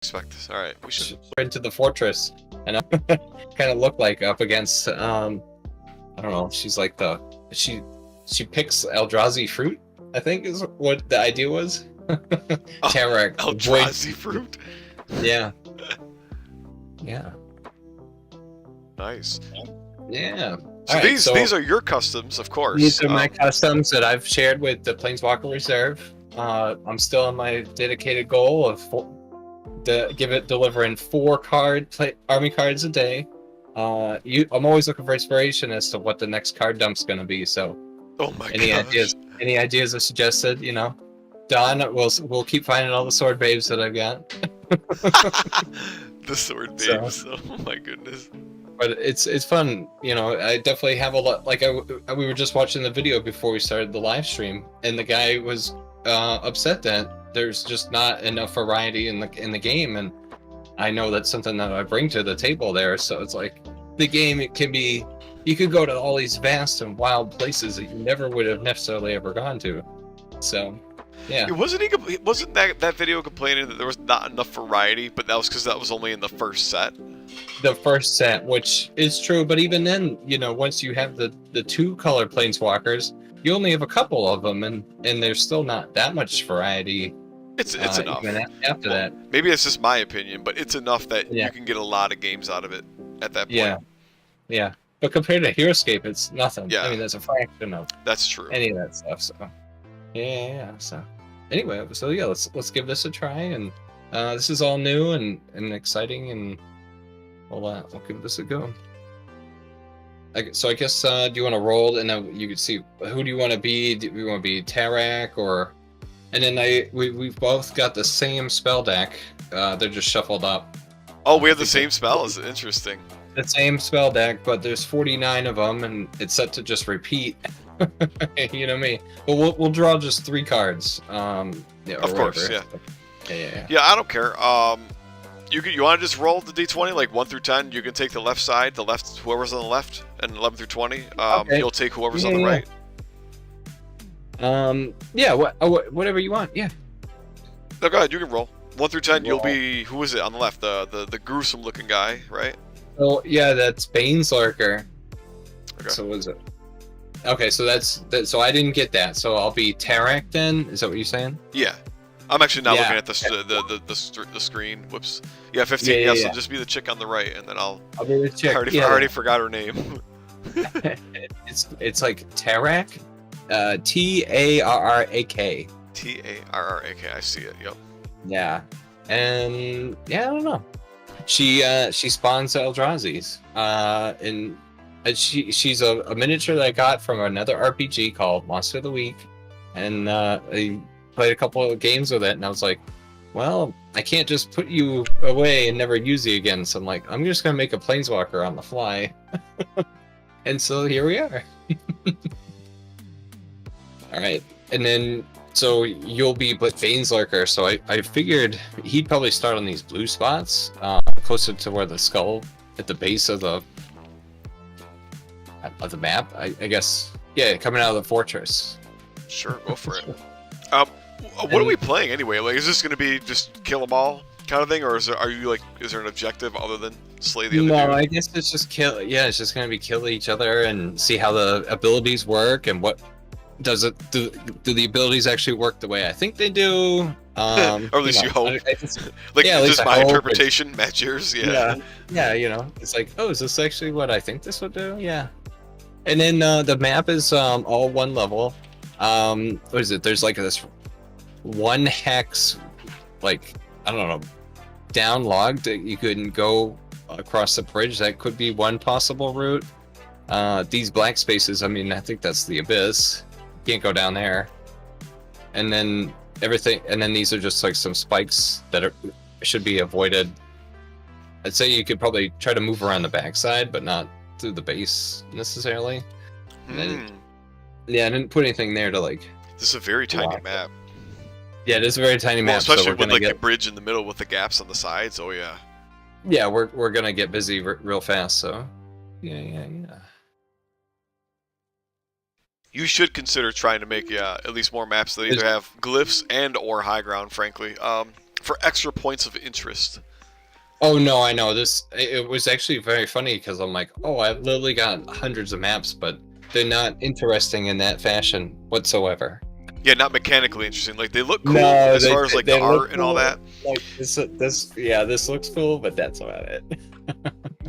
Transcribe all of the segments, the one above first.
expect this. All right, we should into the fortress, and kind of look like up against. I don't know. She's like she picks Eldrazi fruit. I think is what the idea was. Tarak. Eldrazi fruit. Yeah. Yeah. Nice. Yeah. So these are your customs, of course. These are my customs that I've shared with the Planeswalker Reserve. I'm still on my dedicated goal of delivering 4 army cards a day. I'm always looking for inspiration as to what the next card dump's going to be. So, oh my gosh. Any ideas are suggested? You know, Don, we'll keep finding all the sword babes that I've got. The sword babes. So, oh my goodness. But it's fun, you know. I definitely have a lot. Like we were just watching the video before we started the live stream, and the guy was upset that there's just not enough variety in the game, and I know that's something that I bring to the table there. So it's like the game, it can be, you could go to all these vast and wild places that you never would have necessarily ever gone to. So yeah. Wasn't that video complaining that there was not enough variety, but that was because that was only in the first set? The first set, which is true, but even then, you know, once you have the 2-color planeswalkers, you only have a couple of them, and there's still not that much variety. It's enough. Even after that. Maybe it's just my opinion, but it's enough that you can get a lot of games out of it at that point. Yeah. But compared to Heroescape, it's nothing. Yeah. I mean, that's a fraction of that's true. Any of that stuff. So yeah. So anyway, so yeah, let's give this a try, and this is all new and exciting, and we'll give this a go. So I guess do you want to roll, and then you can see who do you want to be? Do you want to be Tarak or? And then we've both got the same spell deck. They're just shuffled up. Oh, we have the same spell? Is interesting. The same spell deck, but there's 49 of them, and it's set to just repeat. You know me. But we'll draw just 3 cards. Yeah, of course, yeah. Yeah. Yeah, I don't care. You want to just roll the d20 like 1 through 10? You can take the left side, whoever's on the left, and 11 through 20. Okay. You'll take whoever's on the right. Yeah. Whatever you want. Yeah. No, go ahead. You can roll 1 through 10. You'll be, who is it on the left? The gruesome looking guy, right? Oh yeah, that's Baneslurker. Okay. So was it? Okay, so that's so I didn't get that. So I'll be Tarak then. Is that what you're saying? Yeah. I'm actually not looking at the screen. Whoops. Yeah, 15. Yeah, so just be the chick on the right, and then I'll be the chick. I already forgot her name. it's like Tarak, Tarrak. Tarrak. I see it. Yep. Yeah, and yeah, I don't know. She spawns Eldrazi's, and she's a miniature that I got from another RPG called Monster of the Week, and I played a couple of games with it, and I was like, well, I can't just put you away and never use you again. So I'm like, I'm just gonna make a planeswalker on the fly, and so here we are. All right, and then so you'll be Baneslurker. So I figured he'd probably start on these blue spots, closer to where the skull at the base of the map. I guess. Yeah, coming out of the fortress. Sure, go for it. What are we playing anyway? Like, is this going to be just kill them all kind of thing, or is there an objective other than slay the other dude? No, I guess it's just kill. Yeah, it's just going to be kill each other and see how the abilities work, and what do the abilities actually work the way I think they do. Or at least you hope. Just my interpretation match yours. Yeah. Yeah, you know, it's like, oh, is this actually what I think this would do? Yeah. And then the map is all 1 level. What is it? There's like this 1 hex, like, I don't know, down log that you couldn't go across the bridge. That could be one possible route. These black spaces, I mean, I think that's the abyss. Can't go down there. And then these are just like some spikes that should be avoided. I'd say you could probably try to move around the backside, but not through the base necessarily. Yeah, I didn't put anything there to like. This is a very tiny map. Yeah, it is a very tiny map. Especially so with like the bridge in the middle with the gaps on the sides. Oh yeah. Yeah, we're gonna get busy real fast. So. Yeah. You should consider trying to make at least more maps that either have glyphs and or high ground. Frankly, for extra points of interest. Oh no, I know this. It was actually very funny because I'm like, oh, I've literally got hundreds of maps, but they're not interesting in that fashion whatsoever. Yeah, not mechanically interesting. Like they look cool No, as far as like the they look art and all cool. that. Like this looks cool, but that's about it.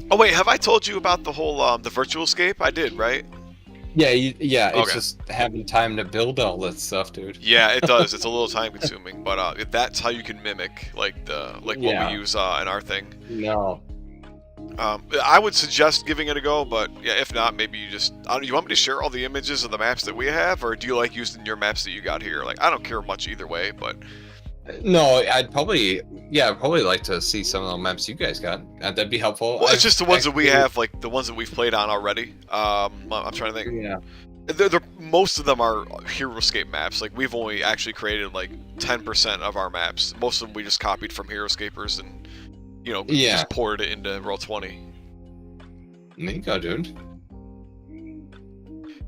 Oh wait, have I told you about the whole the virtual escape? I did, right? Yeah, it's Okay. just having time to build all that stuff, dude. Yeah, it does. It's a little time consuming, but that's how you can mimic like what we use in our thing. No. I would suggest giving it a go, but yeah, if not, maybe you just. You want me to share all the images of the maps that we have, or do you like using your maps that you got here? Like, I don't care much either way, but. No, I'd probably like to see some of the maps you guys got. That'd be helpful. Well, it's just the ones that we have, like the ones that we've played on already. I'm trying to think. Yeah. Most of them are Hero Escape maps. Like we've only actually created like 10% of our maps. Most of them we just copied from Hero Escapers and just poured it into Roll20. There you go, dude.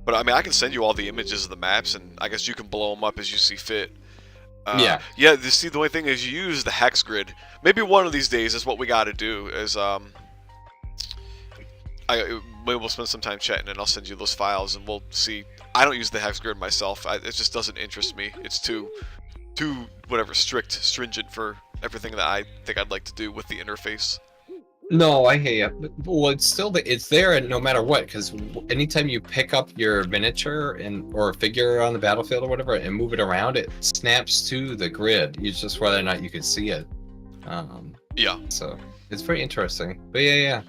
But I mean, I can send you all the images of the maps, and I guess you can blow them up as you see fit. Yeah. You see, the only thing is you use the hex grid. Maybe one of these days is what we got to do. Is maybe we'll spend some time chatting, and I'll send you those files, and we'll see. I don't use the hex grid myself. It just doesn't interest me. It's too whatever stringent for everything that I think I'd like to do with the interface. No, I hear you. Well, it's there no matter what, because anytime you pick up your miniature or a figure on the battlefield or whatever and move it around, it snaps to the grid. It's just whether or not you can see it. Yeah. So it's very interesting. But yeah.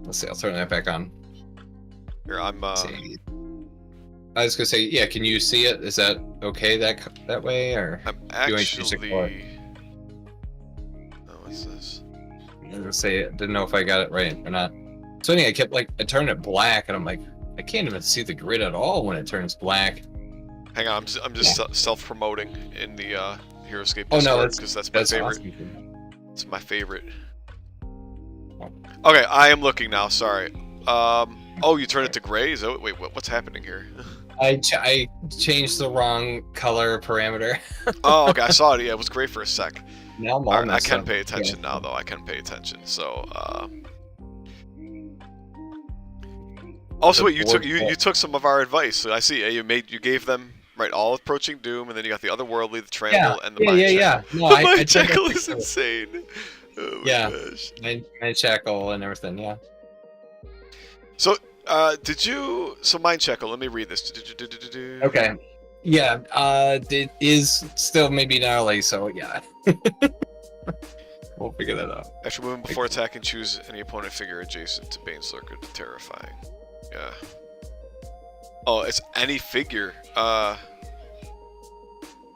Let's see. I'll turn that back on. Here, I'm. See. I was gonna say, yeah. Can you see it? Is that okay that way, or? I'm actually. Oh, what's this? I was gonna say, I didn't know if I got it right or not. So anyway, I turned it black, and I'm like, I can't even see the grid at all when it turns black. Hang on, I'm just self-promoting in the Hero Escape Discord. Oh no, that's my favorite. Awesome. It's my favorite. Okay, I am looking now. Sorry. Oh, you turned it to gray. Wait, what's happening here? I changed the wrong color parameter. Oh, okay. I saw it. Yeah, it was gray for a sec. Now I'm all I can pay attention now, though. I can pay attention. So. Also, wait. You took some of our advice. So I see. You gave them all approaching doom, and then you got the otherworldly, the trample, and the mind shackle. Yeah. No, the mind shackle is insane. Oh my gosh. Mind shackle and everything. Yeah. So, Mind Shackle, let me read this. Okay. Yeah, it is still maybe gnarly, so yeah. We'll figure that out. After moving before attacking, choose any opponent figure adjacent to Bane's Lurker to Terrifying. Yeah. Oh, it's any figure.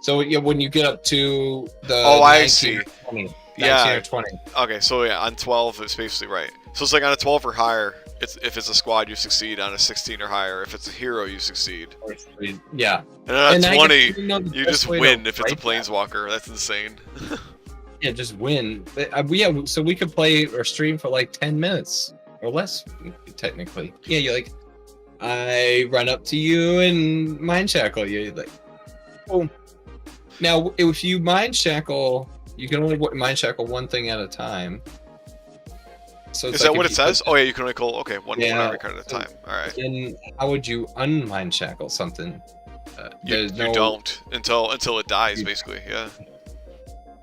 So yeah, when you get up to the I see. 20, yeah. or 20. Okay, so yeah, on 12, it's basically right. So it's like on a 12 or higher, if it's a squad, you succeed. On a 16 or higher, if it's a hero, you succeed. Yeah. And on a 20, you just win if it's a planeswalker. That's insane. Yeah, just win. Yeah, so we could play or stream for like 10 minutes or less, technically. Yeah, you're like, I run up to you and mind shackle you. Like, boom. Now, if you mind shackle, you can only mind shackle one thing at a time. So is that what it says? Oh yeah, you can only call one every card at a time. All right. Then how would you unmind shackle something? You don't until it dies, basically. Yeah.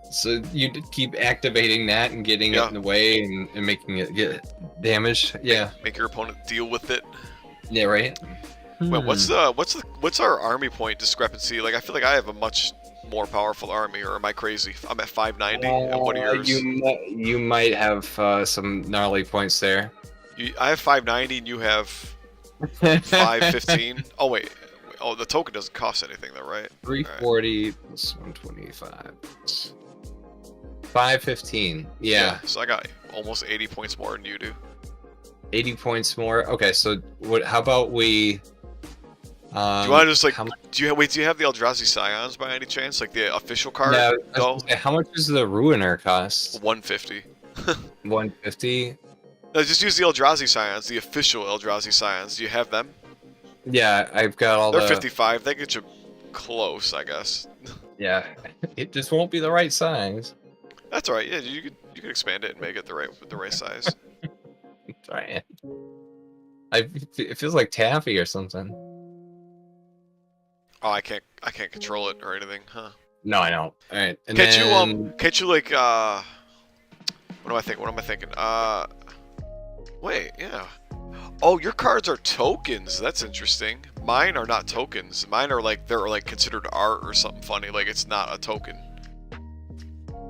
So you keep activating that and getting it in the way and making it get damaged. Yeah. Make your opponent deal with it. Yeah. Right. Wait, what's our army point discrepancy? Like, I feel like I have a much more powerful army, or am I crazy? I'm at 590. And what are yours? You might have some gnarly points there. I have 590, and you have 515. Oh wait. Oh, the token doesn't cost anything, though, right? 340 plus 125. 515. Yeah. So I got almost 80 points more than you do. 80 points more. Okay, so how about we? Do you want to just like? Do you have the Eldrazi Scions by any chance? Like the official card? No. How much does the Ruiner cost? 150. 150. No, just use the Eldrazi Scions, the official Eldrazi Scions. Do you have them? Yeah, I've got all. They're 55. They get you close, I guess. Yeah, it just won't be the right size. That's all right. Yeah, you could expand it and make it the right size. Try it. It feels like taffy or something. Oh, I can't control it or anything, huh? No, I don't. All right, and Can't you like what am I thinking? Wait, yeah. Oh, your cards are tokens. That's interesting. Mine are not tokens. Mine are like they're like considered art or something funny. Like it's not a token.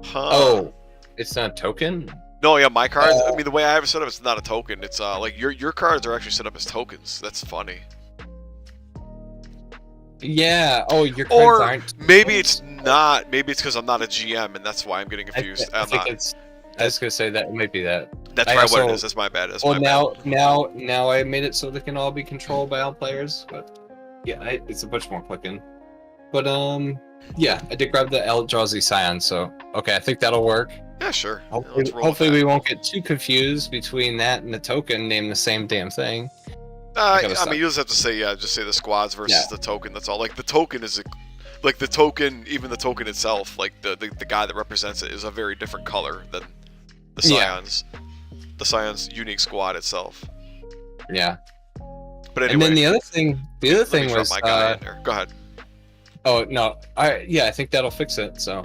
Huh. Oh, it's not a token? No, yeah, my cards. I mean, the way I have it set up, it's not a token. It's like your cards are actually set up as tokens. That's funny. Yeah. Oh, your cards aren't. Maybe it's not. Maybe it's because I'm not a GM, and that's why I'm getting confused. I think it's. I was gonna say that it might be that. That's probably what it is. That's my bad. That's my bad. now I made it so they can all be controlled by all players. But yeah, it's a bunch more clicking. But yeah, I did grab the Eldrazi Scion, so okay, I think that'll work. Yeah, sure. Hopefully we won't get too confused between that and the token named the same damn thing. I mean, you just have to say, just say the squads versus the token. That's all. Like the token is, like the token, even the token itself, like the guy that represents it is a very different color than the Scions. Yeah. The Scion's unique squad itself. Yeah. But anyway. And then the other thing was. My guy in there. Go ahead. Oh no! I think that'll fix it. So.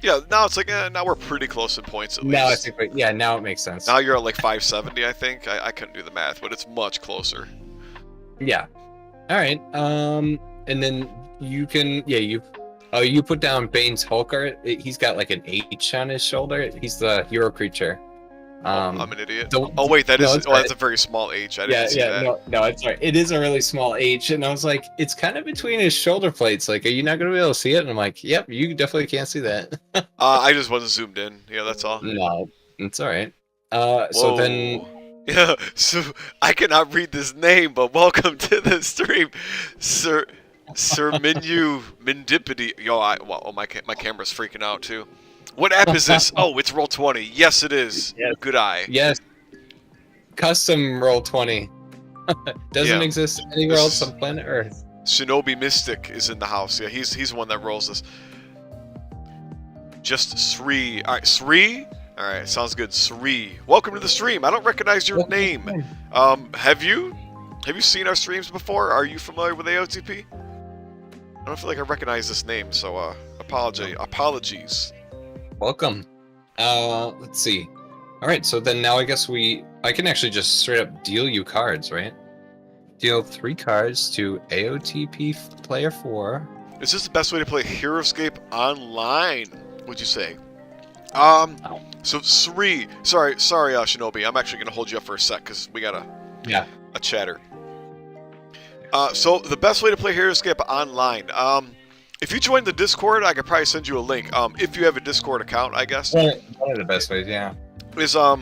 Yeah, now it's like now we're pretty close in points at least. Now I think now it makes sense. Now you're at like 570, I think. I couldn't do the math, but it's much closer. Yeah. All right. And then you can you put down Bane's Hulker. He's got like an H on his shoulder. He's the hero creature. I'm an idiot. Oh wait, that's a very small H. I didn't see that. No, it's right. It is a really small H, and I was like, it's kind of between his shoulder plates. Like, are you not gonna be able to see it? And I'm like, yep, you definitely can't see that. I just wasn't zoomed in. Yeah, that's all. No, it's all right. So then. Yeah, so I cannot read this name, but welcome to the stream, Sir Minu Mindipity. Yo, my camera's freaking out too. What app is this? Oh, it's Roll20. Yes, it is. Yes. Good eye. Yes. Custom Roll20. Doesn't exist anywhere else on planet Earth. Shinobi Mystic is in the house. Yeah, he's the one that rolls this. Just Sri. All right, Sri. All right, sounds good. Sri. Welcome to the stream. I don't recognize your name. Have you seen our streams before? Are you familiar with AOTP? I don't feel like I recognize this name, so apologies. Welcome. Let's see. All right, so then now I guess I can actually just straight up deal you cards, right? Deal 3 cards to AOTP player 4. Is this the best way to play HeroScape online, would you say? So Sri, sorry, Shinobi, I'm actually gonna hold you up for a sec because we got a chatter. So the best way to play HeroScape online, if you join the Discord, I could probably send you a link. If you have a Discord account, I guess. One of the best ways, yeah. Is I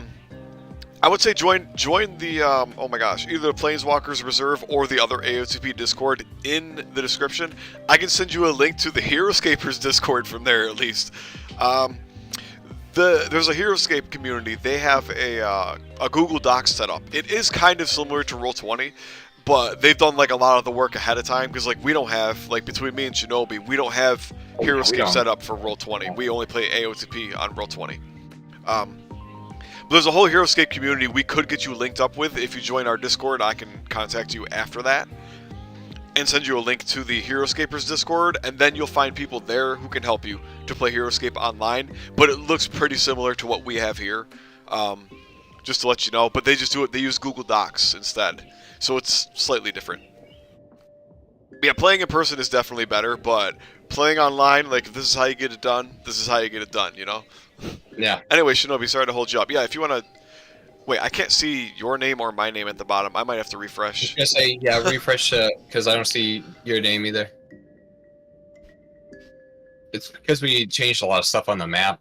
would say join the oh my gosh, either the Planeswalkers Reserve or the other AOTP Discord in the description. I can send you a link to the HeroScapers Discord from there at least. There's a HeroScape community. They have a Google Docs set up. It is kind of similar to Roll20. But they've done like a lot of the work ahead of time because like we don't have like between me and Shinobi we don't have HeroScape set up for Roll20. We only play AOTP on Roll20. But there's a whole HeroScape community we could get you linked up with if you join our Discord. I can contact you after that and send you a link to the HeroScapers Discord, and then you'll find people there who can help you to play HeroScape online. But it looks pretty similar to what we have here, just to let you know. But they just do it. They use Google Docs instead. So it's slightly different. Yeah, playing in person is definitely better, but playing online, like, if this is how you get it done, this is how you get it done, you know? Yeah. Anyway, Shinobi, sorry to hold you up. Yeah, if you want to... Wait, I can't see your name or my name at the bottom. I might have to refresh. I was gonna say, yeah, refresh, because I don't see your name either. It's because we changed a lot of stuff on the map.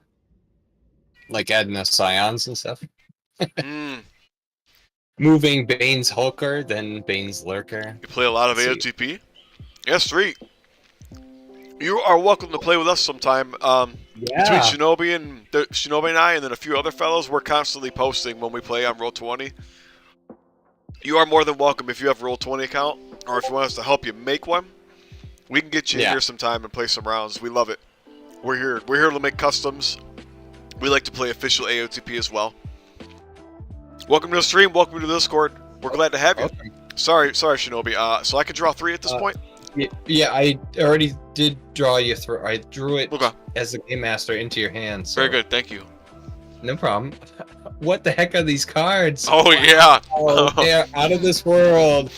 Like adding the Scions and stuff. Moving Bane's Hulker, then Bane's Lurker. You play a lot of AOTP? Yes, 3. You are welcome to play with us sometime. Between Shinobi and I, and then a few other fellows, we're constantly posting when we play on Roll20. You are more than welcome if you have a Roll20 account, or if you want us to help you make one. We can get you in here sometime and play some rounds. We love it. We're here to make customs. We like to play official AOTP as well. Welcome to the stream. Welcome to the Discord. We're glad to have you. Okay. Sorry, Shinobi. So I could draw 3 at this point? Yeah, I already did draw you through. I drew it Okay. as the game master into your hands. So. Very good, thank you. No problem. What the heck are these cards? Oh, yeah. Oh, they're out of this world.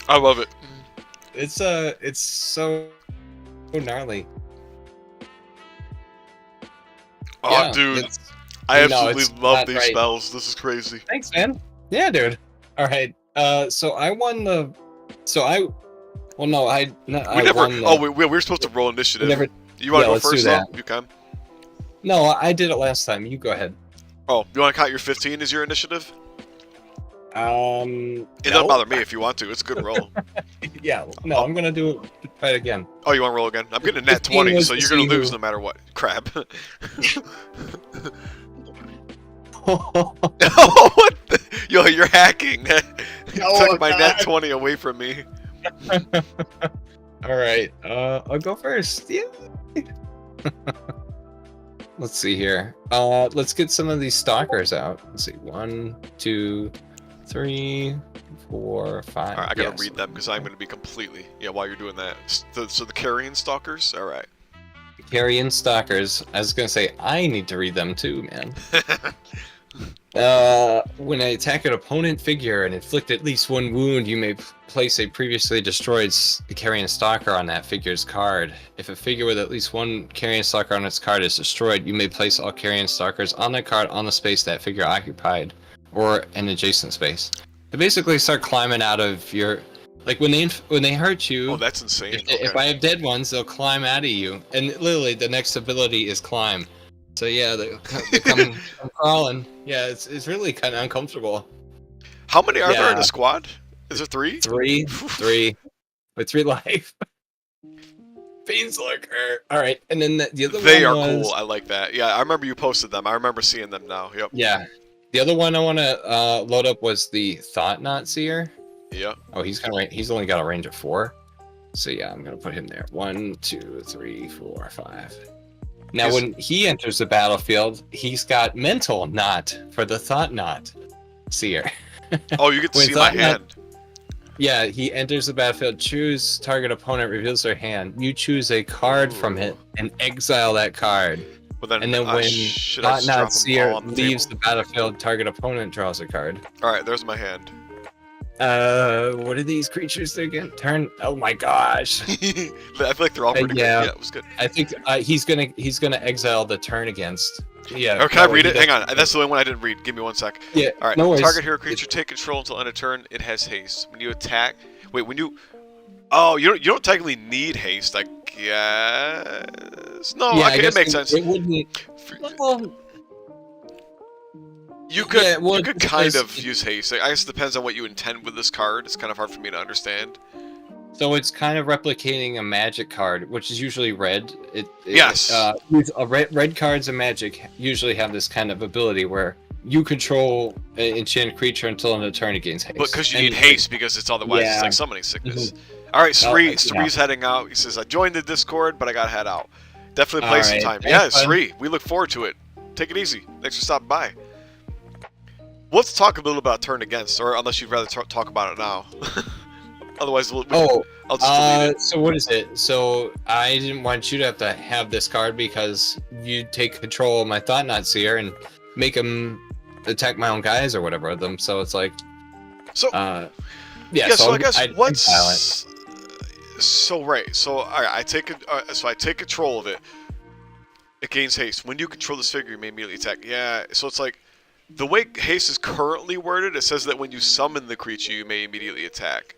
I love it. It's so gnarly. Oh, Yeah, dude. it's- I no, absolutely it's love not these right. spells. This is crazy. Thanks, man. Yeah, dude. All right. So I won the. So I. Well, no, I. No, I never. won the, Oh, we were supposed to roll initiative. never. You want to Yeah, go let's do first, though? that. You can. No, I did it last time. You go ahead. Oh, you want to count your 15 as your initiative? It It doesn't bother me if you want to. It's a good roll. Yeah. No, I'm gonna do it again. Oh, you want to roll again? I'm getting a net 15 20, was so to you're going see to lose who- no matter what. Crap. Oh, Oh, what the? Yo, you're hacking. You Oh, took my net God. 20 away from me. All right. I'll go first. Yeah. Let's see here. Let's get some of these stalkers out. Let's see. 1, 2, 3, 4, 5. All right, I gotta Yes. read them because I'm gonna be completely. Yeah, while you're doing that. So the carrion stalkers. All right. Carrion stalkers. I was gonna say I need to read them too, man. When I attack an opponent figure and inflict at least 1 wound, you may place a previously destroyed carrion stalker on that figure's card. If a figure with at least 1 carrion stalker on its card is destroyed, you may place all carrion stalkers on that card on the space that figure occupied, or an adjacent space. They basically start climbing out of your, like when they hurt you. Oh, that's insane. If I have dead ones, they'll climb out of you, and literally the next ability is climb. So yeah, they come crawling. Yeah, it's really kind of uncomfortable. How many are there in Yeah. a squad? Is there 3? 3 with 3 life. Beanslicker. All right, and then the other They are one was, cool. I like that. Yeah, I remember you posted them. I remember seeing them now. Yep. Yeah, the other one I want to load up was the Thought Knot Seer. Yep. Oh, he's only got a range of 4. So yeah, I'm gonna put him there. 1, 2, 3, 4, 5. Now, Is- when he enters the battlefield, he's got Mental Knot for the Thought Knot Seer. Oh, you get to When see my Thought Knot- hand. Yeah, he enters the battlefield. Choose target opponent reveals their hand. You choose a card from it and exile that card. Well, then, And then when should I Thought just drop Knot them Seer all on the leaves table? the battlefield, target opponent draws a card. All right, there's my hand. What are these creatures again? Turn. Oh my gosh. I feel like they're all pretty yeah. good. Yeah, it was good. I think he's gonna exile the turn against. Yeah. Or can I that way read he it? Hang doesn't- on. That's the only one I didn't read. Give me 1 sec. Yeah. All right. No worries. Target hero creature take control until end of turn. It has haste. When you attack, wait. When you, oh, you don't technically need haste. I guess. No, Yeah, I okay, guess it makes sense. It wouldn't. Well, You could, yeah, well, you could it's kind because- of use haste. I guess it depends on what you intend with this card. It's kind of hard for me to understand. So it's kind of replicating a magic card, which is usually red. Yes. Red cards in Magic usually have this kind of ability where you control an enchanted creature until end of turn it gains haste. But because you And- need haste, because it's otherwise it's Yeah. like summoning sickness. All right, Oh, Sri. yeah. Sri's heading out. He says, "I joined the Discord, but I got to head out. Definitely play All some right, time." thanks, Yeah, bud. Sri. We look forward to it. Take it easy. Thanks for stopping by. Let's talk a little about turn against, or unless you'd rather talk about it now. Otherwise, I'll just delete it. So what is it? So I didn't want you to have this card because you take control of my Thought Knot Seer and make them attack my own guys or whatever of them. So it's like, So yeah. yeah, so I I'd guess exile it. what's so right. So all right, I take control of it. It gains haste. When you control this figure, you may immediately attack. Yeah, so it's like the way haste is currently worded. It says that when you summon the creature, you may immediately attack.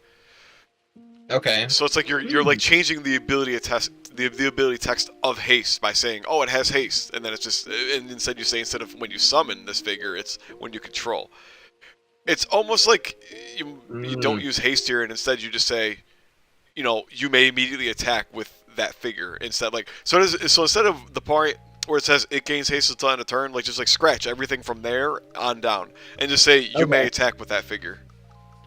Okay. So it's like you're like changing the ability the ability text of haste by saying, oh, it has haste, and then it's just, and instead you say, instead of when you summon this figure, it's when you control. It's almost like you don't use haste here, and instead you just say, you know, you may immediately attack with that figure instead. Like so instead of the part where it says it gains haste until end of turn, like just like scratch everything from there on down, and just say you may Okay. attack with that figure.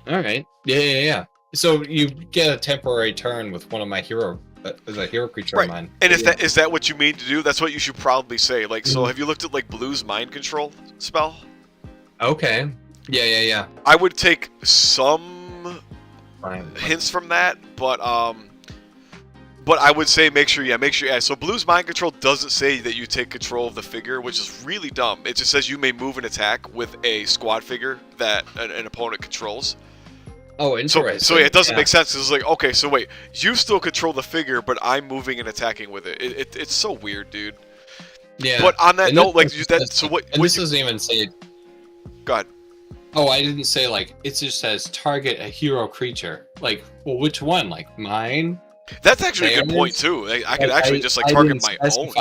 All right. Yeah. So you get a temporary turn with one of my hero, the hero creature of mine. And is that what you mean to do? That's what you should probably say. Like, so have you looked at like Blue's mind control spell? Okay. Yeah. I would take some hints from that, but I would say make sure. Yeah. So Blue's mind control doesn't say that you take control of the figure, which is really dumb. It just says you may move and attack with a squad figure that an opponent controls. Oh, interesting. So yeah, it doesn't make sense. It's like, okay, so wait, you still control the figure, but I'm moving and attacking with it. It's so weird, dude. Yeah. But on that note, like that. So what? And this doesn't even say. Go ahead. Oh, I didn't say like it just says target a hero creature. Like, well, which one? Like mine? That's actually a good point too. I could actually just like target my own.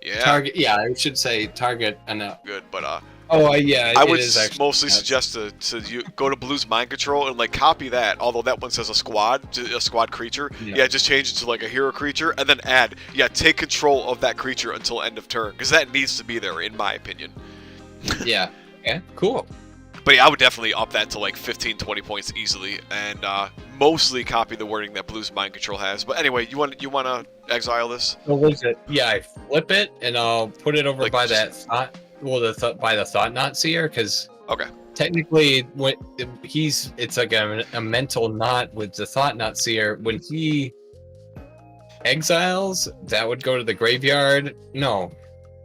Yeah. Target. Yeah, I should say target. Good, but Oh yeah. I would mostly suggest to you go to Blue's mind control and like copy that. Although that one says a squad creature. Yeah, just change it to like a hero creature and then add take control of that creature until end of turn because that needs to be there in my opinion. Yeah. Yeah. Cool. But yeah, I would definitely up that to like 15, 20 points easily, and mostly copy the wording that Blue's mind control has. But anyway, you want to exile this? What is it? Yeah, I flip it and I'll put it over like by that thought. Well, by the thought not seer, because okay, technically, when it's like a mental knot with the thought not seer. When he exiles, that would go to the graveyard. No,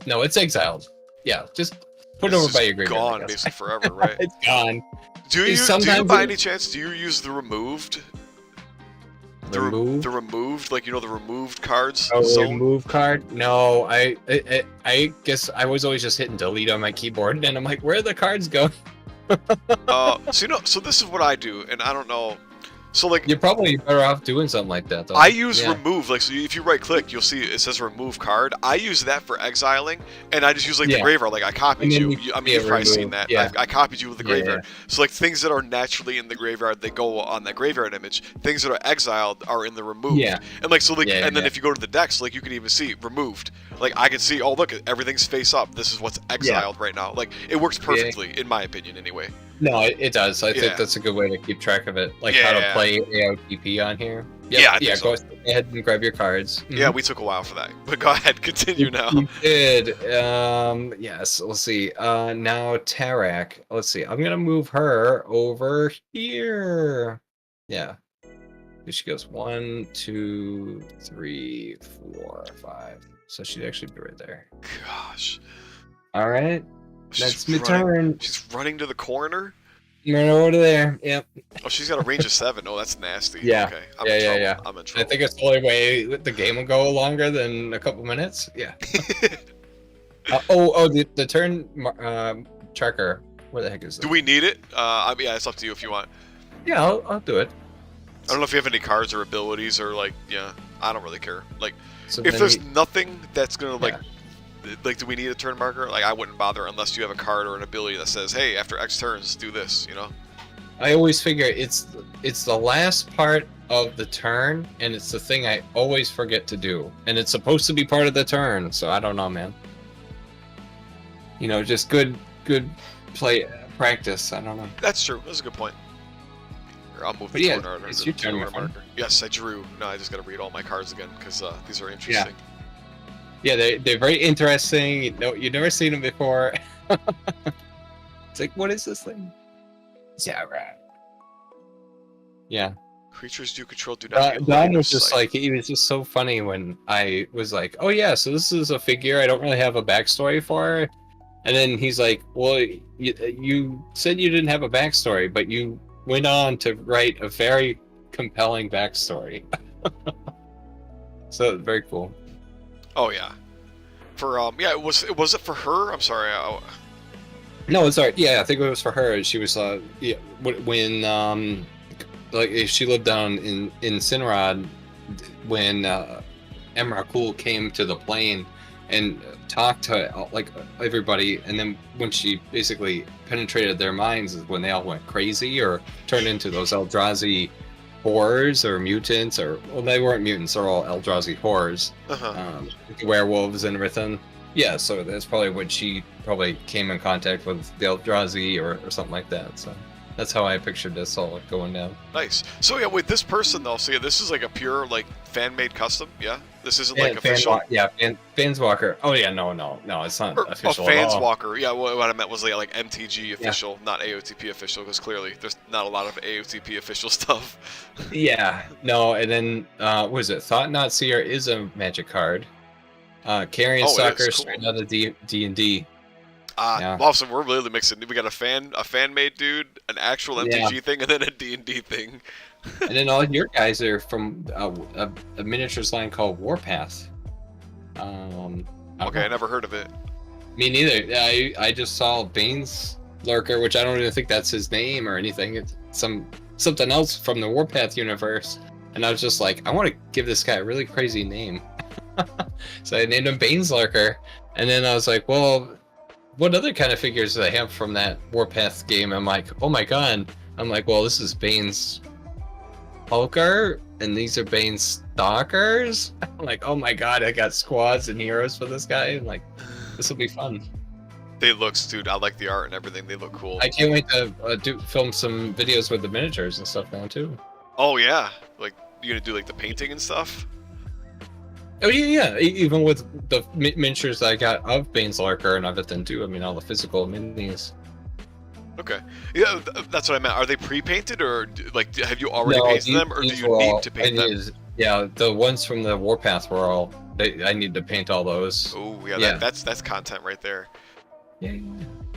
it's exiled. Yeah, just put it over by your graveyard. Gone basically forever, right? It's gone. Do you by any chance chance the removed? The removed, like the removed cards. Oh, the remove card? No, I guess I was always just hitting delete on my keyboard, and I'm like, where are the cards go? So this is what I do, and I don't know. So like you're probably better off doing something like that though. I use remove, like so if you right click, you'll see it says remove card. I use that for exiling, and I just use like the graveyard. Like I copied you. I mean, you've probably seen that. Yeah. I copied you with the graveyard. So like things that are naturally in the graveyard, they go on that graveyard image. Things that are exiled are in the removed. Yeah. And like so like and then if you go to the decks, like you can even see removed. Like I can see, oh look, everything's face up. This is what's exiled right now. Like it works perfectly, in my opinion, anyway. No, it does. I think that's a good way to keep track of it, like how to play AotP on here. Yep. Yeah, go ahead and grab your cards. Yeah, we took a while for that, but go ahead, continue now. You did. Yes. Let's see. Now Tarak. Let's see. I'm gonna move her over here. Yeah. She goes 1, 2, 3, 4, 5. So she'd actually be right there. Gosh. All right. That's my turn. She's running to the corner. Right over there. Yep. Oh, she's got a range of 7. Oh, that's nasty. Yeah. Okay. I'm in trouble. I think it's the only way the game will go longer than a couple minutes. Yeah. The turn tracker. Where the heck is that? Do we need it? Yeah, it's up to you if you want. Yeah, I'll do it. I don't know if you have any cards or abilities or like, I don't really care. Like, so if there's nothing that's gonna like, do we need a turn marker? Like, I wouldn't bother unless you have a card or an ability that says, hey, after X turns, do this, I always figure it's the last part of the turn, and it's the thing I always forget to do. And it's supposed to be part of the turn, so I don't know, man. Just good play practice. I don't know. That's true. That's a good point. Here, I'll move the corner. It's your turn, marker. Yes, I drew. No, I just got to read all my cards again, because these are interesting. Yeah, they're very interesting. You've never seen them before. It's like, what is this thing? Yeah, right. Yeah. Creatures you control do not. Don was just like, he was just so funny when I was like, oh yeah, so this is a figure I don't really have a backstory for. And then he's like, well, you said you didn't have a backstory, but you went on to write a very compelling backstory. So very cool. Oh yeah, for was it for her? I'm sorry. No, it's alright. Yeah, I think it was for her. She was when like if she lived down in Sinrod when Emrakul came to the plane and talked to like everybody, and then when she basically penetrated their minds is when they all went crazy or turned into those Eldrazi horrors or mutants, or well, they weren't mutants, they're all Eldrazi horrors, werewolves and everything. Yeah, so that's probably when she probably came in contact with the Eldrazi or something like that. So That's how I pictured this all going down. Nice. So yeah, wait, this person though. So yeah, this is like a pure like fan-made custom. Yeah, this isn't like official. Fans Walker. Oh yeah, no, it's not Or, official Fans at all. Walker. Yeah, what I meant was like MTG official, not AOTP official, because clearly there's not a lot of AOTP official stuff. Yeah, no, and then what is it? Thought Not Seer is a Magic card. Carrion Stalker straight out of D&D. Yeah. Wow, so we're really mixing. We got a fan-made dude, an actual MTG thing, and then a D&D thing. And then all your guys are from a miniatures line called Warpath. Okay, I never heard of it. Me neither. I just saw Bane's Lurker, which I don't even think that's his name or anything. It's something else from the Warpath universe. And I was just like, I want to give this guy a really crazy name. So I named him Bane's Lurker. And then I was like, well, what other kind of figures do they have from that Warpath game? I'm like, oh my god. I'm like, well, this is Bane's Hulker, and these are Bane's Stalkers. I'm like, oh my god, I got squads and heroes for this guy. I'm like, this will be fun. They look, dude. I like the art and everything. They look cool. I can't wait to film some videos with the miniatures and stuff now too. Oh yeah, like you gonna do like the painting and stuff? Oh yeah. Even with the miniatures that I got of Bane's Lurker and everything too. I mean, all the physical minis. Okay. Yeah, that's what I meant. Are they pre-painted, or like have you already painted them, or do you need to paint them? Yeah, the ones from the Warpath were all. I need to paint all those. Oh yeah, that's content right there. Yeah.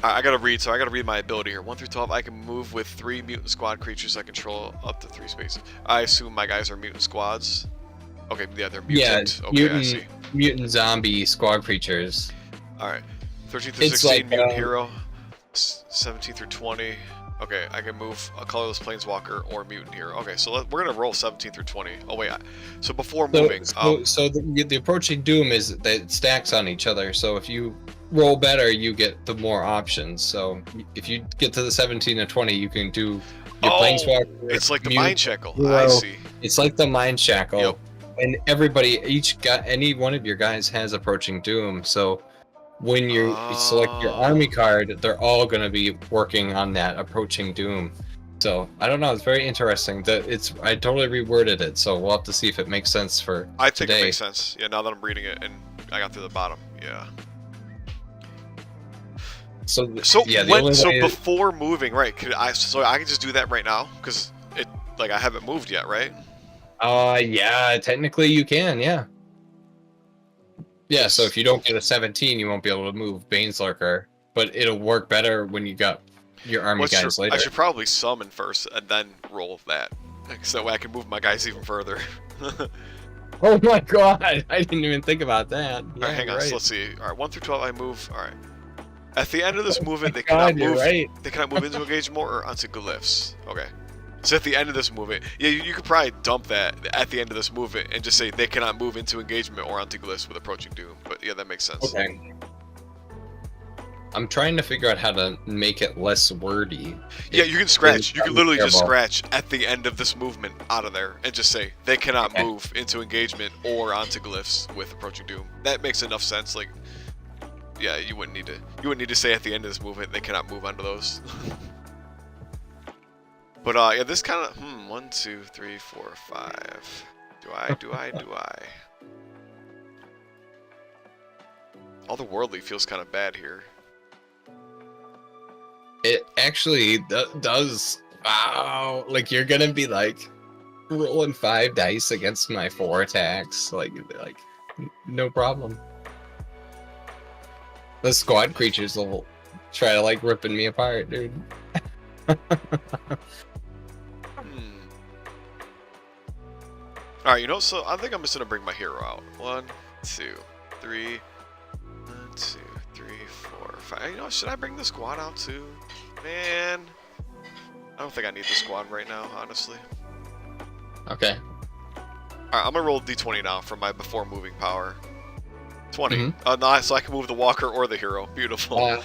I gotta read. So I gotta read my ability here. 1 through 12. I can move with 3 mutant squad creatures. I control up to 3 spaces. I assume my guys are mutant squads. Okay, yeah, they're mutant. Yeah, okay, I see. Mutant zombie squad creatures. All right, 13 through 16, mutant hero. 17 through 20. Okay, I can move a colorless planeswalker or mutant hero. Okay, so we're gonna roll 17 through 20. Oh wait, so before moving, so the approaching doom is that it stacks on each other. So if you roll better, you get the more options. So if you get to the 17 and 20, you can do your planeswalker. It's like the mind shackle. I see. It's like the mind shackle. Yep. And everybody, any one of your guys has approaching doom. So when you select your army card, they're all going to be working on that approaching doom. So I don't know. It's very interesting. I totally reworded it, so we'll have to see if it makes sense for I think today. It makes sense. Yeah, now that I'm reading it and I got through the bottom. Yeah. So before moving, right? So I can just do that right now because I haven't moved yet, right? Yeah, technically you can, yeah. Yeah, so if you don't get a 17, you won't be able to move Bane's Lurker, but it'll work better when you got your army guys later. I should probably summon first and then roll that, so that way I can move my guys even further. Oh my god, I didn't even think about that. Yeah, alright, hang on, so let's see. Alright, 1 through 12 I move, alright. At the end of this movement, they cannot move. They cannot move into engagement or onto glyphs. Okay. So at the end of this movement, yeah, you could probably dump that at the end of this movement and just say they cannot move into engagement or onto glyphs with approaching doom. But yeah, that makes sense. Okay. I'm trying to figure out how to make it less wordy. Yeah, you can scratch. You can literally just scratch at the end of this movement out of there and just say they cannot move into engagement or onto glyphs with approaching doom. That makes enough sense. Like, yeah, you wouldn't need to say at the end of this movement they cannot move onto those. But yeah, this kind of 1, 2, 3, 4, 5. Do I? Otherworldly feels kind of bad here. It actually does. Wow, like you're gonna be like rolling 5 dice against my 4 attacks, like no problem. The squad creatures will try to like ripping me apart, dude. Alright, so I think I'm just gonna bring my hero out. 1, 2, 3. 1, 2, 3, 4, 5. Should I bring the squad out too? Man, I don't think I need the squad right now, honestly. Okay. Alright, I'm gonna roll d20 now for my before moving power. 20. Nice, so I can move the walker or the hero. Beautiful.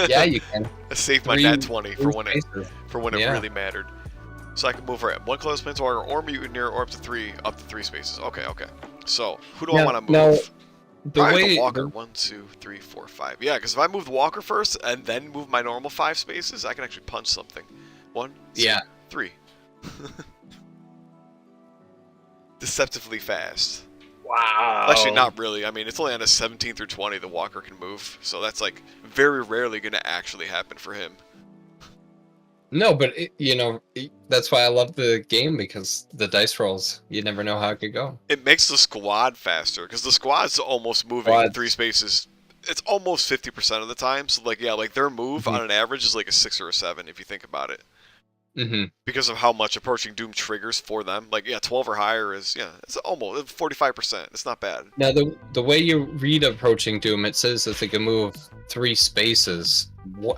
Yeah, you can. I saved my nat 20 for when it really mattered. So I can move her at 1 close planeswalker or mutineer or up to 3 spaces. Okay. So who do I want to move? The walker. 1, 2, 3, 4, 5. Yeah, because if I move the walker first and then move my normal 5 spaces, I can actually punch something. 1, 2, Yeah. 3. Deceptively fast. Wow. Actually, not really. I mean, it's only on a 17 through 20 the walker can move, so that's like very rarely going to actually happen for him. No, but that's why I love the game, because the dice rolls, you never know how it could go. It makes the squad faster because the squad's almost moving Squads. 3 spaces. It's almost 50% of the time. So like, yeah, like their move on an average is like a 6 or a 7 if you think about it. Because of how much approaching doom triggers for them. Like, yeah, 12 or higher is, yeah, it's almost 45%. It's not bad. Now, the way you read approaching doom, it says that they can move 3 spaces.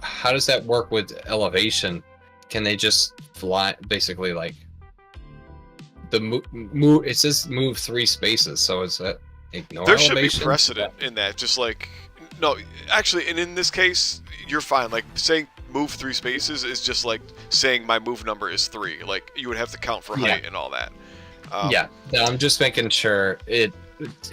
How does that work with elevation? Can they just fly, basically, like the move? It says move 3 spaces, so is that ignore There elevation? should be precedent in that. Just like, no, actually, and in this case, you're fine. Like, saying move 3 spaces is just like saying my move number is 3. Like, you would have to count for height and all that. Yeah, I'm just making sure it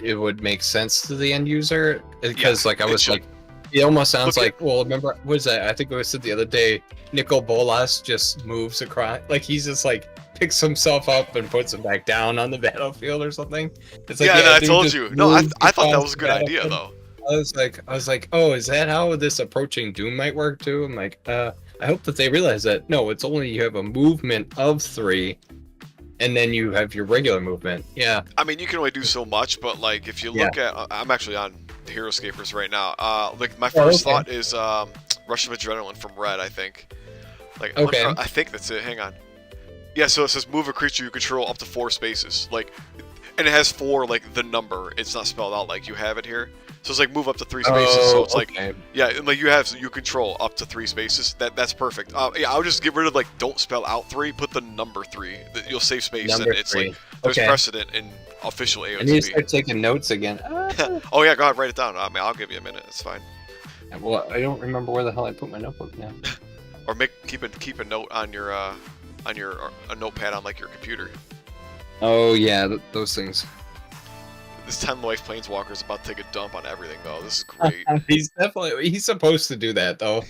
would make sense to the end user, because like I was like, it almost sounds like, well, remember, what is that? I think I said the other day, Nicol Bolas just moves across, like he's just like picks himself up and puts him back down on the battlefield or something. It's like, I told you. No, I thought that was a good idea though. I was like, oh, is that how this approaching doom might work too? I'm like, I hope that they realize that no, it's only you have a movement of 3. And then you have your regular movement. Yeah. I mean, you can only do so much, but like if you look at, I'm actually on Hero Scapers right now. Like my first thought is Rush of Adrenaline from Red, I think. Like, I think that's it. Hang on. Yeah, so it says move a creature you control up to 4 spaces. Like, and it has 4, like the number. It's not spelled out like you have it here. So it's like move up to 3 spaces. So it's like, yeah, like you control up to 3 spaces. That's perfect. Yeah, I'll just get rid of like don't spell out 3. Put the number 3. You'll save space, and it's like there's precedent in official AOTP. I need to start taking notes again. Oh yeah, go ahead, write it down. I mean, I'll give you a minute. It's fine. Well, I don't remember where the hell I put my notebook now. Or keep a note on your a notepad on like your computer. Oh yeah, those things. This time, Life Planeswalker is about to take a dump on everything, though. This is great. He's supposed to do that, though.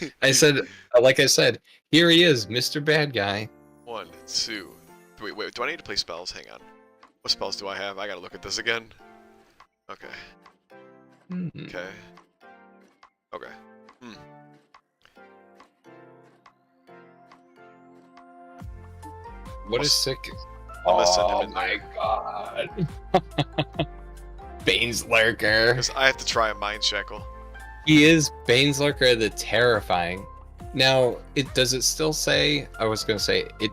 Like I said, here he is, Mr. Bad Guy. 1, 2, 3. Wait, do I need to play spells? Hang on. What spells do I have? I gotta look at this again. Okay. Okay. Okay. What is sick? I'm gonna send him in my god. Baneslurker. Because I have to try a Mind Shackle. He is Baneslurker the Terrifying. Now, does it still say? I was gonna say it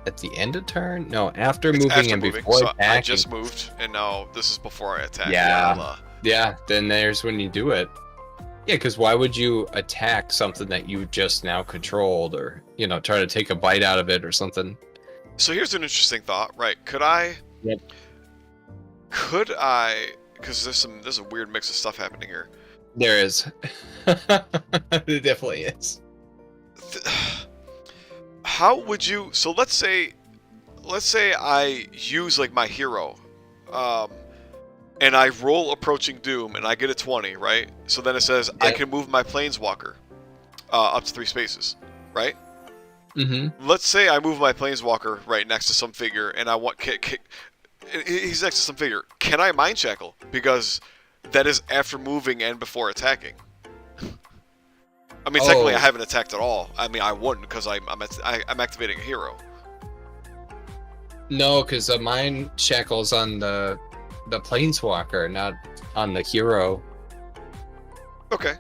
at the end of turn. No, after moving and before attacking. I just moved, and now this is before I attack. Yeah. Then there's when you do it. Yeah, because why would you attack something that you just now controlled, or try to take a bite out of it or something? So here's an interesting thought, right? Could I? Yep. Could I? Because there's a weird mix of stuff happening here. There is. There definitely is. How would you? So let's say I use like my hero, and I roll Approaching Doom, and I get a 20, right? So then it says I can move my Planeswalker up to 3 spaces, right? Let's say I move my Planeswalker right next to some figure, and I want he's next to some figure. Can I Mind Shackle? Because that is after moving and before attacking. I mean, technically, I haven't attacked at all. I mean, I wouldn't because I'm activating a hero. No, because the Mind Shackle's on the Planeswalker, not on the hero. Okay.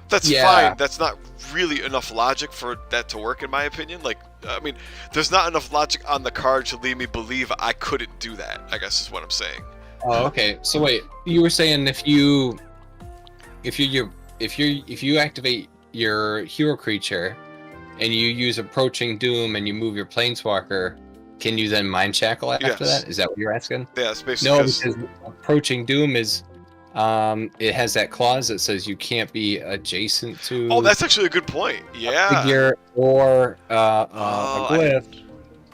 That's fine. That's not really enough logic for that to work, in my opinion. Like, I mean, there's not enough logic on the card to lead me believe I couldn't do that, I guess is what I'm saying. Oh, okay. So wait, you were saying if you activate your hero creature and you use Approaching Doom and you move your Planeswalker, can you then Mind Shackle after that? Is that what you're asking? Yeah, it's basically no, because Approaching Doom is it has that clause that says you can't be adjacent to. Oh, that's actually a good point. Yeah. A figure or a glyph,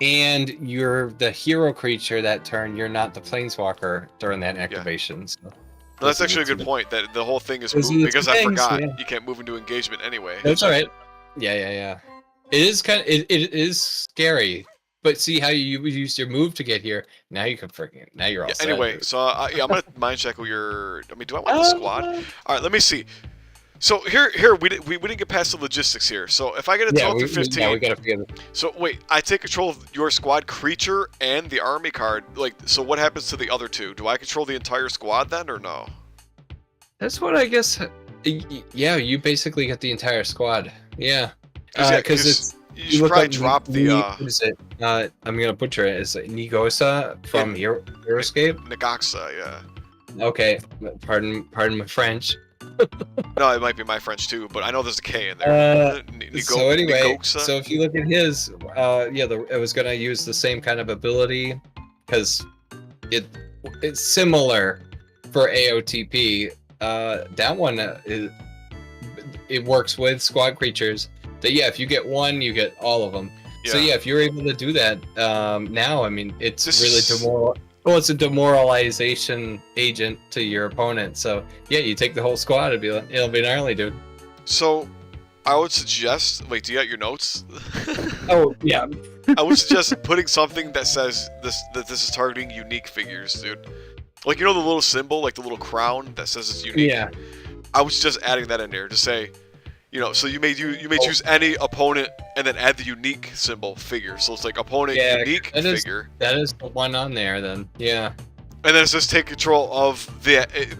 and you're the hero creature that turn. You're not the Planeswalker during that activation. So no, that's actually a good point. That the whole thing is moved, because I forgot you can't move into engagement anyway. That's all right. Yeah. It is it is scary, but see how you used your move to get here. Now you can freaking now you're all Yeah, set. anyway, so yeah, I'm gonna mind check who your. I mean, do I want the squad? All right, let me see. So here we didn't get past the logistics here. So if I get a 12 through 15, yeah, we gotta figure this. so wait, I take control of your squad creature and the army card. Like, so what happens to the other two? Do I control the entire squad then, or no? That's what I guess. Yeah, you basically get the entire squad. Yeah, Because because it's you should probably drop the what is it? I'm gonna butcher it. Is it Nigosa from Heroescape? Nagaxa, yeah. Okay, pardon my French. No, it might be my French too, but I know there's a K in there. So anyway, Nigoxa? so if you look at his, yeah, it was gonna use the same kind of ability because it's similar for AOTP. That one it works with squad creatures. That yeah, if you get one, you get all of them. Yeah. So yeah, if you're able to do that now, I mean, it's This really it's a demoralization agent to your opponent. So yeah, you take the whole squad. It'll be gnarly, dude. So I would suggest. Wait, do you got your notes? Oh yeah. I would suggest putting something that says that this is targeting unique figures, dude. Like, you know the little symbol, like the little crown that says it's unique. Yeah. I was just adding that in there to say, you know, so you may choose any opponent and then add the unique symbol figure. So it's like opponent unique figure. That is the one on there then. Yeah. And then it says take control of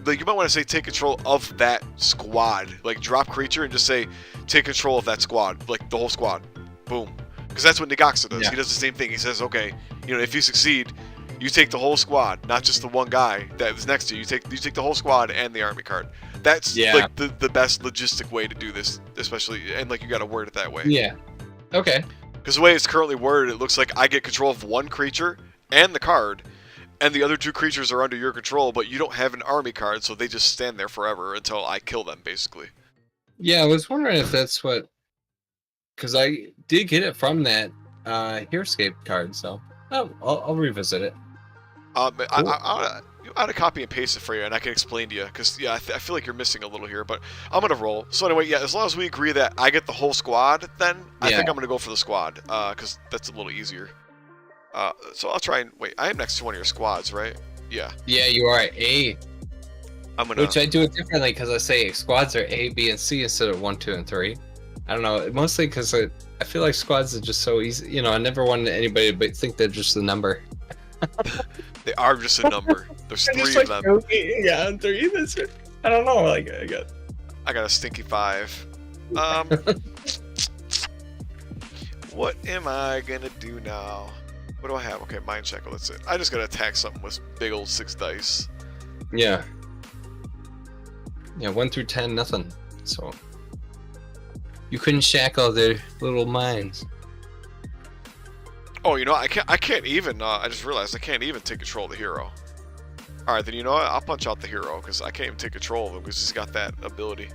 like you might want to say take control of that squad. Like drop creature and just say take control of that squad, like the whole squad. Boom. Because that's what Nagaxa does. Yeah. He does the same thing. He says, okay, you know, if you succeed, you take the whole squad, not just the one guy that is next to you. You take the whole squad and the army card. That's like the best logistic way to do this, especially, and like you got to word it that way. Yeah. Okay. Because the way it's currently worded, it looks like I get control of one creature and the card, and the other two creatures are under your control, but you don't have an army card, so they just stand there forever until I kill them, basically. Yeah, I was wondering if that's what, because I did get it from that Heroescape card, so I'll revisit it. Cool. I'll copy and paste it for you, and I can explain to you, because, yeah, I feel like you're missing a little here, but I'm going to roll. So anyway, yeah, as long as we agree that I get the whole squad, then I think I'm going to go for the squad, because that's a little easier. So I'll try and, wait, I am next to one of your squads, right? Yeah. Yeah, you are A. Which I do it differently, because I say squads are A, B, and C instead of 1, 2, and 3. I don't know, mostly because I feel like squads are just so easy. You know, I never wanted anybody to think they're just a number. They are just a number. There's 3 of them. Yeah, 3. That's it. I don't know. Like I got a stinky 5. What am I gonna do now? What do I have? Okay, mind check. That's it. I just gotta attack something with big old 6 dice. Yeah. Yeah, 1 through 10, nothing. So you couldn't shackle their little minds. Oh, you know, I can't even, I just realized I can't even take control of the hero. Alright, then you know what? I'll punch out the hero, because I can't even take control of him, because he's got that ability.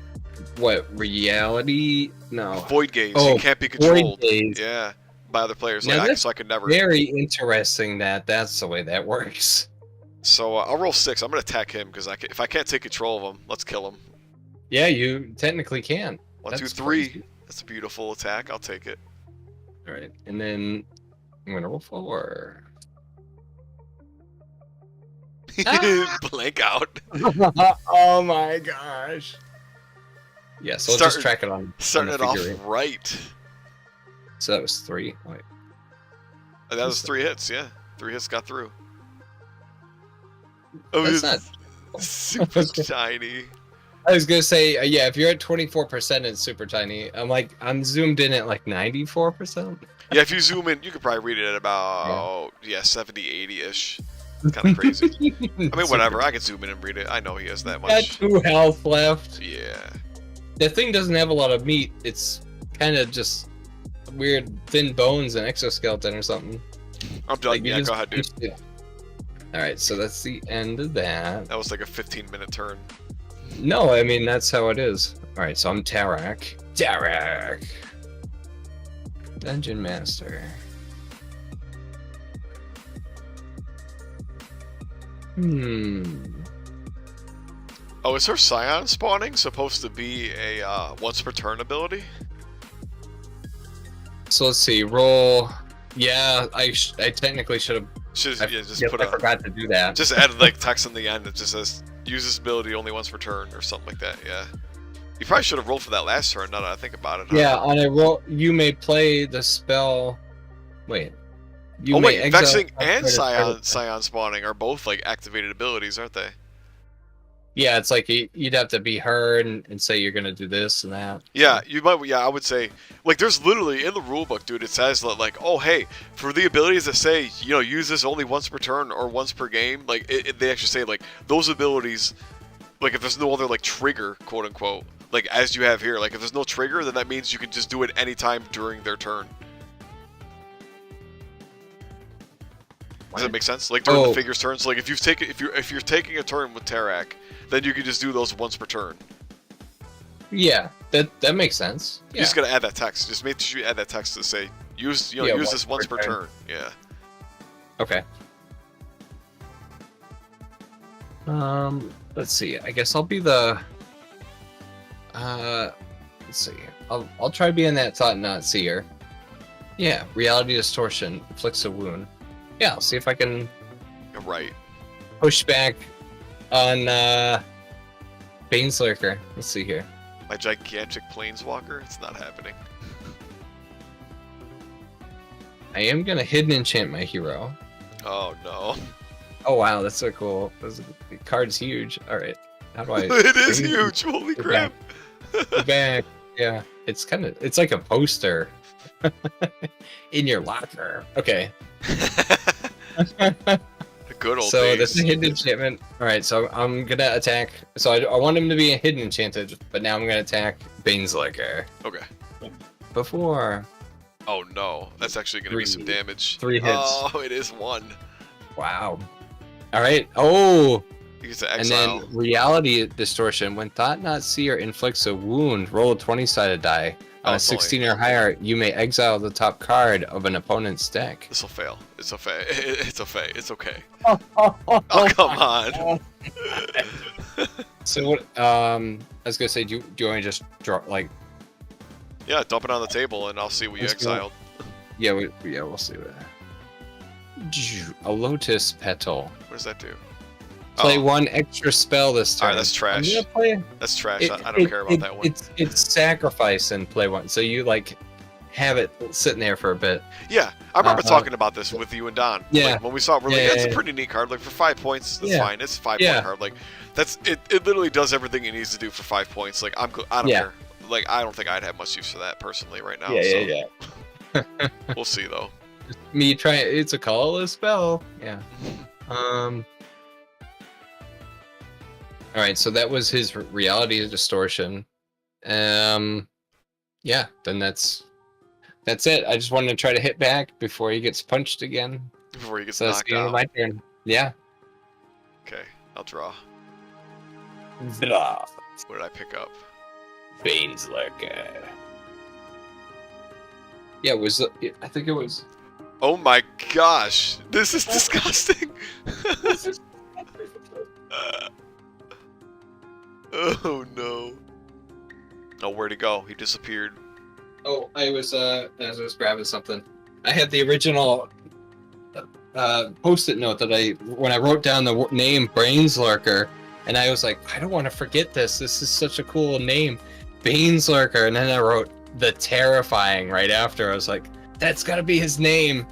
What, reality? No. Void Gaze, oh, he can't be controlled. Void Gaze. Yeah, by other players. Now Like, so I could never... Very interesting that's the way that works. So, I'll roll 6. I'm going to attack him, because if I can't take control of him, let's kill him. Yeah, you technically can. 1, 2, 3. Crazy. That's a beautiful attack. I'll take it. Alright, and then... I'm gonna roll 4. Blank out. Oh my gosh. Yeah, so I'll just track it on. Starting it off right. So that was 3. Wait. That was 3 hits, yeah. 3 hits got through. Oh, that's not super tiny. I was gonna say, yeah, if you're at 24%, it's super tiny. I'm zoomed in at like 94%. Yeah, if you zoom in, you could probably read it at about 70, 80-ish. It's kind of crazy. I mean, whatever. I can zoom in and read it. I know he has that much. Got 2 health left. Yeah. That thing doesn't have a lot of meat. It's kind of just weird thin bones and exoskeleton or something. I'm done. Like, yeah, go ahead, dude. Alright, so that's the end of that. That was like a 15-minute turn. No, I mean, that's how it is. Alright, so I'm Tarak. Tarak! Dungeon Master. Oh, is her Scion spawning supposed to be a once per turn ability? So let's see. Roll. Yeah, I technically should have. Just put I forgot to do that. Just add like text in the end that just says use this ability only once per turn or something like that. Yeah. You probably should have rolled for that last turn. Now that I think about it. Huh? Yeah, on a roll, you may play the spell. Wait. You may wait, exile Vexing a and card Scion spawning are both like activated abilities, aren't they? Yeah, it's like you'd have to be heard and say you're gonna do this and that. Yeah, you might. Yeah, I would say like there's literally in the rulebook, dude. It says that like, oh hey, for the abilities that say use this only once per turn or once per game, like they actually say like those abilities, like if there's no other like trigger, quote unquote, like as you have here, like if there's no trigger, then that means you can just do it anytime during their turn. Does that make sense? Like during the figure's turn. So like if you're taking a turn with Tarak, then you can just do those once per turn. Yeah, that makes sense. You just gotta add that text. Just make sure you add that text to say use use this once per turn. Yeah. Okay. Let's see. I guess I'll be the. Let's see. I'll try being that thought not seer. Yeah, reality distortion inflicts a wound. Yeah, I'll see if I can. Right. Push back on Baneslurker. Let's see here. My gigantic planeswalker? It's not happening. I am gonna hidden enchant my hero. Oh no. Oh wow, that's so cool. The card's huge. Alright. How do I It is huge, holy crap. Back. Yeah. It's like a poster. In your locker. Okay. Good old so days. this is a hidden enchantment. Alright, so I'm gonna attack. So I want him to be a hidden enchanted, but now I'm gonna attack Baneslurker. Okay. Before. Oh no, that's actually gonna be some damage. 3 hits. Oh, it is 1. Wow. Alright. Oh! You get to exile. And then reality distortion. When thought not seer inflicts a wound, roll a 20-sided die. On a 16 or higher, you may exile the top card of an opponent's deck. This will fail. It's a fail. It's a fail. It's okay. Oh, come on. So what? I was gonna say, do you want to just draw like? Yeah, dump it on the table, and I'll see what you exiled. Yeah, we'll see what. A lotus petal. What does that do? Play 1 extra spell this turn. Alright, that's trash. That's trash. I don't care about that one. It's sacrifice and play 1. So you like have it sitting there for a bit. Yeah, I remember talking about this with you and Don. Yeah. Like, when we saw it, we're like, that's a pretty neat card. Like for 5 points, that's fine. It's a 5-point card. Like that's it. It literally does everything it needs to do for 5 points. Like I don't care. Like I don't think I'd have much use for that personally right now. Yeah. We'll see though. Me trying. It's a colorless spell. Yeah. All right, so that was his reality distortion. Yeah, then that's it. I just wanted to try to hit back before he gets punched again. Before he gets knocked out. My turn. Yeah. Okay, I'll draw. Draw. What did I pick up? Baneslurker. Yeah, I think it was. Oh my gosh, this is disgusting. Oh no. Oh, where'd he go? He disappeared. Oh, as I was grabbing something. I had the original post-it note that when I wrote down the name Baneslurker, and I was like, I don't want to forget this. This is such a cool name, Baneslurker. And then I wrote the terrifying right after. I was like, that's gotta be his name.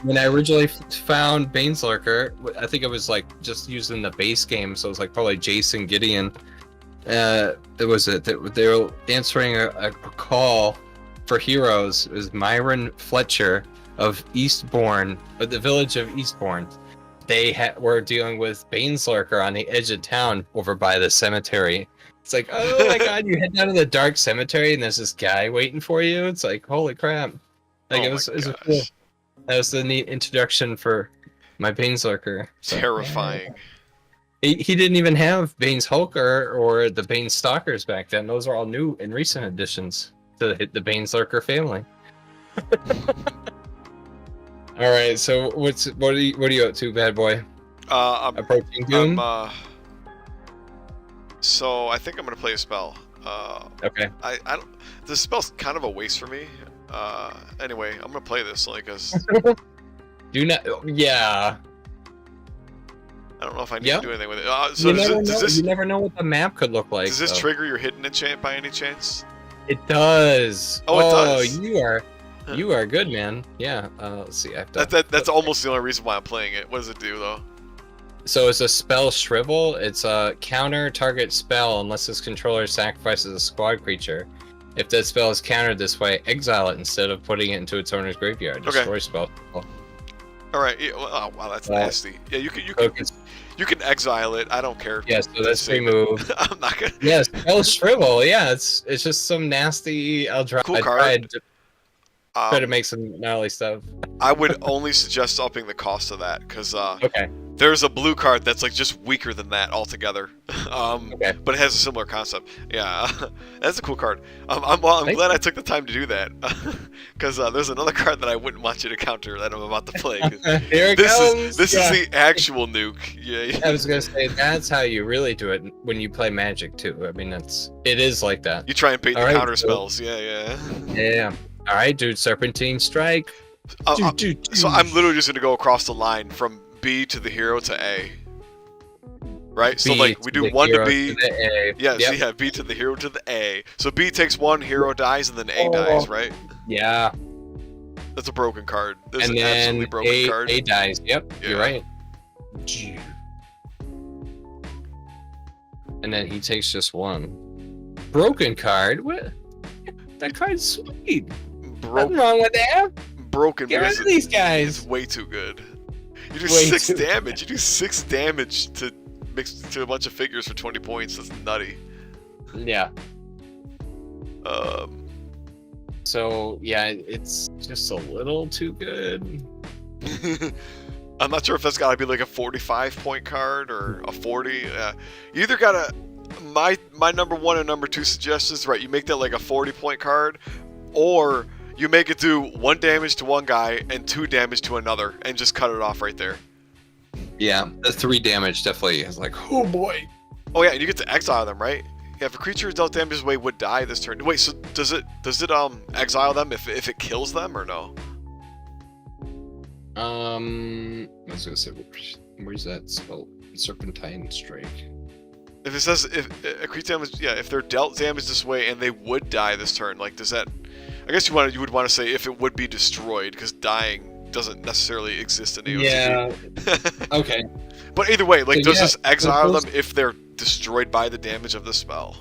When I originally found Baneslurker, I think it was like just using the base game, so it was like probably Jason Gideon. They were answering a call for heroes. It was Myron Fletcher of Eastbourne, of the village of Eastbourne. They were dealing with Baneslurker on the edge of town over by the cemetery. It's like, oh my god, you head down to the dark cemetery and there's this guy waiting for you. It's like, holy crap. Like it was cool. That was the neat introduction for my Baneslurker. So, terrifying. He didn't even have Bane's Hulker or the Bane Stalkers back then. Those are all new and recent additions to the Baneslurker family. All right, so what are you up to, bad boy? I'm approaching Doom. So I think I'm gonna play a spell. Okay. I don't. This spell's kind of a waste for me. Anyway, I'm gonna play this only because Do not. Yeah. I don't know if I need Yep. to do anything with it. So You never know what the map could look like. does this though. trigger your hidden enchant by any chance? It does. Oh, it does. You are good, man. Yeah. Let's see. I have to That's almost the only reason why I'm playing it. What does it do though? So it's a spell shrivel. It's a counter target spell unless its controller sacrifices a squad creature. If that spell is countered this way, exile it instead of putting it into its owner's graveyard. Destroy spell. All right. Yeah, oh wow, that's nasty. Yeah, you can exile it. I don't care. Yeah, so that's remove. I'm not gonna. Yeah, spell shrivel. Yeah, it's just some nasty. Cool card. Try to make some gnarly stuff. I would only suggest upping the cost of that because okay. There's a blue card that's like just weaker than that altogether. Okay. But it has a similar concept. Yeah, that's a cool card. I'm glad I took the time to do that because there's another card that I wouldn't want you to counter that I'm about to play. Here it goes. This is the actual nuke. Yeah. I was gonna say that's how you really do it when you play Magic too. I mean, it is like that. You try and bait the right, counter spells. Yeah. Yeah. All right, dude. Serpentine strike. So I'm literally just gonna go across the line from B to the hero to A. Right? So like we do 1 to B. Yeah, yep. So yeah, B to the hero to the A. So B takes 1, hero dies, and then A dies, right? Yeah. That's a broken card. That's an absolutely broken card. A dies. Yep, yeah. You're right. And then he takes just 1. Broken card? What? That card's sweet. Nothing wrong with that. Broken. Get rid of these guys. It's way too good. You do 6 damage. You do 6 damage to mix to a bunch of figures for 20 points. That's nutty. Yeah. So yeah, it's just a little too good. I'm not sure if that's got to be like a 45-point card or a 40. You either gotta my number 1 and number 2 suggestions, right? You make that like a 40-point card, or you make it do 1 damage to one guy and 2 damage to another, and just cut it off right there. Yeah, the 3 damage definitely is like, oh boy. Oh yeah, and you get to exile them, right? Yeah, if a creature dealt damage this way would die this turn. Wait, so does it exile them if it kills them or no? I was gonna say, where's that spell? Serpentine strike. If it says if a creature damage, yeah, if they're dealt damage this way and they would die this turn, like does that? I guess you would want to say if it would be destroyed, because dying doesn't necessarily exist in AOT. Yeah. Okay. But either way, like, does this exile them if they're destroyed by the damage of the spell?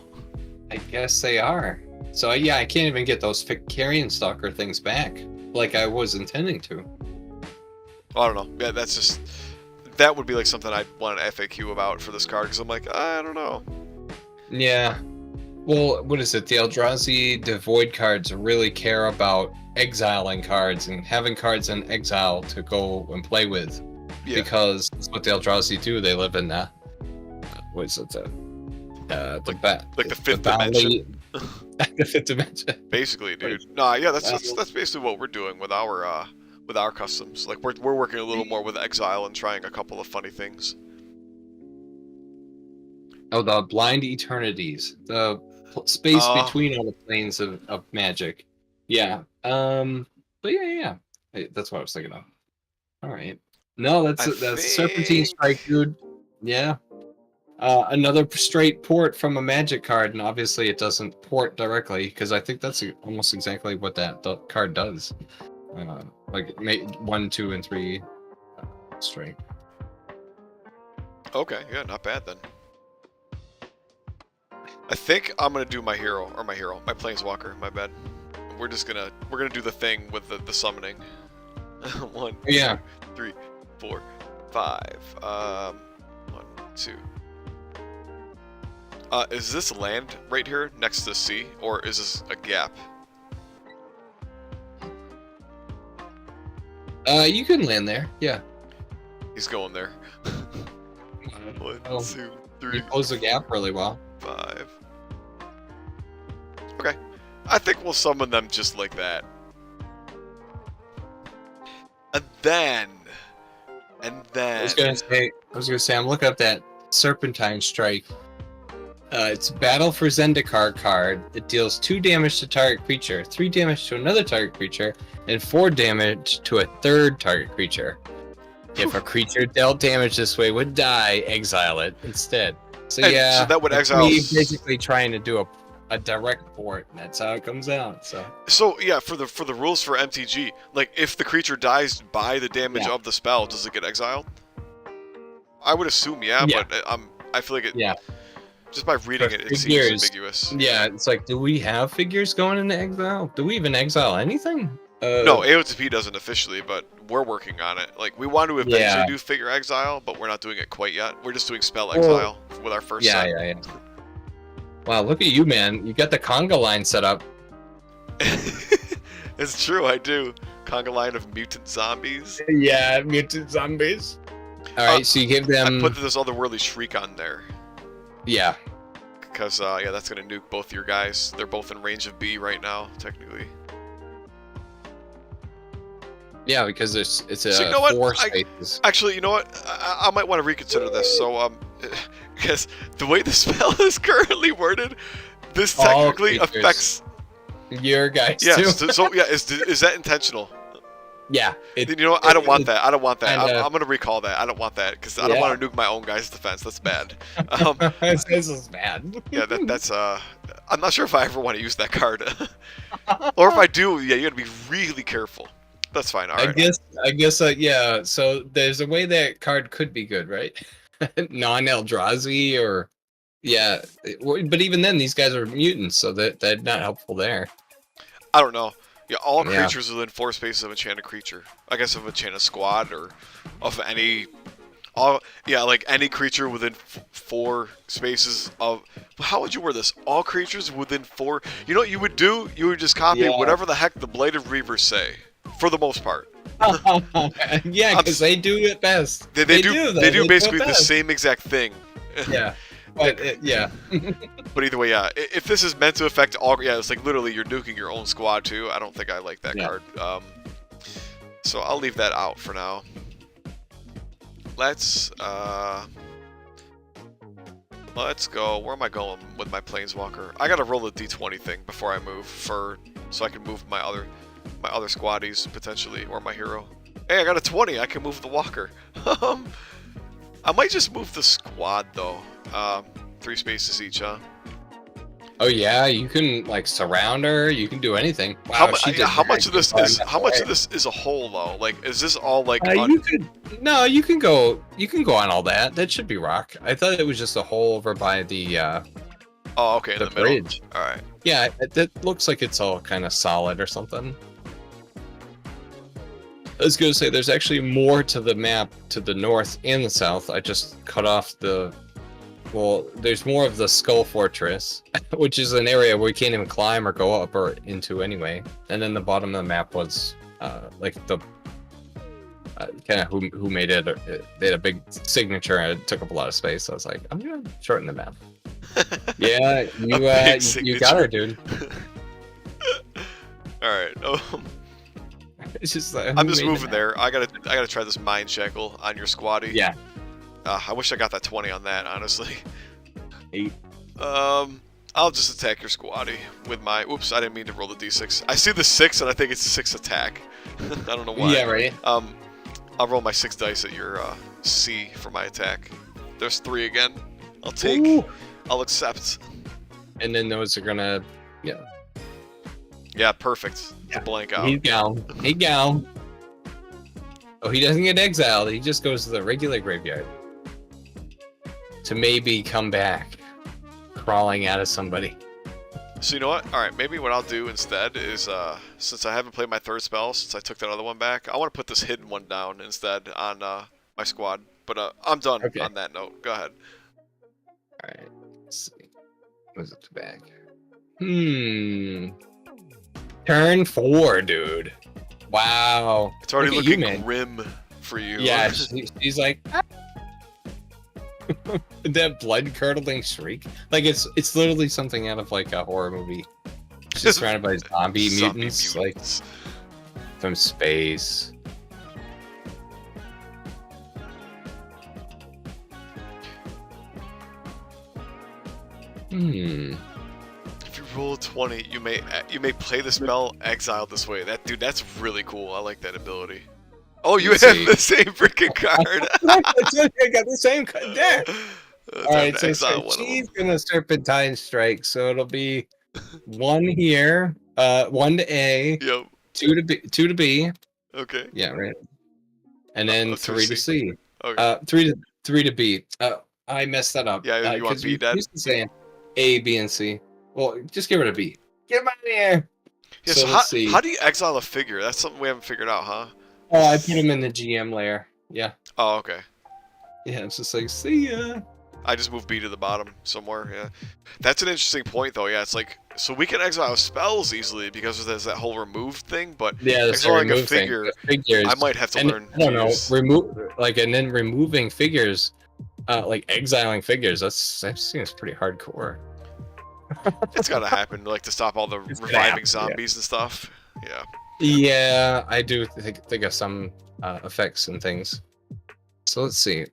I guess they are. So yeah, I can't even get those carrion stalker things back, like I was intending to. I don't know. Yeah, that would be like something I'd want an FAQ about for this card, because I'm like, I don't know. Yeah. Well, what is it? The Eldrazi Devoid cards really care about exiling cards and having cards in exile to go and play with. Yeah. Because that's what the Eldrazi do. They live in what is it? The fifth dimension. The fifth dimension. Basically, dude. No, yeah, that's basically what we're doing with our customs. Like we're working a little more with exile and trying a couple of funny things. Oh, the Blind Eternities, the space between all the planes of Magic. Yeah. But yeah. That's what I was thinking of. All right. No, that's Serpentine Strike, dude. Yeah. Another straight port from a Magic card, and obviously it doesn't port directly, because I think that's almost exactly what the card does. Like 1, 2, and 3 straight. Okay, yeah, not bad then. I think I'm gonna do my planeswalker. My bad. We're gonna do the thing with the summoning. 1, 2, 3, 4, 5. 1, 2. Is this land right here next to the sea, or is this a gap? You can land there. Yeah. He's going there. 1, 2, 3. You close the gap really well. 5. Okay. I think we'll summon them just like that. And then I was gonna say I'm looking up that Serpentine Strike. It's Battle for Zendikar card. It deals 2 damage to target creature, 3 damage to another target creature, and 4 damage to a third target creature. If a creature dealt damage this way would die, exile it instead. So And yeah, so that would it's exile. me basically trying to do a direct port, and that's how it comes out. So yeah, for the rules for MTG, like if the creature dies by the damage of the spell, does it get exiled? I would assume yeah. But I feel like it. Yeah. Just by reading it seems ambiguous. Yeah, it's like, do we have figures going into exile? Do we even exile anything? No, AOTP doesn't officially, but we're working on it. Like, we want to eventually do figure exile, but we're not doing it quite yet. We're just doing spell exile with our first set. Yeah. Wow, look at you, man. You got the conga line set up. It's true, I do. Conga line of mutant zombies. Yeah, mutant zombies. Alright, so you give them... I put this otherworldly shriek on there. Yeah. Because, yeah, that's going to nuke both your guys. They're both in range of B right now, technically. Yeah, because it's a so you know 4 spaces. Actually, you know what? I might want to reconsider this. So, because the way the spell is currently worded, this technically affects your guys too. So yeah, is that intentional? Yeah. You know what? I don't want that. I don't want that. I'm going to recall that. I don't want that because I don't want to nuke my own guys' defense. That's bad. This is bad. Yeah, that's I'm not sure if I ever want to use that card, or if I do, yeah, you got to be really careful. That's fine. All right. I guess. Yeah. So there's a way that card could be good, right? Non-Eldrazi or yeah, but even then, these guys are mutants, so they're not helpful there. I don't know. Yeah, all creatures within 4 spaces of enchanted creature. I guess of enchanted squad or of any. Like any creature within 4 spaces of. How would you word this? All creatures within 4. You know what you would do? You would just copy whatever the heck the Bladed Reavers say. For the most part. Yeah, because they do it best. They do basically the same exact thing. Yeah. But, yeah. But either way, yeah. If this is meant to affect all, it's like literally you're nuking your own squad too. I don't think I like that card. So I'll leave that out for now. Let's go. Where am I going with my Planeswalker? I gotta roll the D20 thing before I move so I can move my other squaddies potentially, or my hero. Hey, I got a 20. I can move the walker. I might just move the squad though. 3 spaces each, huh? Oh yeah, you can like surround her. You can do anything. Wow, how much of this is a whole though? Like, is this all like? You can go on all that. That should be rock. I thought it was just a hole over by the. Oh, okay, in the bridge. Middle. All right. Yeah, that looks like it's all kind of solid or something. I was going to say, there's actually more to the map to the north and the south. I just cut off well, there's more of the Skull Fortress, which is an area where you can't even climb or go up or into anyway. And then the bottom of the map was, like the, kind of who made it. They had a big signature and it took up a lot of space. So I was like, I'm going to shorten the map. Yeah, you got her, dude. All right. It's just like, I'm just moving there. I gotta try this Mind Shackle on your squaddy. Yeah. I wish I got that 20 on that, honestly. 8. I'll just attack your squaddy with my. Oops, I didn't mean to roll the d6. I see the 6 and I think it's 6 attack. I don't know why. Yeah, right. I'll roll my 6 dice at your C for my attack. There's 3 again. I'll take. Ooh. I'll accept. And then those are gonna, Yeah, perfect. To blank out. He's down. Oh, he doesn't get exiled. He just goes to the regular graveyard. To maybe come back. Crawling out of somebody. So you know what? Alright, maybe what I'll do instead is, since I haven't played my 3rd spell, since I took that other one back, I want to put this hidden one down instead on my squad. But I'm done on that note. Go ahead. Alright, let's see. What's it back? Turn 4, dude. Wow. It's already looking grim for you. Yeah, she's like... that blood-curdling shriek. Like, it's literally something out of, like, a horror movie. She's surrounded by zombie mutants, like, from space. If you roll 20, you may play the spell exile this way. That's really cool. I like that ability. Oh, you have the same freaking card. I got the same card there. All right, so she's gonna Serpentine Strike, so it'll be 1 here, 1 to A, yep. 2 to B. Okay. Yeah, right. And then 3 to C. Okay. 3 to B. I messed that up. Yeah, you want B, Dad? Used to say A, B, and C. Well, just get rid of B. Get him out of here. Yeah, so how do you exile a figure? That's something we haven't figured out, huh? Oh, I put him in the GM layer. Yeah. Oh, okay. Yeah, it's just like, see ya. I just moved B to the bottom somewhere, yeah. That's an interesting point, though, yeah. It's like, so we can exile spells easily because there's that whole remove thing, but yeah, exiling a figure, I might have to learn. I don't know, and then removing figures, like exiling figures, that seems pretty hardcore. It's gotta happen, like, to stop all the reviving zombies and stuff. Yeah. Yeah, I do think of some effects and things. So let's see.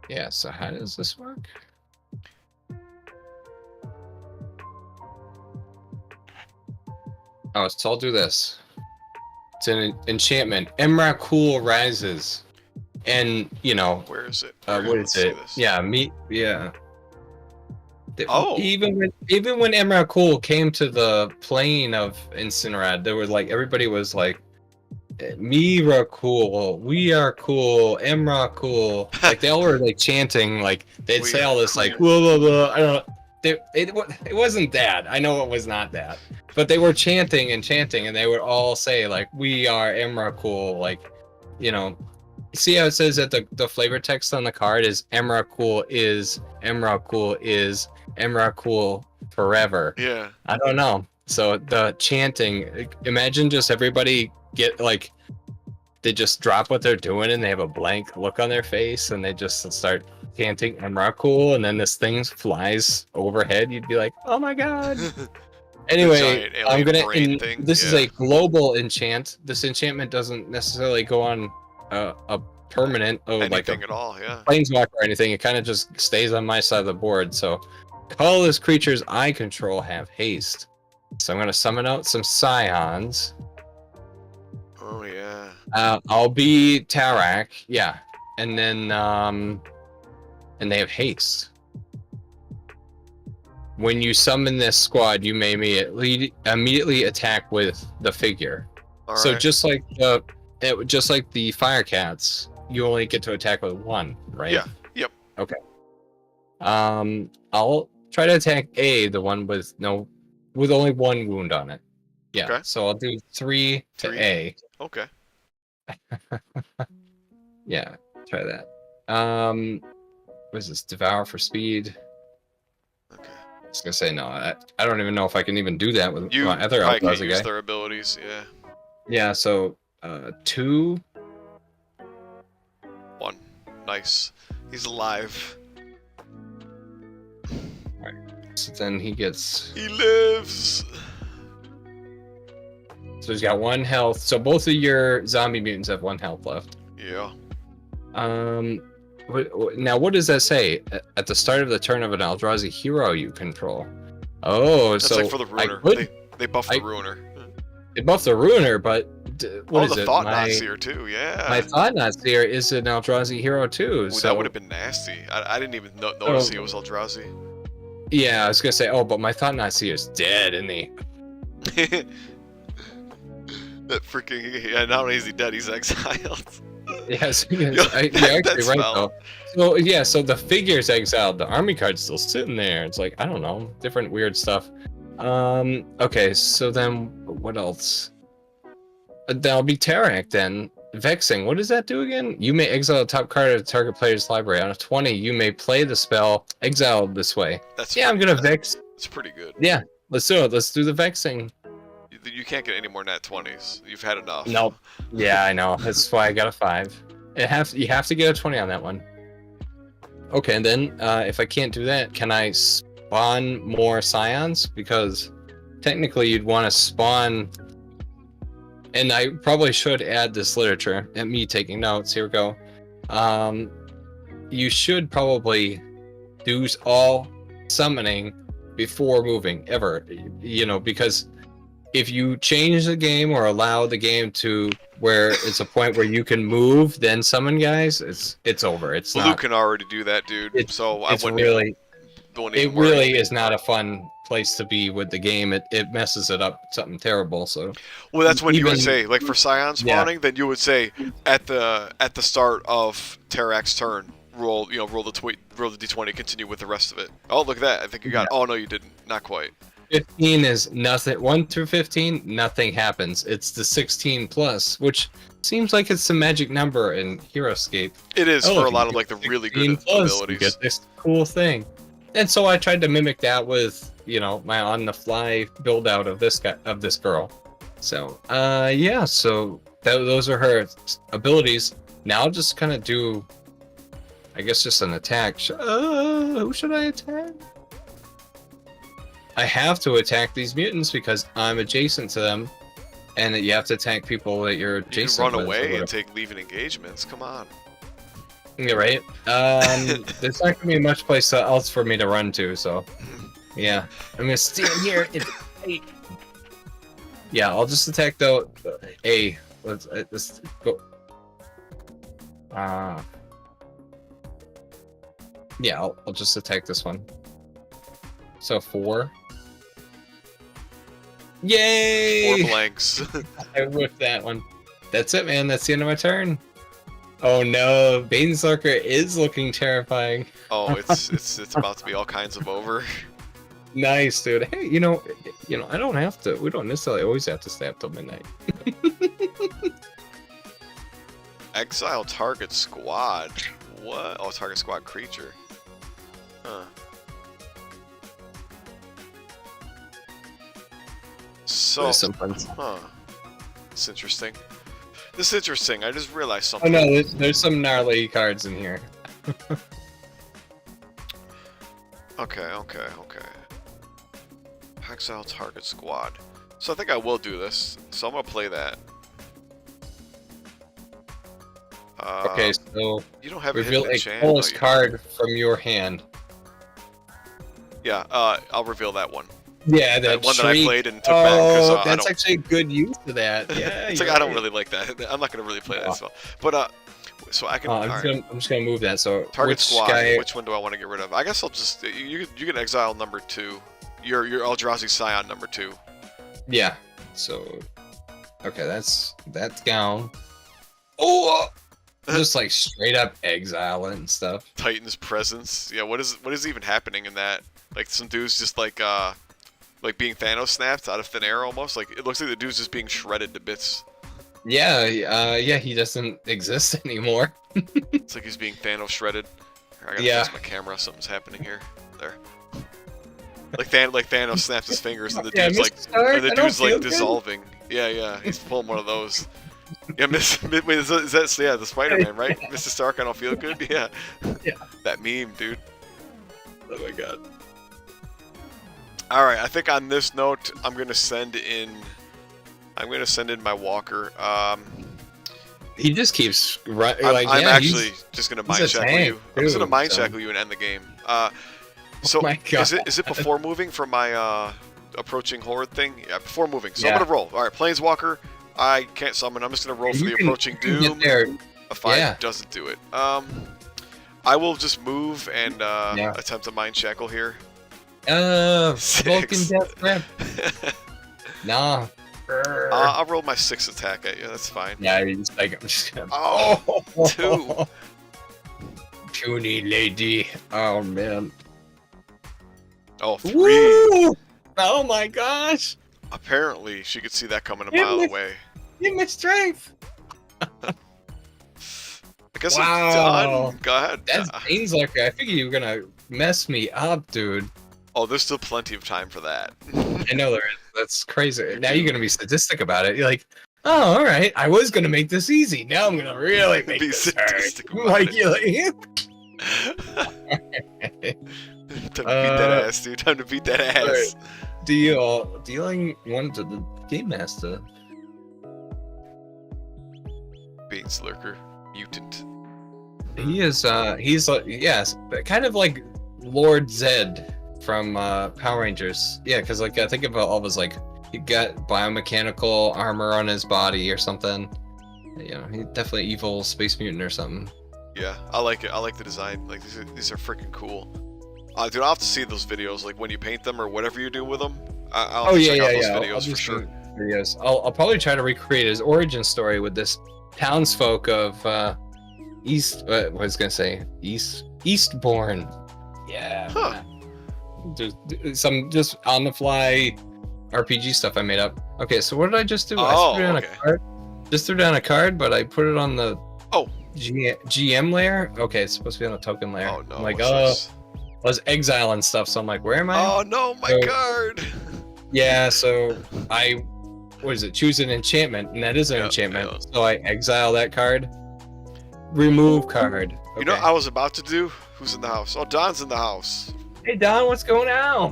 Yeah, so how does this work? Oh, so I'll do this. It's an enchantment. Emrakul rises. And, you know... Where is it? What is it? Yeah, yeah. Oh! Even when Emrakul came to the plane of Incinerad, there was like, everybody was like, Mira cool, we are cool, Emra cool. Like they all were like chanting, like they'd say all this like blah blah blah. I don't know. It wasn't that. I know it was not that. But they were chanting, and they would all say like we are Emra cool. Like, you know, see how it says that the flavor text on the card is Emra cool is Emra cool forever. Yeah. I don't know. So the chanting, imagine just everybody get like they just drop what they're doing and they have a blank look on their face and they just start chanting Emrakul, and then this thing flies overhead. You'd be like, oh my god. Anyway, I'm gonna this is a global enchant. This enchantment doesn't necessarily go on a permanent like at all, yeah. Planeswalker or anything. It kind of just stays on my side of the board. So colorless creatures I control have haste. So I'm gonna summon out some scions. Oh yeah. I'll be Tarak, yeah, and then and they have haste. When you summon this squad, you may immediately attack with the figure. All so right. just like the Firecats, you only get to attack with 1, right? Yeah. Yep. Okay. I'll try to attack A, the one with only 1 wound on it. Yeah. Okay. So I'll do 3 to A. Okay. Yeah, try that. What is this? Devour for speed. Okay. I was gonna say no. I don't even know if I can even do that with my other Eldrazi guy. You use their abilities, yeah. Yeah. So 2. 1. Nice. He's alive. All right. So then he gets. He lives. So he's got 1 health. So both of your zombie mutants have 1 health left. Yeah. Now what does that say? At the start of the turn of an Eldrazi hero you control. Oh, that's so like for the Ruiner. They buff the Ruiner. They buff the Ruiner, but what is the it? Thought-Knot Seer too, yeah. My Thought-Knot Seer is an Eldrazi hero too. Ooh, so that would have been nasty. I didn't even notice he was Eldrazi. Yeah, I was gonna say, but my Thought-Knot Seer is dead, isn't he? That freaking, not only is he dead, he's exiled. Yes, you're actually right though. So yeah, so the figure's exiled, the army card's still sitting there. It's like, I don't know, different weird stuff. Okay, so then what else? That'll be Tarak then. Vexing, what does that do again? You may exile a top card of the target player's library. On a 20, you may play the spell exiled this way. I'm gonna vex. It's pretty good. Yeah, let's do it. Let's do the vexing. You can't get any more nat 20s. You've had enough. Nope. Yeah, I know. That's why I got a 5. You have to get a 20 on that one. Okay, and then if I can't do that, can I spawn more scions? Because technically you'd want to spawn and I probably should add this literature and me taking notes. Here we go. You should probably do all summoning before moving ever, because if you change the game or allow the game to where it's a point where you can move, then summon guys, it's over. It's Blue can already do that, dude. So I wouldn't really, don't it even worry. really is not a fun place to be with the game. It messes it up something terrible. So well, that's when you would even- say, like for Scion spawning, then you would say at the start of Terrak's turn, roll the d20, continue with the rest of it. Oh, look at that! I think you got it. Oh no, you didn't. Not quite. 15 is nothing. 1 through 15, nothing happens. It's the 16 plus, which seems like it's the magic number in HeroScape. It is for a lot of you like the get really 16 good plus, abilities. You get this cool thing, and so I tried to mimic that with my on-the-fly build out of this girl. So yeah, so those are her abilities. Now I'll just kind of do, I guess, just an attack. Who should I attack? I have to attack these mutants because I'm adjacent to them, and you have to attack people that you're adjacent. You can run with, away and take leaving engagements. Come on. You're right. There's not gonna be much place else for me to run to, so yeah, I'm gonna stand here. Yeah, I'll just attack the A. Let's go. Yeah, I'll just attack this one. So 4. Yay! 4 blanks. I whiffed that one. That's it, man. That's the end of my turn. Oh no, Banestalker is looking terrifying. Oh, it's about to be all kinds of over. Nice, dude. Hey, I don't have to. We don't necessarily always have to stay up till midnight. Exile target squad. What? Oh, target squad creature. Huh. So, huh. It's interesting. This is interesting. I just realized Oh something. no, there's some gnarly cards in here. Okay. Exile target squad. So I think I will do this. So I'm gonna play that. Okay, so you don't have reveal a a chance. colorless card from your hand. Yeah, I'll reveal that one. Yeah, That one that I played and took oh, back because that's actually a good use of that. Yeah, it's like I don't really like that. I'm not gonna really play that as well. But so I can. I'm just gonna move that. So target which squad. guy... Which one do I want to get rid of? I guess I'll just you can exile number 2. Your Eldrazi Scion number 2. Yeah. So okay, that's gone. Oh, just like straight up exile and stuff. Titan's presence. Yeah. What is even happening in that? Like some dude's just like being Thanos snapped out of thin air almost. Like it looks like the dude's just being shredded to bits. Yeah. Yeah. He doesn't exist anymore. It's like he's being Thanos shredded. Here, I gotta fix my camera. Something's happening here. There. Like Thanos snaps his fingers and the dude's like dissolving. Yeah, he's pulling one of those. Yeah, wait, is that the Spider-Man, right? Mr. Stark, I don't feel good. Yeah. That meme, dude. Oh my god. All right, I think on this note, I'm gonna send in my walker. He just keeps right. I'm actually just gonna mind shackle you. I'm just gonna mind so. shackle you and end the game. So my God. is it before moving for my approaching horde thing? Yeah, before moving. So Yeah. I'm gonna roll. All right, Planeswalker. I can't summon. I'm just gonna roll for the approaching doom. A 5 doesn't do it. I will just move and attempt to mind shackle here. 6. Vulcan Death Grip. Nah. I'll roll my 6 attack at you. That's fine. Yeah, he's like, I'm just gonna. Oh, 2. Puny lady. Oh man. Oh, 3. Woo! Oh my gosh. Apparently, she could see that coming a mile away. Give me strength. I guess Wow. I'm done. Go ahead. That's Banestalker. I figured you were gonna mess me up, dude. Oh, there's still plenty of time for that. I know there is. That's crazy. Now you're gonna be sadistic about it. You're like, oh, all right. I was gonna make this easy. Now I'm gonna really make Be this sadistic hard. about Like, it. you're like, Time to beat that ass, dude. Time to beat that ass. dealing one to the game master. Beans Lurker. Mutant. He is, he's, yes, kind of like Lord Zed from Power Rangers. Yeah, because like I think about all of his like he got biomechanical armor on his body or something. You know, he's definitely evil space mutant or something. Yeah, I like it. I like the design. Like these are freaking cool. Dude, I'll have to see those videos, like when you paint them or whatever you do with them. I'll have to check out those videos for sure. Videos. I'll probably try to recreate his origin story with this townsfolk of Eastbourne. Yeah. Huh. Just on the fly RPG stuff I made up. Okay, so what did I just do? Oh, I threw down a card. Just threw down a card, but I put it on the GM layer. Okay, it's supposed to be on the token layer. Oh no. I'm like, I was exiling stuff, so I'm like, where am I? Oh no, my card. Yeah, so choose an enchantment, and that is an enchantment. Yeah. So I exile that card. Remove card. Okay. You know what I was about to do? Who's in the house? Oh, Don's in the house. Hey Don, what's going on?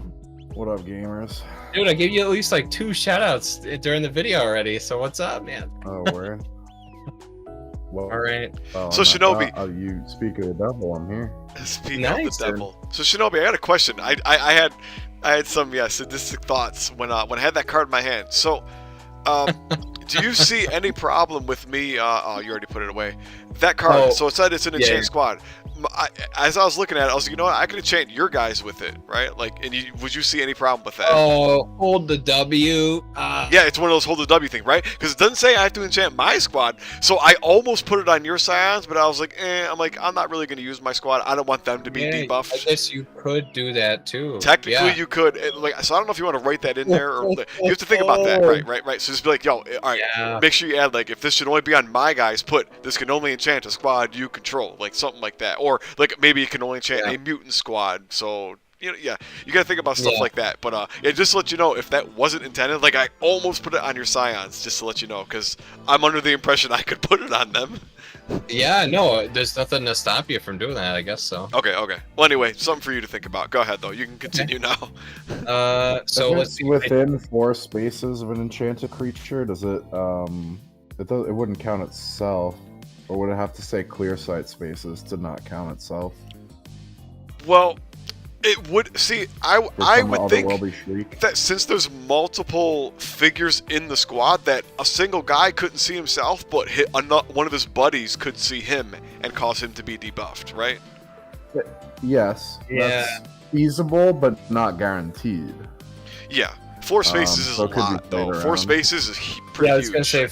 What up, gamers? Dude, I gave you at least like 2 shoutouts during the video already, so what's up, man? Oh, word. Well, all right. So Shinobi, you speak of the devil, I'm here. Speak of the devil. So Shinobi, I got a question. I had some sadistic thoughts when I had that card in my hand. So, do you see any problem with me? Oh, you already put it away. That card. Oh, so it said it's an enchant squad. As I was looking at it, I was like, you know what? I could enchant your guys with it, right? Like, and would you see any problem with that? Oh, hold the W. Yeah, it's one of those hold the W thing, right? Because it doesn't say I have to enchant my squad. So I almost put it on your scions, but I was like, I'm not really going to use my squad. I don't want them to be debuffed. I guess you could do that too. Technically, you could. So I don't know if you want to write that in there, or you have to think about that, right. So just be like, yo, all right, make sure you add like, if this should only be on my guys, this can only enchant a squad you control, like something like that. Or like maybe it can only enchant a mutant squad. So you gotta think about stuff like that. But just to let you know, if that wasn't intended, like I almost put it on your scions, just to let you know, because I'm under the impression I could put it on them. Yeah, no, there's nothing to stop you from doing that, I guess so. Okay. Well, anyway, something for you to think about. Go ahead though. You can continue now. So let's see. Within 4 spaces of an enchanted creature, does it it wouldn't count itself. Or would it have to say clear sight spaces to not count itself? Well, it would. See, I would think that since there's multiple figures in the squad, that a single guy couldn't see himself, but one of his buddies could see him and cause him to be debuffed, right? Yes. Yeah. That's feasible, but not guaranteed. Yeah. 4 spaces is a lot, though. 4 spaces is pretty huge. Yeah, I was gonna say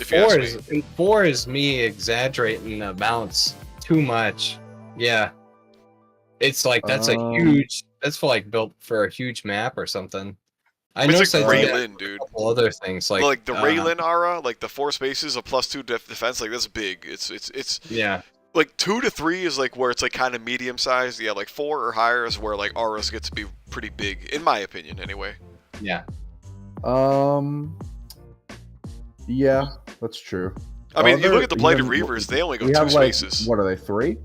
4 is me exaggerating the amounts too much. Yeah, it's like that's a huge. That's for like built for a huge map or something. I know it's like Raylin, dude. A couple other things like the Raylin aura, like the 4 spaces of +2 defense. Like that's big. It's yeah. Like 2 to 3 is like where it's like kind of medium sized. Yeah, like 4 or higher is where like auras get to be pretty big, in my opinion, anyway. Yeah. Yeah, that's true. I mean, you look at the Blighted Reavers, they only go 2 spaces. What are they, 3?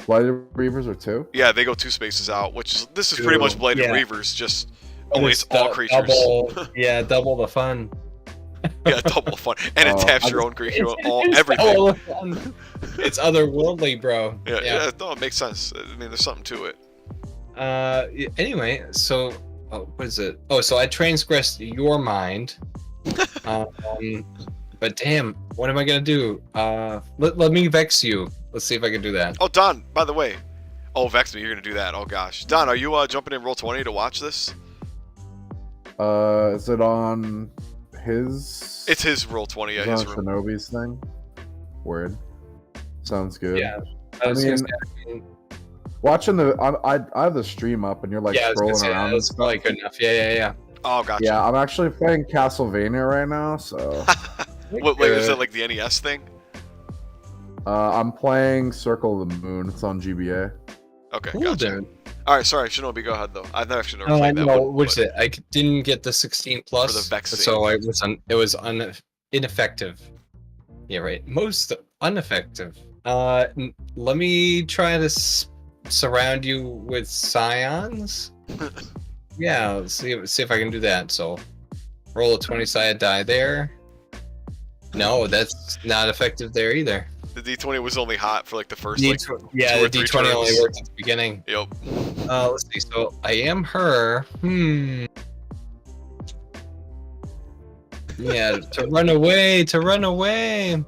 Blighted Reavers are 2? Yeah, they go 2 spaces out, this is pretty much Blighted Reavers, just only it's all creatures. Double the fun. Yeah, double the fun. And it taps your own creature, everything. It's otherworldly, bro. Yeah, no, it makes sense. I mean, there's something to it. Anyway, so what is it? Oh, so I transgressed your mind. But damn, what am I gonna do? Let me vex you. Let's see if I can do that. Oh, Don, by the way. Oh, vex me, you're gonna do that. Oh gosh. Don, are you jumping in Roll20 to watch this? Is it on his? It's his Roll20, yeah. His Shinobi's thing. Word. Sounds good. Yeah. I mean, watching I have the stream up, and you're like scrolling around. That's probably good enough. Yeah. Oh, gotcha. Yeah, I'm actually playing Castlevania right now, so. Wait, is it like the NES thing? I'm playing Circle of the Moon. It's on GBA. Okay, cool, gotcha. Dude. All right, sorry, Shinobi, go ahead though. I've actually never played that one. What's it? I didn't get the 16 plus, for the Vex so it was ineffective. Yeah, right. Most ineffective. Let me try to surround you with scions. Yeah, let's see if I can do that. So, roll a 20-sided die there. No, that's not effective there either. The D20 was only hot for like the first Yeah, two the or three D20 only turns. worked at the beginning. Yep. Let's see. So I am her. Yeah, to run away, to run away.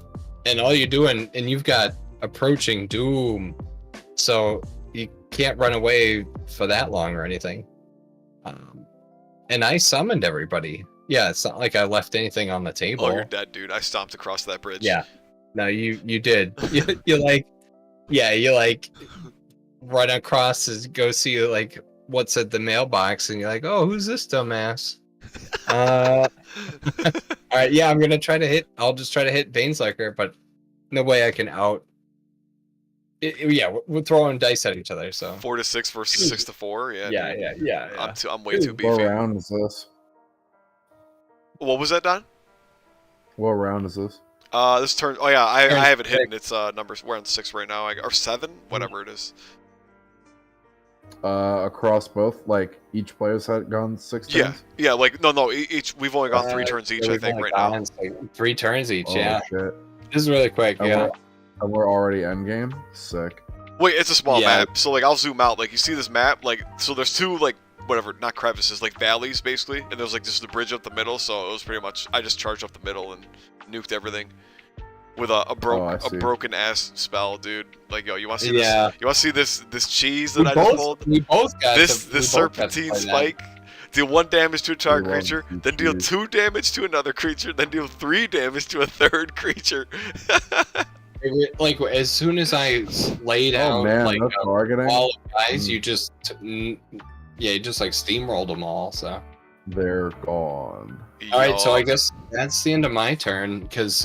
And all you're doing, and you've got approaching doom. So you can't run away for that long or anything. And I summoned everybody. Yeah, it's not like I left anything on the table. Oh, you're dead, dude. I stomped across that bridge. Yeah. No, you did. You like, yeah, you like run across to go see like what's at the mailbox, and you're like, oh, who's this dumbass? All right, yeah, I'm gonna try to hit. I'll just try to hit Baneslacker, but no way I can out. Yeah, we're throwing dice at each other, so 4 to 6 versus 6 to 4. Yeah. Dude. Yeah. I'm way too What beefy. round is this? What was that, Don? What round is this? This turn. Oh yeah, I Turn haven't hit. 6. And it's numbers. We're on 6 right now, or 7, whatever it is. Across both, like each player's had gone 6 turns? Yeah. Like no. Each we've only gone 3 turns each, I think, right now. Like 3 turns each. Oh, Yeah, shit. this is really quick. And Yeah. we're already endgame? Sick. Wait, it's a small Yeah. map. So like, I'll zoom out. Like, you see this map? Like, so there's 2 like whatever, not crevices, like valleys basically, and there's like just the bridge up the middle. So it was pretty much I just charged up the middle and nuked everything with a broken ass spell, dude. Like, yo, you want to see this? You want to see this cheese that I just pulled? We both got This serpentine spike. Deal 1 damage to a target creature, then deal 2 damage to another creature, then deal 3 damage to a third creature. Like as soon as I laid out like that's targeting. all of guys, you just you just like steamrolled them all. So they're gone. all right, so I guess that's the end of my turn because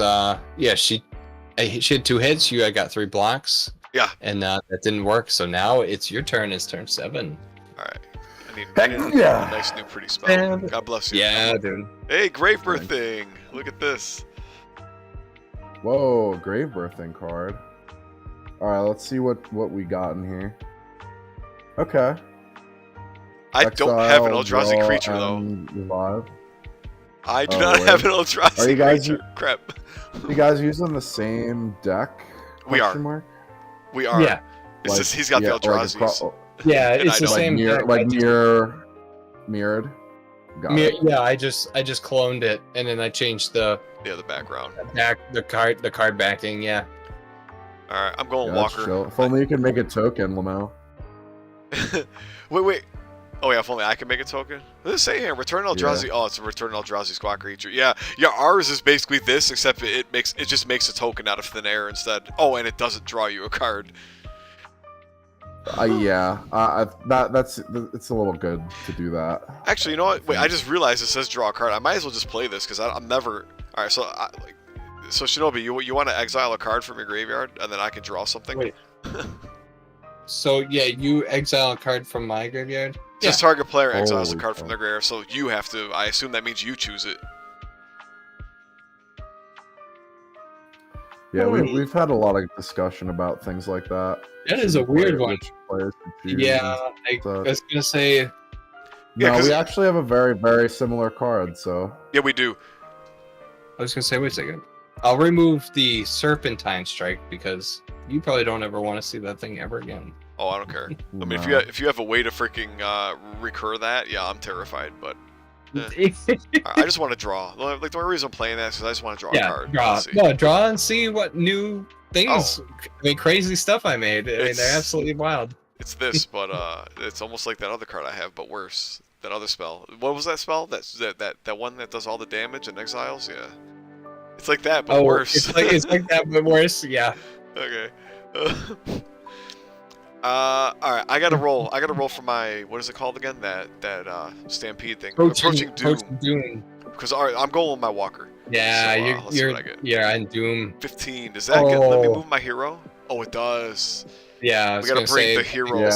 yeah, she had 2 hits. I got 3 blocks. Yeah, and that didn't work. So now it's your turn. It's turn 7. All right. I need a nice new pretty spell. God bless you. Yeah, dude. Hey, Grave Birthing. Look at this. Whoa, Grave Birthing card. Alright, let's see what we got in here. Okay. I don't have an Eldrazi creature, though. Live. I do not have an Eldrazi creature. Crap. Are you guys using the same deck? We are. Mark? We are. Yeah. It's just, he's got the Eldrazi's. Yeah, it's the same. Mirrored. Yeah, I just cloned it and then I changed the background. The card backing. Yeah. All right, I'm going Walker. Chill. If only you could make a token, Lamau. wait. Oh yeah, if only I can make a token. What does it say here? Return Eldrazi. Yeah. Oh, it's a return Eldrazi squad creature. Yeah. Ours is basically this, except it just makes a token out of thin air instead. Oh, and it doesn't draw you a card. That's it's a little good to do that. Actually, you know what? Wait, I just realized it says draw a card. I might as well just play this because I'm never. All right, so Shinobi, you want to exile a card from your graveyard and then I can draw something. Wait. So yeah, you exile a card from my graveyard. Just target player exiles a card from their graveyard, so you have to. I assume that means you choose it. Yeah, we've had a lot of discussion about things like that. That is a weird one. Yeah, I was gonna say. No, we actually have a very, very similar card. So yeah, we do. I was gonna say, wait a second. I'll remove the Serpentine Strike because you probably don't ever want to see that thing ever again. Oh, I don't care. I mean, if you have a way to freaking recur that, yeah, I'm terrified. But I just want to draw. Like the only reason I'm playing that is because I just want to draw a card. Draw and see what new things, crazy stuff I made. I mean, they're absolutely wild. It's this, but it's almost like that other card I have, but worse. That other spell. What was that spell? That one that does all the damage and exiles. Yeah. It's like that, but worse. It's like that, but worse. Yeah. Okay. All right. I gotta roll. For my what is it called again? That stampede thing. Approaching Doom. Because I'm going with my Walker. Yeah, so, you're on Doom. 15. Does that let me move my hero? Oh, it does. Yeah, we gotta bring the heroes.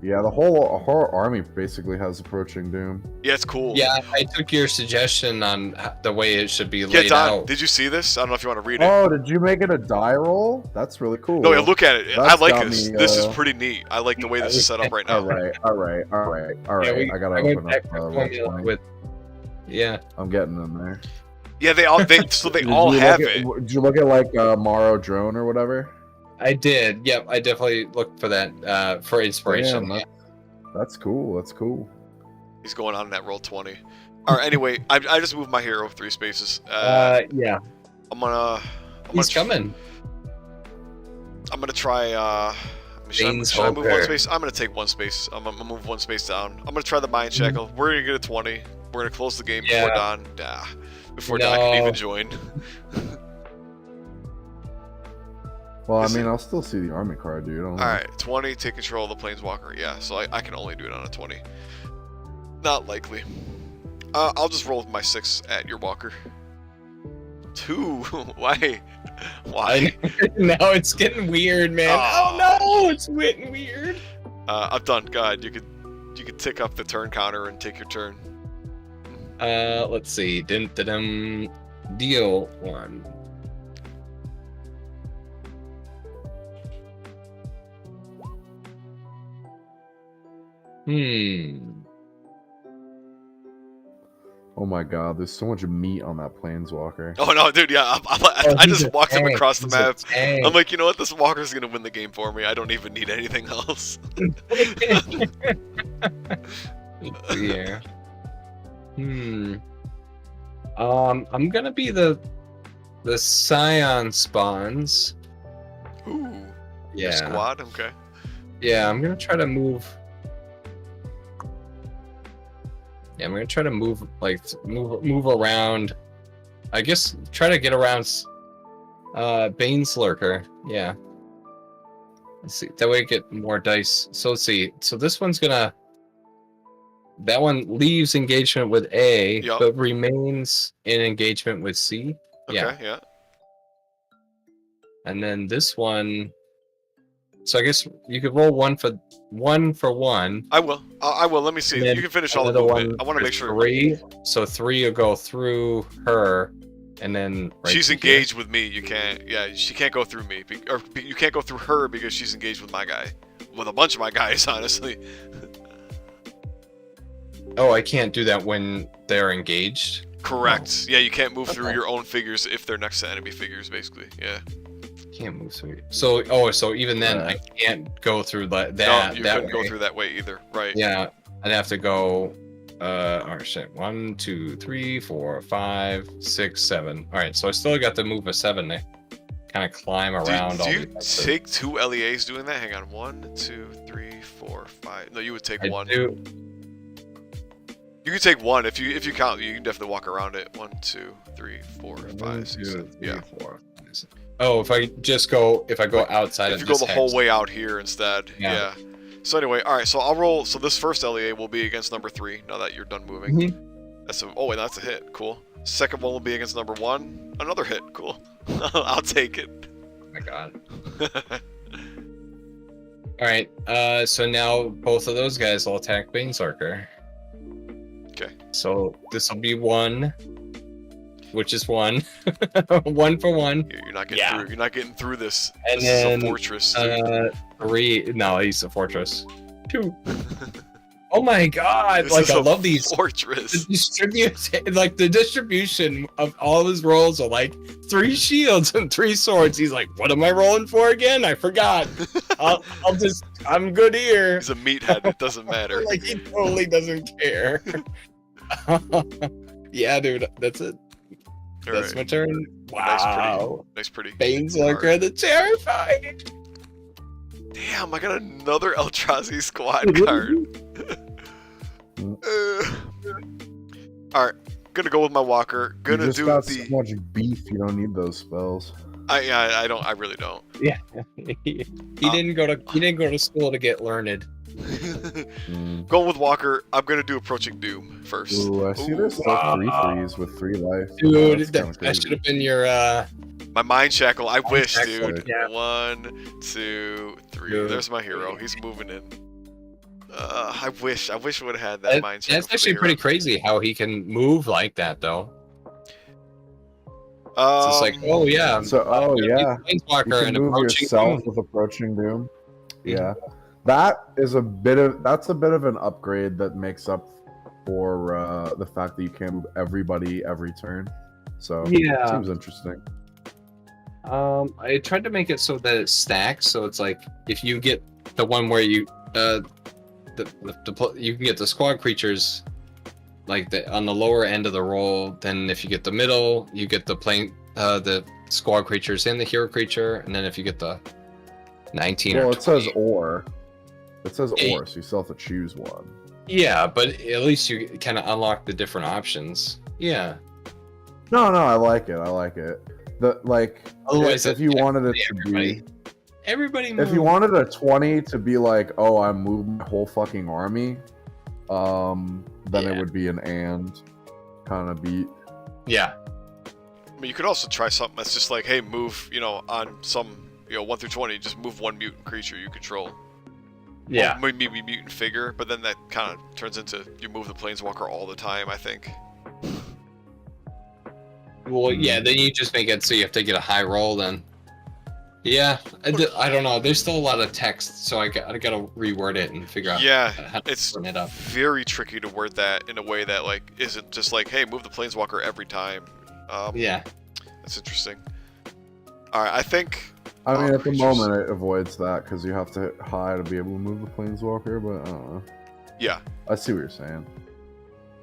Yeah, the whole army basically has approaching doom. Yeah, it's cool. Yeah, I took your suggestion on the way it should be laid out. Did you see this? I don't know if you want to read it. Oh, did you make it a die roll? That's really cool. No, yeah, look at it. I like this. This is pretty neat. I like the way this is set up right now. All right. Yeah, I gotta open up with. Yeah, I'm getting in there. Yeah, they all have it. Did you look at like Morrow Drone or whatever? I did. Yep, I definitely looked for that for inspiration. Damn, that's cool. That's cool. He's going on that Roll20. All right. Anyway, I just moved my hero 3 spaces. Yeah. He's coming. I'm gonna try. Should I move 1 space? I'm gonna take 1 space. I'm gonna move 1 space down. I'm gonna try the Mind Shackle. We're gonna get a 20. We're gonna close the game before Don. Before Don can even join. Well, I mean, I'll still see the army card, dude. All right, 20. Take control of the Planeswalker. Yeah, so I can only do it on a 20. Not likely. I'll just roll with my 6 at your walker. 2. Why? Why? Now it's getting weird, man. Oh no, it's getting weird. I'm done. God, you could tick up the turn counter and take your turn. Let's see. Deal 1. Oh my god, there's so much meat on that Planeswalker. Oh no, dude, yeah, I just walked him across the map. I'm like, you know what, this walker's gonna win the game for me. I don't even need anything else. Yeah. I'm gonna be the Scion spawns. Ooh. Yeah. Squad, okay. Yeah, I'm gonna try to move. Yeah, I'm gonna try to move around. I guess try to get around Bane's Lurker. Yeah. Let's see. That way I get more dice. So let's see. So this one's gonna. That one leaves engagement with A, but remains in engagement with C. Okay, yeah. And then this one. So I guess you could roll one for one. I will. Let me see. You can finish all the movement. I want to make sure. 3. So 3 will go through her, and then she's engaged with me. You can't. Yeah, she can't go through me, or you can't go through her because she's engaged with my guy, with a bunch of my guys, honestly. Oh, I can't do that when they're engaged. Correct. Oh. Yeah, you can't move through your own figures if they're next to enemy figures, basically. Yeah. Can't move through. So even then I can't go through that. No, you couldn't go through that way either. Right. Yeah, I'd have to go. Oh shit! 1, 2, 3, 4, 5, 6, 7. All right, so I still got to move a 7 to kind of climb around. Do you take 2 LEAs doing that? Hang on. 1, 2, 3, 4, 5. No, you would take 1. You can take 1 if you count. You can definitely walk around it. 1, 2, 3, 4, 5, 6, 7. Yeah. 4. Oh, if I go outside of this, if you go the whole way out here instead, yeah. So anyway, all right. So I'll roll. So this first LEA will be against number 3. Now that you're done moving, that's a. Oh wait, that's a hit. Cool. Second one will be against number 1. Another hit. Cool. I'll take it. Oh my god. All right. So now both of those guys will attack Banesarker. Okay. So this will be 1. Which is 1. 1 for 1. You're not getting through. You're not getting through this. And this then, is a fortress. 3. No, he's a fortress. 2. Oh my god! This I love these fortress. The distribution of all his rolls are like 3 shields and 3 swords. He's like, what am I rolling for again? I forgot. I'm good here. He's a meathead. It doesn't matter. Like he totally doesn't care. Yeah, dude. That's it. That's my turn. Wow. Nice pretty. Banesarker the Terrifying. Damn, I got another Eldrazi squad card. Alright, gonna go with my walker. Gonna you just got so much beef, you don't need those spells. I don't. I really don't. Yeah. He didn't go to school to get learned. Going with Walker, I'm gonna do Approaching Doom first. Ooh, I see there's still 3/3s with 3 life. Dude, that should have been your my Mind Shackle. I wish, shackle, dude. yeah. 1, 2, 3. Dude. There's my hero. He's moving in. I wish we would have had that Mind Shackle. That's actually pretty crazy how he can move like that, though. It's just like, oh yeah. So, yeah. You can and move yourself with Approaching Doom. Yeah. That's a bit of an upgrade that makes up for the fact that you can't move everybody every turn. So Yeah. seems interesting. I tried to make it so that it stacks, so it's like if you get the one where you you can get the squad creatures like on the lower end of the roll, then if you get the middle, you get the squad creatures and the hero creature, and then if you get the 19 Well, or it says 20, or. It says Yeah. or, so you still have to choose one. yeah, but at least you kind of unlock the different options. Yeah. No, I like it. I like it. Otherwise, if you wanted it to everybody- be, Everybody if you move. wanted a 20 to be like, oh, I moved my whole fucking army, then Yeah. it would be an and kind of beat. Yeah. I mean, you could also try something that's just like, hey, move, on some, 1 through 20, just move one mutant creature you control. Yeah. Or maybe mutant figure, but then that kind of turns into you move the planeswalker all the time, I think. Well, yeah, then you just make it so you have to get a high roll then. Yeah, I don't know. There's still a lot of text, so I gotta reword it and figure out Yeah, how to it's turn it up. very tricky to word that in a way that, like, isn't just like, hey, move the planeswalker every time. Yeah. That's interesting. Alright, I think... I mean, at the creatures. moment, it avoids that because you have to hit high to be able to move the planeswalker, but I don't know. Yeah. I see what you're saying.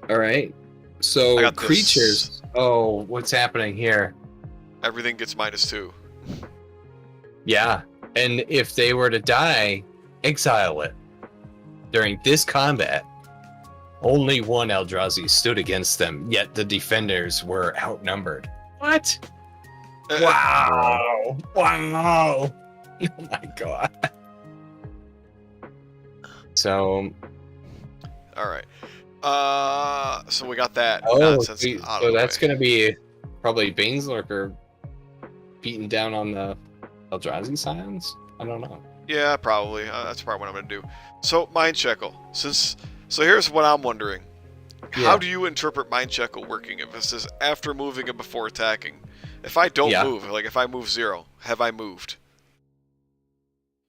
All right. I So got this. creatures. Oh, what's happening here? Everything gets -2. Yeah, and if they were to die, exile it. During this combat, only one Eldrazi stood against them, yet the defenders were outnumbered. What? Wow! Wow! Oh my god. So, Alright. So we got that oh, nonsense so out of the that's way. gonna be probably Baneslurker beating down on the Eldrazi Scions? I don't know. Yeah, probably. That's probably what I'm gonna do. So, Mind Shekel. So here's what I'm wondering. How Yeah. do you interpret Mind Shekel working if this is after moving and before attacking? If I don't Yeah. move, like if I move 0, have I moved?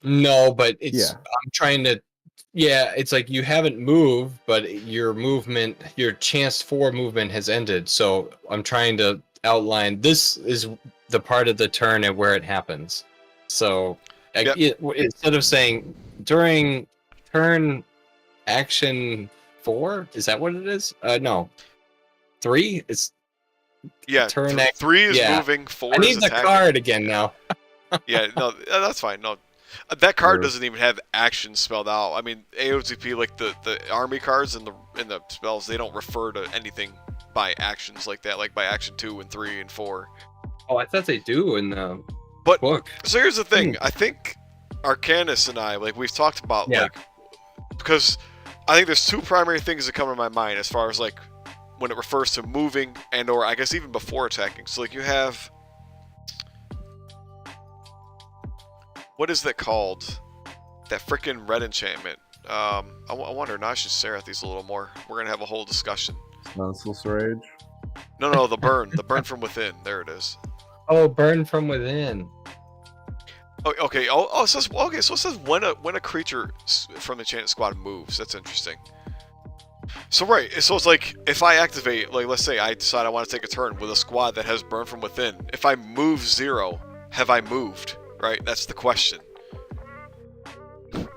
No, but it's Yeah. I'm trying to it's like you haven't moved, but your chance for movement has ended. So I'm trying to outline this is the part of the turn and where it happens. So Yep. instead of saying during turn action 4, is that what it is? No. 3? It's Yeah, turn 3 is yeah. moving, 4 I is need the attacking. card again now. Yeah, no, that's fine. No, that card Sure. doesn't even have actions spelled out. I mean, AOTP, like the army cards and the spells, they don't refer to anything by actions like that, like by action 2 and 3 and 4. Oh, I thought they do in the But book. so here's the thing. I think Arcanus and I, like we've talked about, Yeah. like because I think there's two primary things that come to my mind as far as like when it refers to moving and or I guess even before attacking. So like you have what is that called? That freaking red enchantment. I wonder. Now I should stare at these a little more. We're gonna have a whole discussion. Senseless Rage. No, the burn from within. There it is. Oh, burn from within. Oh, okay. Oh, it says okay. So it says when a creature from the enchanted squad moves. That's interesting. So right. So it's like if I activate, like let's say I decide I want to take a turn with a squad that has burn from within. If I move 0, have I moved? Right. That's the question. You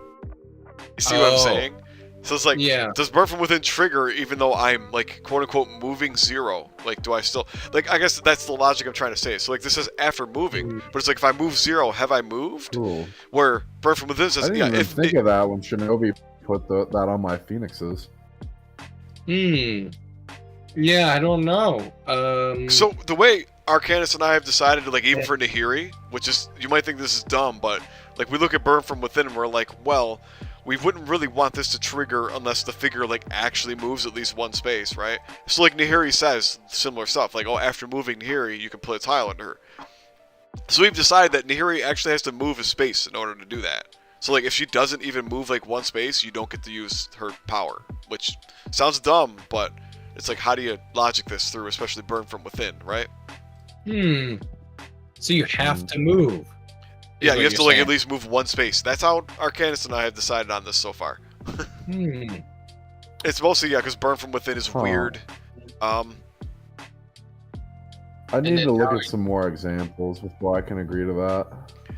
see what I'm saying? So it's like, Yeah. does burn from within trigger even though I'm like quote unquote moving 0? Like, do I still like? I guess that's the logic I'm trying to say. So like, this is after moving, but it's like if I move 0, have I moved? Cool. Where burn from within I says, didn't yeah, even if think of that when Shinobi put that on my Phoenixes. Yeah, I don't know. So the way Arcanus and I have decided to like, even for Nahiri, which is you might think this is dumb, but like we look at burn from within and we're like, well, we wouldn't really want this to trigger unless the figure like actually moves at least one space, right? So like Nahiri says similar stuff, like, oh, after moving Nahiri, you can put a tile under her. So we've decided that Nahiri actually has to move a space in order to do that. So like if she doesn't even move like one space, you don't get to use her power, which sounds dumb, but it's like how do you logic this through, especially burn from within, right? So you have to move. Yeah, what you have to you're like saying. at least move one space. That's how Arcanus and I have decided on this so far. Hmm. It's mostly because burn from within is Huh. weird. I need then to look now at some more examples before I can agree to that.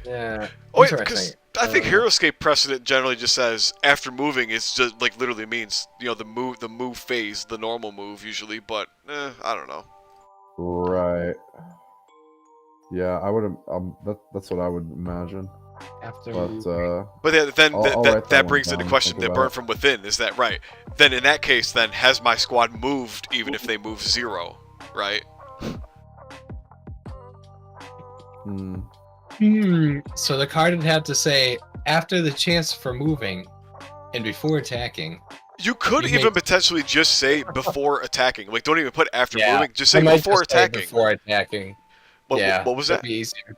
Yeah. Oh, wait, Interesting. because I think HeroScape precedent generally just says after moving, it's just like literally means the move phase, the normal move usually. But I don't know. Right. Yeah, I would. That's what I would imagine. After But then I'll write that one brings down into and question think they about burn it. from within. Is that right? Then in that case, then has my squad moved even if they move 0, right? So the card would have to say after the chance for moving and before attacking. You could You even potentially just say before attacking. Like, don't even put after Yeah, moving. Just I say might before just say attacking. before attacking. Yeah. What was that? That'd be easier.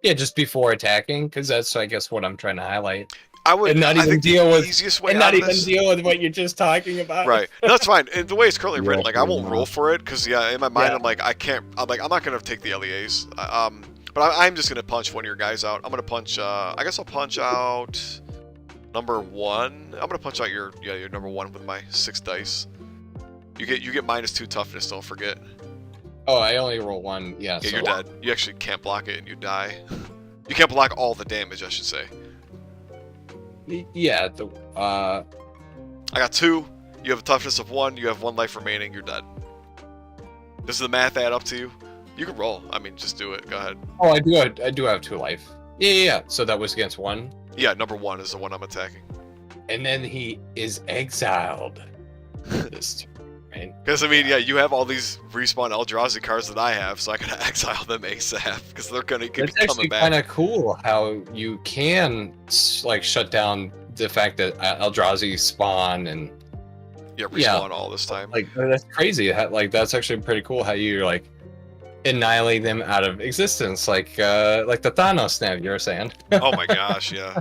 Yeah, just before attacking, because that's I guess what I'm trying to highlight. I would. And not I even think deal the with easiest way and out not of even this. deal with what you're just talking about. Right. No, that's fine. And the way it's currently Yeah, written, like I won't pretty roll much. for it because yeah, in my mind Yeah. I'm like I can't. I'm not gonna take the LEAs. But I'm just gonna punch one of your guys out. I'm gonna punch. I guess I'll punch out number 1. I'm gonna punch out your number 1 with my 6 dice. You get -2 toughness. Don't forget. Oh, I only roll 1. Yeah. Yeah, So you're dead. You actually can't block it and you die. You can't block all the damage, I should say. yeah. I got 2. You have a toughness of 1. You have 1 life remaining. You're dead. Does the math add up to you? You can roll. I mean, just do it. Go ahead. Oh, I do have 2 life. Yeah. So that was against 1. Yeah, number 1 is the one I'm attacking. And then he is exiled. This turn, right? Because, I mean, yeah, you have all these respawn Eldrazi cards that I have, so I can exile them ASAP, because they're going to be It's coming actually back. kind of cool how you can like shut down the fact that Eldrazi spawn and Yeah, respawn yeah. all this time. like that's crazy. Like that's actually pretty cool how you like annihilate them out of existence, like the Thanos snap you were saying. Oh my gosh, yeah.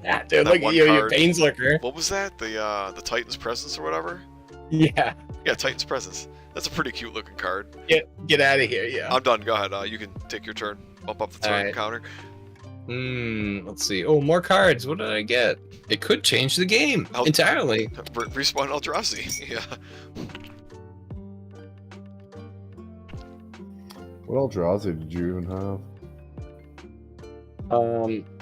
Yeah, dude, That look one at you, you card. Baneslicker. What was that? The Titan's Presence or whatever? Yeah, Yeah, Titan's Presence. That's a pretty cute looking card. get out of here. Yeah. I'm done. Go ahead. You can take your turn. Bump up the turn Alright. counter. Let's see. Oh, more cards. What did I get? It could change the game Oh. entirely. Respawn Eldrazi. Yeah. What Eldrazi did you even have?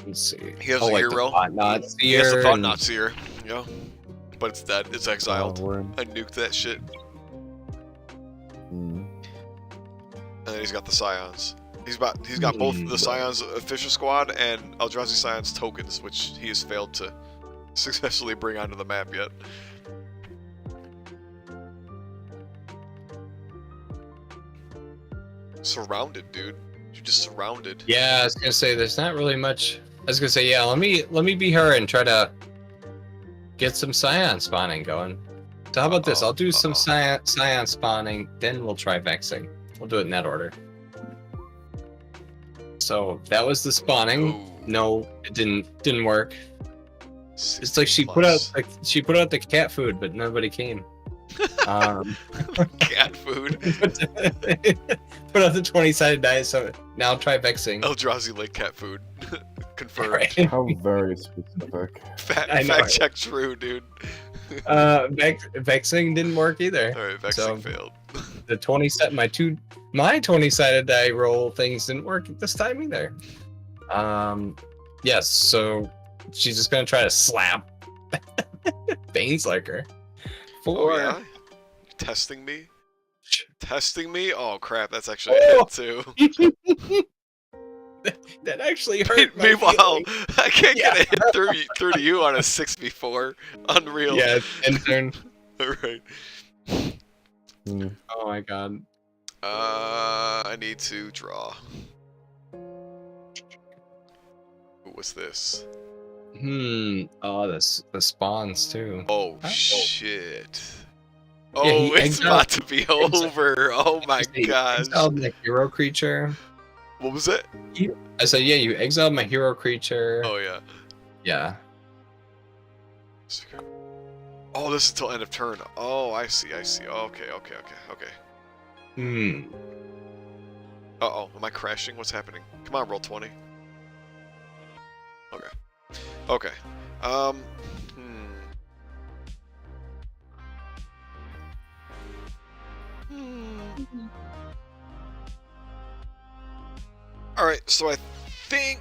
Let's see. He has Oh, a like hero. The Thought-Knot He has the Seer Thought and- Knot Seer. Yeah. But it's dead. It's exiled. We're in. I nuked that shit. Hmm. And then he's got the Scions. He's got both the Scions official squad and Eldrazi Scions tokens, which he has failed to successfully bring onto the map yet. Surrounded, dude. You're just surrounded. Yeah, I was gonna say there's not really much. I was gonna say, yeah, let me be her and try to get some Scion spawning going. So how about this? I'll do some Scion spawning, then we'll try vexing. We'll do it in that order. So that was the spawning. Ooh. No, it didn't work. 60 It's like she put out the cat food, but nobody came. cat food. Put out the 20-sided die, so now try vexing. Eldrazi like cat food. Confirmed. Right. How very specific. I know, Fact right? check true, dude. Vexing didn't work either. Alright, vexing So- failed. The 20-sided die roll things didn't work this time either. Yes, so she's just gonna try to slap Baneslicker. Oh For yeah? Testing me? Testing me? Oh crap, that's actually Oh! a hit too. that actually hurt. my Meanwhile, feelings. I can't Yeah. get a hit through to you on a 6v4. Unreal. Yeah, end turn. Alright. Hmm. Oh my god. I need to draw. What's this? Oh, the spawns too. Oh Oh. shit. Yeah, Oh, he it's exiled- about to be over. Oh my gosh. Exiled the hero creature. What was it? I said, yeah, you exiled my hero creature. Oh yeah. Yeah. Oh, this is till end of turn. Oh, I see. Okay. Uh-oh, am I crashing? What's happening? Come on, roll 20. Okay. Alright, so I think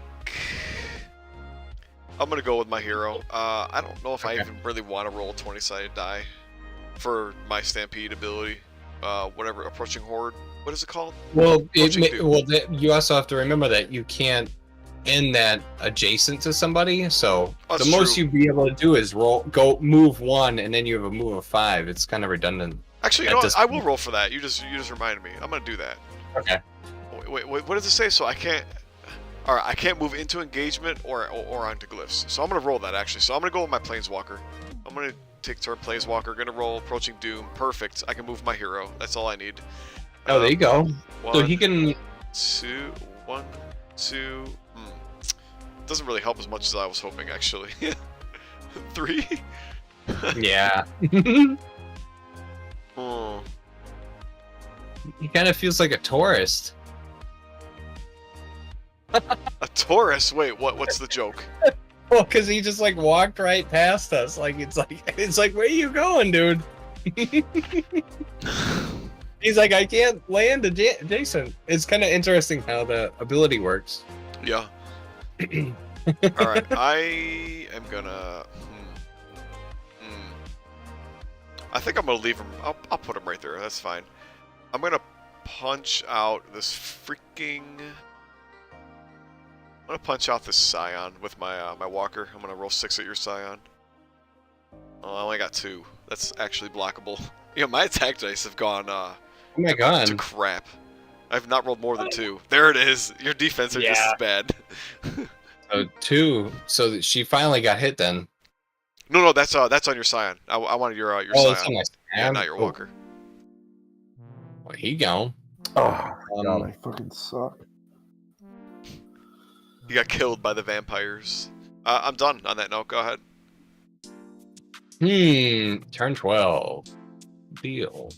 I'm gonna go with my hero. I don't know if I even really want to roll a 20-sided die for my Stampede ability. Whatever, Approaching Horde. What is it called? Well, Approaching Doom. you also have to remember that you can't end that adjacent to somebody. So Oh, the that's most true. you'd be able to do is move 1, and then you have a move of 5. It's kind of redundant. Actually, you know what? I will roll for that. You just reminded me. I'm gonna do that. Okay. Wait, what does it say? So I can't. Alright, I can't move into engagement or onto glyphs. So I'm gonna roll that actually. So I'm gonna go with my Planeswalker. I'm gonna take turn Planeswalker. Gonna roll Approaching Doom. Perfect. I can move my hero. That's all I need. Oh, there you go. So he 1, can. 2, 1, 2. Doesn't really help as much as I was hoping actually. 3. Yeah. Oh. He kind of feels like a tourist. A Taurus? Wait, what's the joke? Well, because he just like walked right past us. Like it's like where are you going, dude? He's like, I can't land adjacent. It's kind of interesting how the ability works. Yeah. Alright, I am gonna... I think I'm gonna leave him... I'll put him right there, that's fine. I'm gonna punch out this freaking... I'm gonna punch out this Scion with my my Walker. I'm gonna roll 6 at your Scion. Oh, I only got 2. That's actually blockable. Yeah, my attack dice have gone oh my god. to crap. I've not rolled more than 2. There it is. Your defense are just as bad. So 2. So that she finally got hit then. No, that's on your Scion. I wanted your Oh, Scion. that's on my Yeah, not your Walker. Well, he gone. Oh, God, I fucking suck. You got killed by the vampires. I'm done on that note. Go ahead. Turn 12. Deal.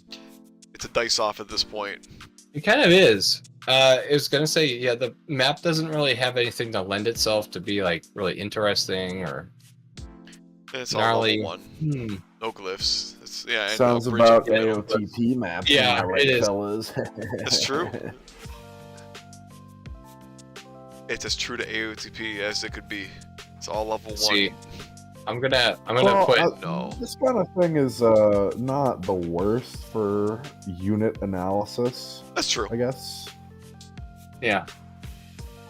It's a dice off at this point. It kind of is. I was gonna say, yeah, the map doesn't really have anything to lend itself to be like really interesting or And it's all gnarly. level 1. No glyphs. It's, yeah. And Sounds no bridging about in the middle. AOTP maps. Yeah, am I right, it is. fellas? That's true. It's as true to AOTP as it could be. It's all level 1. See, I'm gonna Well, put No. This kind of thing is not the worst for unit analysis, That's true. I guess. yeah.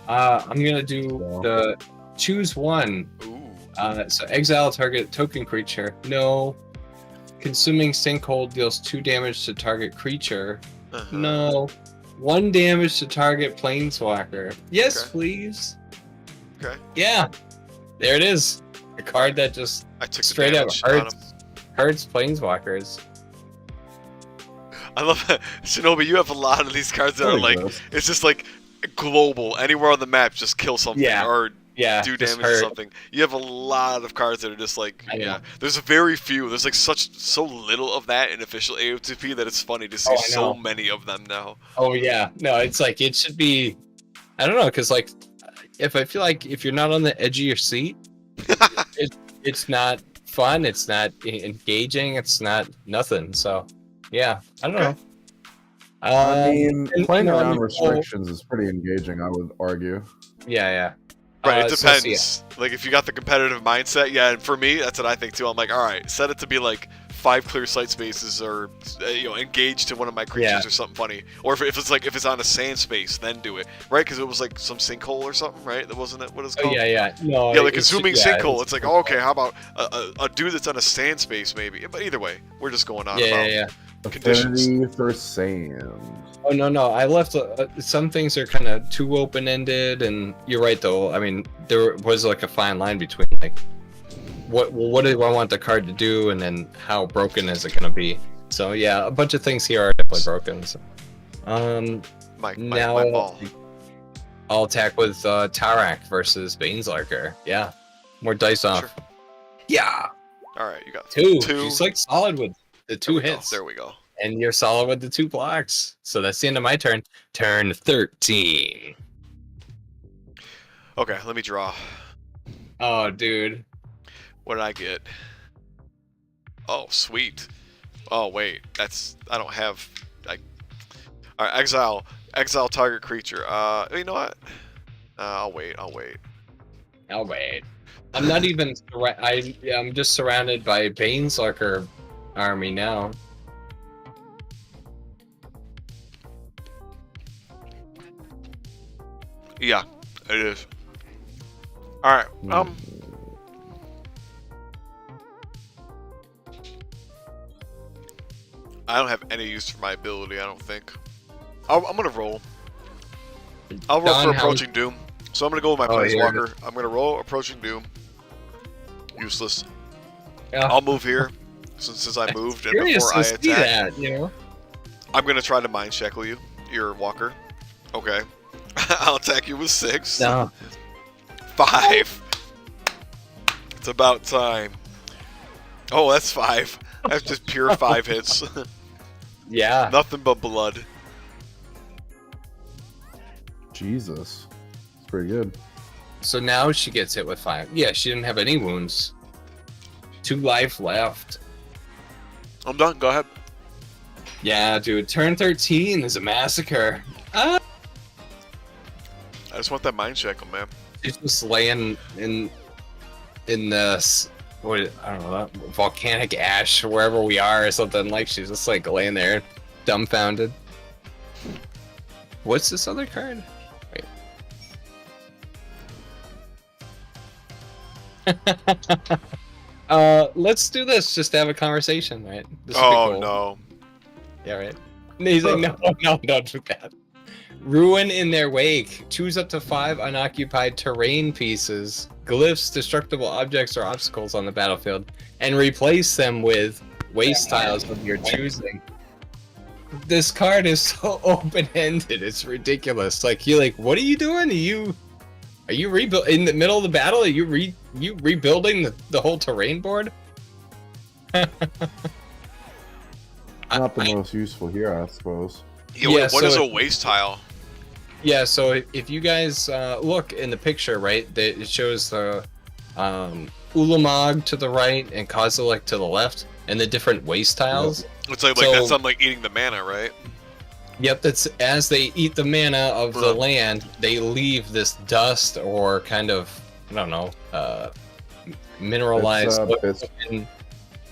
I'm gonna do So. the choose 1. Ooh. So exile target token creature. No. Consuming sinkhole deals 2 damage to target creature. Uh-huh. No. 1 damage to target planeswalker. Yes, Okay. please. Okay. Yeah. There it is. A card that just I took the straight up damage on him. hurts planeswalkers. I love that. Shinobi, you have a lot of these cards that are Really like, good. it's just like global. Anywhere on the map, just kill something Yeah. or Yeah. do just damage to hurt. something. You have a lot of cards that are just like, I know. yeah. There's very few. There's like so little of that in official AOTP that it's funny to see Oh, I so know. many of them now. Oh yeah. No, it's like it should be. I don't know, because like, if I feel like if you're not on the edge of your seat, it's not fun. It's not engaging. It's not nothing. So, yeah. I don't know. I mean, and, playing you know, I around mean, restrictions is pretty engaging, I would argue. Yeah. Right, it so, depends. Like, if you got the competitive mindset, yeah, and for me, that's what I think, too. I'm like, alright, set it to be, like, 5 clear sight spaces or, engage to one of my creatures or something funny. Or if it's, like, if it's on a sand space, then do it. Right? Because it was, like, some sinkhole or something, right? That wasn't it? What is it called? Yeah. No. Yeah, like, consuming sinkhole. it's It's like, oh, okay, how about a dude that's on a sand space, maybe? But either way, we're just going on about Yeah. conditions. Affinity for sand. Oh no! I left some things are kind of too open-ended, and you're right though. I mean, there was like a fine line between like what do I want the card to do, and then how broken is it going to be. So yeah, a bunch of things here are definitely broken. So, My now ball. I'll attack with Tarak versus Baneslarker. Yeah, more dice off. Sure. Yeah, Alright, you got 2. 2. She's like solid with the 2 hits. There we go. And you're solid with the 2 blocks. So that's the end of my turn. Turn 13. Okay, let me draw. Oh, dude. What did I get? Oh, sweet. Oh, wait. I don't have... Alright, exile Exile target creature. You know what? I'll wait. I'll wait. I'm not even. I'm just surrounded by Baneslurker army now. Yeah, it is. All right. I don't have any use for my ability. I don't think. I'm gonna roll. I'll roll for Approaching Doom. So I'm gonna go with my Planeswalker. I'm gonna roll Approaching Doom. Useless. Yeah. I'll move here since I moved and before I attack. That, you know? I'm gonna try to mind shackle you, your walker. Okay. I'll attack you with 6. No. 5. It's about time. Oh, that's 5. That's just pure 5 hits. Yeah. Nothing but blood. Jesus. It's pretty good. So now she gets hit with 5. Yeah, she didn't have any wounds. 2 life left. I'm done. Go ahead. Yeah, dude. Turn 13 is a massacre. I just want that mind shackle, man. She's just laying in this, what, I don't know, volcanic ash wherever we are or something. Like, she's just like laying there, dumbfounded. What's this other card? Wait. Let's do this just to have a conversation, right? This would be cool. No. Yeah, right. And he's like, no, don't do that. Ruin in their wake. Choose up to 5 unoccupied terrain pieces, glyphs, destructible objects, or obstacles on the battlefield, and replace them with waste tiles of your choosing. This card is so open-ended. It's ridiculous. Like, you're like, what are you doing? Are you rebuild in the middle of the battle? Are you rebuilding the whole terrain board? Not the most useful here, I suppose. Yeah, what is a waste tile? Yeah, so if you guys look in the picture, right, it shows the Ulamog to the right and Kozilek to the left, and the different waste tiles. It's like that's something like eating the mana, right? Yep, that's as they eat the mana of the land, they leave this dust or kind of, I don't know, mineralized.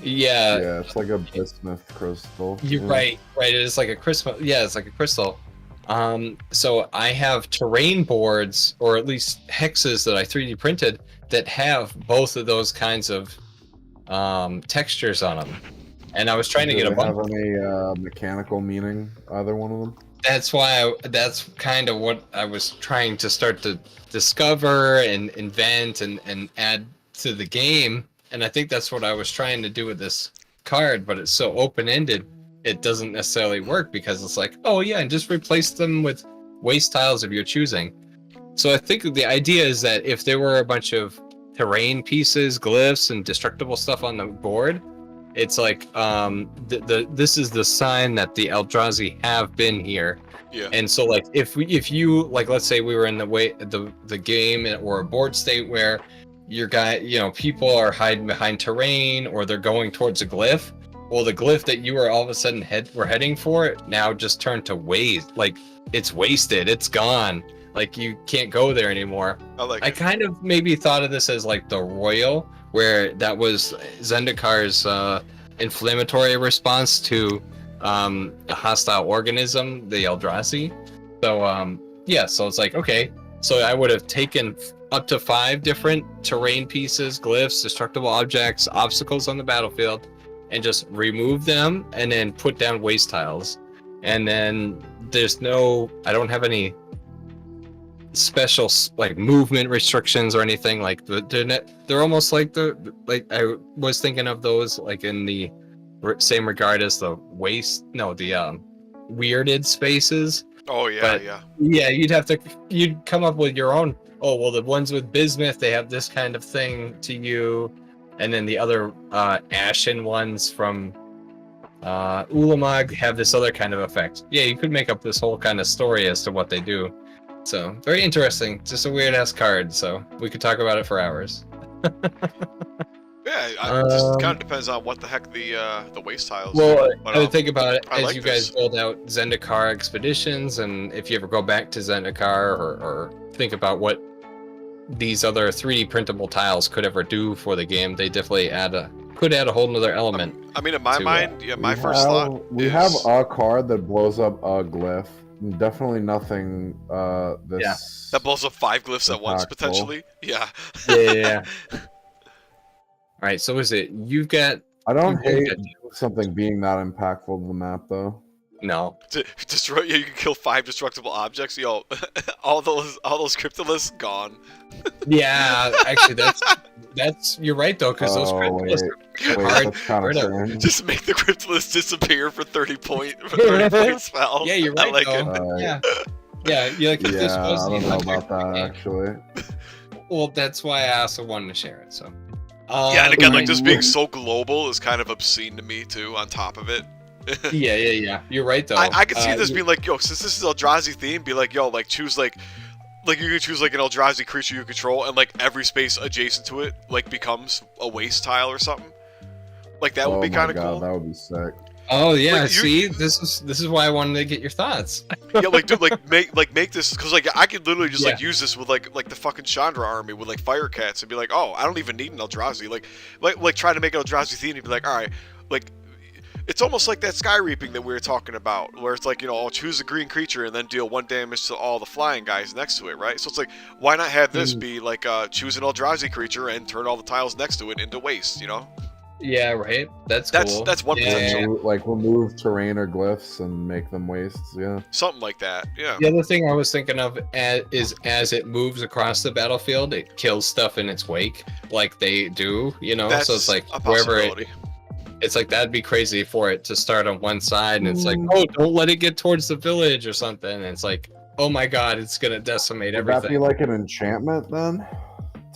Yeah, it's like a bismuth crystal. You're right. It is like a crystal. Yeah, it's like a crystal. So I have terrain boards, or at least hexes that I 3D printed that have both of those kinds of textures on them. And I was trying to get a bunch. Have any mechanical meaning? Either one of them? That's why. That's kind of what I was trying to start to discover and invent and add to the game. And I think that's what I was trying to do with this card, but it's so open-ended, it doesn't necessarily work because it's like, oh yeah, and just replace them with waste tiles of your choosing. So I think the idea is that if there were a bunch of terrain pieces, glyphs, and destructible stuff on the board, it's like this is the sign that the Eldrazi have been here. Yeah. And so like if you like, let's say we were in the game or a board state where people are hiding behind terrain or they're going towards a glyph. Well, the glyph that you were all of a sudden were heading for now just turned to waste. Like, it's wasted. It's gone. Like, you can't go there anymore. I kind of maybe thought of this as like the Royal, where that was Zendikar's inflammatory response to a hostile organism, the Eldrazi. So, so it's like, okay. So I would have taken up to 5 different terrain pieces, glyphs, destructible objects, obstacles on the battlefield, and just remove them and then put down waste tiles. And then I don't have any special like movement restrictions or anything. Like they're almost like I was thinking of those like in the same regard as the weirded spaces. Oh yeah, but, yeah. You'd come up with your own. Oh well, the ones with bismuth, they have this kind of thing to you, and then the other ashen ones from Ulamog have this other kind of effect. Yeah, you could make up this whole kind of story as to what they do. So very interesting. Just a weird ass card. So we could talk about it for hours. Yeah, it just kind of depends on what the heck the waste tiles. Well, But, I would think about it I as like you guys this. build out Zendikar expeditions, and if you ever go back to Zendikar or think about what these other 3D printable tiles could ever do for the game, they definitely could add a whole nother element. I mean, in my to, mind, yeah, my first thought we is have a card that blows up a glyph. Definitely nothing. This that blows up 5 glyphs at once impactful. potentially. Yeah. Yeah. All right. So is it you've got? I don't you hate got- something being that impactful to the map though. No. To destroy, yeah, you can kill 5 destructible objects. Yo, all those cryptoliths gone. Yeah. Actually, that's you're right though, because those Oh, cryptoliths wait, are hard. that's kind hard of to- cringe. Just make the cryptoliths disappear for 30 point spell. Yeah, you're right I like though. it. Yeah. Yeah. Yeah. If this Yeah, was I the don't know electric about that game- actually. Well, that's why I also wanted to share it. So. Yeah, and again, like Right. just being so global is kind of obscene to me too. On top of it. Yeah. You're right though. I could see this being like, yo, since this is Eldrazi theme, be like, yo, like choose like you could choose like an Eldrazi creature you control, and like every space adjacent to it like becomes a waste tile or something. Like that would be kind of cool. That would be sick. Oh yeah, Like, see, this is why I wanted to get your thoughts. Yeah, like dude, make this, because like I could literally just like Yeah. use this with like the fucking Chandra army with like fire cats and be like, oh, I don't even need an Eldrazi. Like try to make an Eldrazi theme and be like, all right, like. It's almost like that Sky Reaping that we were talking about, where it's like, you know, I'll choose a green creature and then deal 1 damage to all the flying guys next to it, right? So it's like, why not have this be like, choose an Eldrazi creature and turn all the tiles next to it into waste, you know? Yeah, right. That's cool. That's one Yeah. potential. Like remove terrain or glyphs and make them wastes. Yeah. Something like that, yeah. The other thing I was thinking of is as it moves across the battlefield, it kills stuff in its wake, like they do, you know. That's so it's like a wherever possibility. it's like that'd be crazy for it to start on one side, and it's like, oh, don't let it get towards the village or something. And it's like, oh my god, it's gonna decimate Would that be everything. like an enchantment then?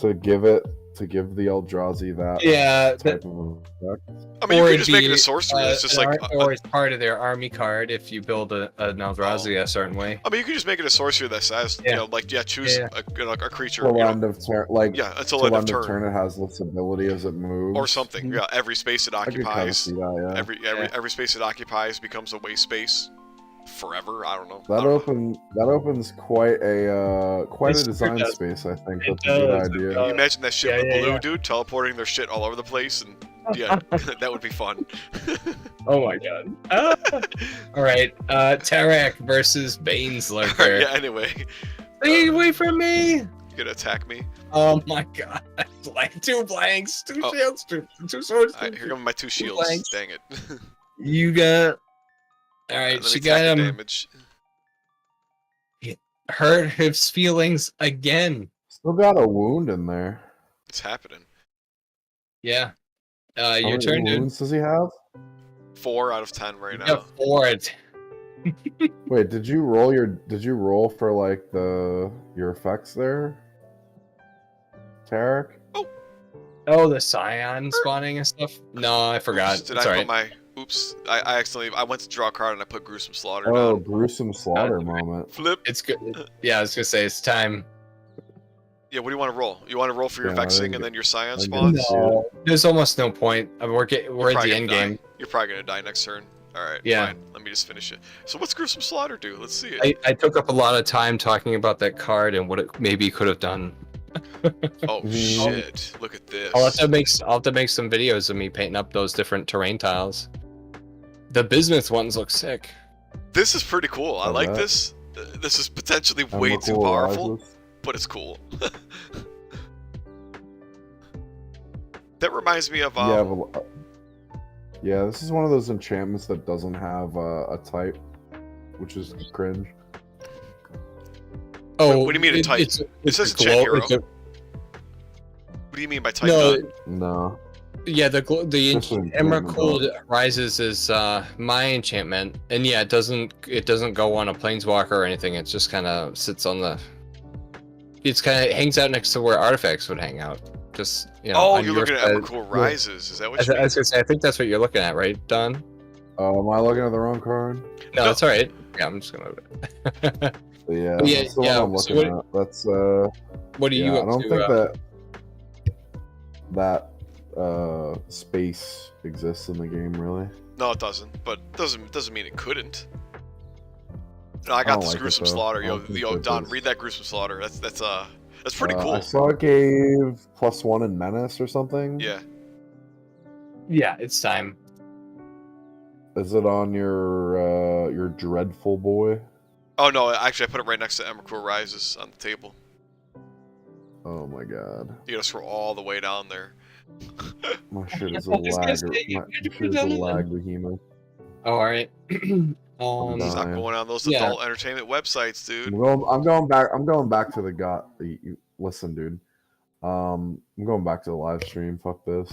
To give the Eldrazi that Yeah, type of effect? I mean, you or could it'd just make it be, a sorcery. It's just like, or it's part of their army card if you build an Eldrazi a certain way. I mean, you could just make it a sorcery that says, you know, like, choose Yeah. a creature, Till you know, end of turn, like until till end of end of turn, turn, it has this ability as it moves or something. Yeah, every space it I could kind of occupies, see that. Yeah. every space it occupies becomes a waste space forever. I don't know. That opens quite a It design does. space. I think It that's a good does, it idea. does. Can you imagine that shit Yeah, with yeah, blue, yeah. dude, teleporting their shit all over the place, and yeah, that would be fun. Oh my god. All right, Tarak versus Baneslurker. Yeah. Anyway, Stay away from me! you gonna attack me? Oh my god. Like 2 blanks, 2 Oh. shields, 2 swords. All right, here come my 2 shields. blanks. Dang it. You got. All right, Let me she attack got the him. damage. Hurt his feelings again. Still got a wound in there. It's happening. Yeah. How Your many turn, dude. wounds does he have? 4 out of 10 right You now. got 4. Wait, did you roll for like your effects there, Tarek? Oh, the Scion spawning and stuff? No, I forgot. Oops, did It's I alright. put my... Oops. I accidentally... I went to draw a card and I put Gruesome Slaughter Oh, down. gruesome slaughter moment. Flip. It's good. Yeah, I was gonna say it's time. Yeah, what do you want to roll? You want to roll for your Yeah, I vexing didn't and then your Scion I didn't spawns? see it. There's almost no point. I mean, we're at Probably the end gonna die. game. You're probably gonna die next turn. Alright, Yeah. fine. Let me just finish it. So what's Gruesome Slaughter do? Let's see it. I took up a lot of time talking about that card and what it maybe could have done. Oh Mhm. shit! Look at this. I'll have to make some videos of me painting up those different terrain tiles. The bismuth ones look sick. This is pretty cool. I I like bet. this. This is potentially And way look too who powerful, arises. but it's cool. That reminds me of Yeah, but, yeah, this is one of those enchantments that doesn't have a type, which is cringe. Oh, what do you mean a type? It's It says a enchant hero. it's a- what do you mean by type no, none? No. yeah, the This one Emerald doesn't Cold Rises is my enchantment, and yeah, it doesn't go on a planeswalker or anything. It just kind of sits on the. It's kind of hangs out next to where artifacts would hang out. Just Oh, on you're your looking at side. Emrakul Rises. Is that what I you mean? was gonna say, I think that's what you're looking at, right, Don? Am I looking at the wrong card? No, No. that's all right. Yeah, I'm just gonna move it. But yeah, Yeah, that's the yeah, one I'm so looking at. That's What do yeah, you I up don't to? think that space exists in the game, really. No, it doesn't. But doesn't mean it couldn't. No, I I got don't this like it, gruesome though. slaughter. I don't think Yo, that Don, is- read that gruesome slaughter. That's pretty cool. I saw it gave +1 in Menace or something. Yeah. Yeah, it's time. Is it on your dreadful boy? Oh no, actually, I put it right next to Emrakul Rises on the table. Oh my god. You gotta scroll all the way down there. My shit is a I was gonna lag. say, My you shit put is it a on the- lag behemoth. Oh, all right. done. Stop Fine. going on those Yeah. adult entertainment websites, dude. I'm going back. I'm going back to the god. Listen, dude. I'm going back to the live stream. Fuck this.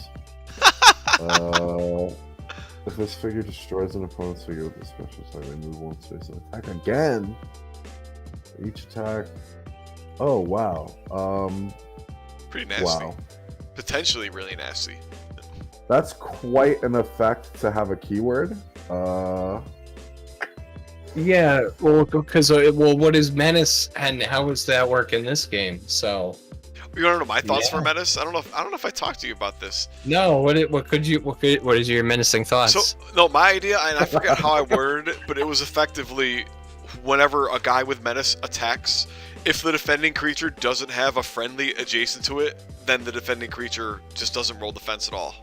If this figure destroys an opponent's figure with a special attack, they move one space and attack again. Each attack. Oh wow. Pretty nasty. Wow. Potentially really nasty. That's quite an effect to have a keyword. Yeah, well, because what is menace and how does that work in this game? So You want to know my thoughts for Yeah. Menace? I don't know if I talked to you about this. no, what is your menacing thoughts? So no, my idea, and I forget how I worded it, but it was effectively whenever a guy with Menace attacks, if the defending creature doesn't have a friendly adjacent to it, then the defending creature just doesn't roll defense at all.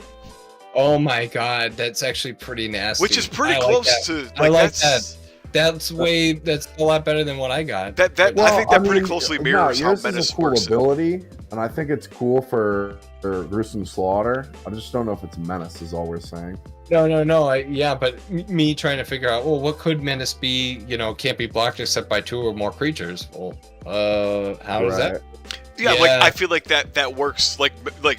Oh my god, that's actually pretty nasty. Which is pretty I like close that. to like I like that's That's a lot better than what I got. that I think that pretty closely mirrors how yours Menace is a cool works. ability, and I think it's cool for gruesome slaughter. I just don't know if it's menace. Is all we're saying. No. Yeah, but me trying to figure out, well, what could menace be? You know, can't be blocked except by 2 or more creatures. Well, how does that? Yeah, like Yeah. I feel like that works like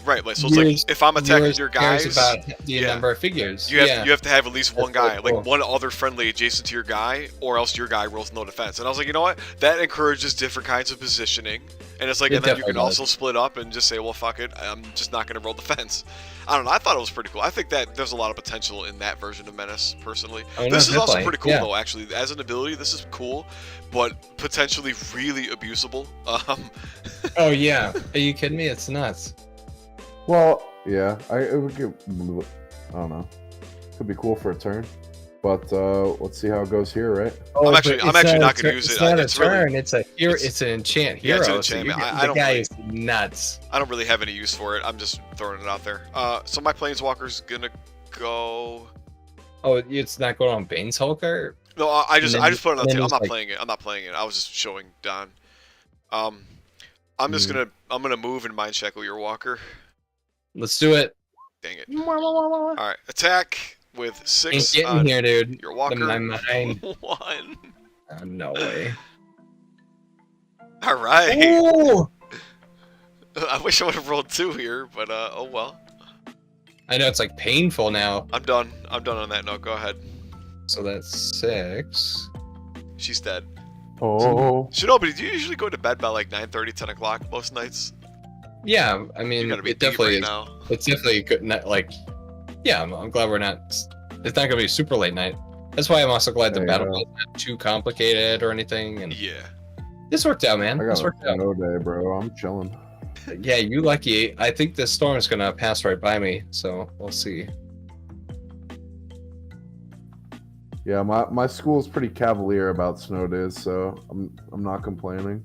right. Like so, it's like if I'm attacking Yours your cares guys, about the yeah. number of figures. you have to have at least one That's guy, really cool. like one other friendly adjacent to your guy, or else your guy rolls no defense. And I was like, you know what? That encourages different kinds of positioning, and it's like, It and then you definitely can does. also split up and just say, well, fuck it, I'm just not going to roll defense. I don't know. I thought it was pretty cool. I think that there's a lot of potential in that version of Menace, personally. Oh, no, This is also definitely. pretty cool, Yeah. though. Actually, as an ability, this is cool, but potentially really abusable. Oh yeah, are you kidding me? It's nuts. Well, yeah, it would get. I don't know. Could be cool for a turn, but let's see how it goes here, right? Oh, I'm actually but it's not gonna a use It's it. not It's a really- turn. It's a hero. it's- It's an enchant Yeah, hero. it's an so enchantment. you're- I the don't guy really- is nuts. I don't really have any use for it. I'm just throwing it out there. So my Planeswalker's gonna go. Oh, it's not going on Bane's Hulker. No, I just then- put it on the and then table. I'm it's not like- playing it. I'm not playing it. I was just showing Don. I'm just gonna move and mind shackle your walker. Let's do it. Dang it! All right, attack with Ain't 6 getting on here, dude. your walker. My mind. 1. Oh, no way. All right. Ooh! I wish I would have rolled 2 here, but oh well. I know it's like painful now. I'm done. I'm done on that note. Go ahead. So that's 6. She's dead. Oh, Shinobi, do you usually go to bed by like 9:30, 10 o'clock most nights? Yeah, I You mean, gotta be it deep definitely right is. now. It's definitely good. Like, yeah, I'm glad we're not. It's not gonna be a super late night. That's why I'm also glad the There you battle go. is not too complicated or anything. And Yeah. this worked out, man. I This got worked a out. snow day, bro. I'm chilling. Yeah, you lucky. I think the storm's gonna pass right by me, so we'll see. Yeah, my school's pretty cavalier about snow days, so I'm not complaining.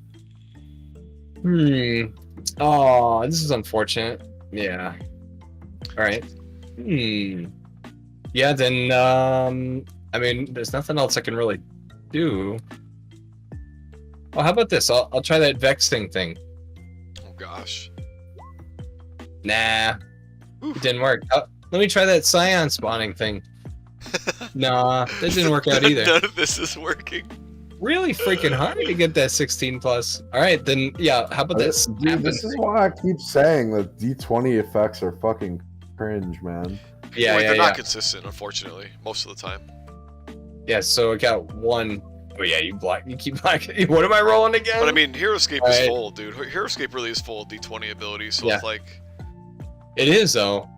Oh, this is unfortunate. Yeah. All right. Yeah, then I mean, there's nothing else I can really do. Oh, how about this? I'll try that vexing thing. Oh gosh. Nah, Oof. it didn't work. Let me try that scion spawning thing. Nah, that didn't work out either. None of this is working. Really freaking hard to get that 16 plus. All right, then yeah. How about this? Dude, this is why I keep saying that D20 effects are fucking cringe, man. Yeah, Like, yeah, they're yeah. not consistent, unfortunately, most of the time. Yeah, so I got 1. Oh yeah, you keep blocking. What am I rolling again? But I mean, Heroescape is Alright. full, dude. Heroescape really is full of D20 abilities, so Yeah. it's like, It is though.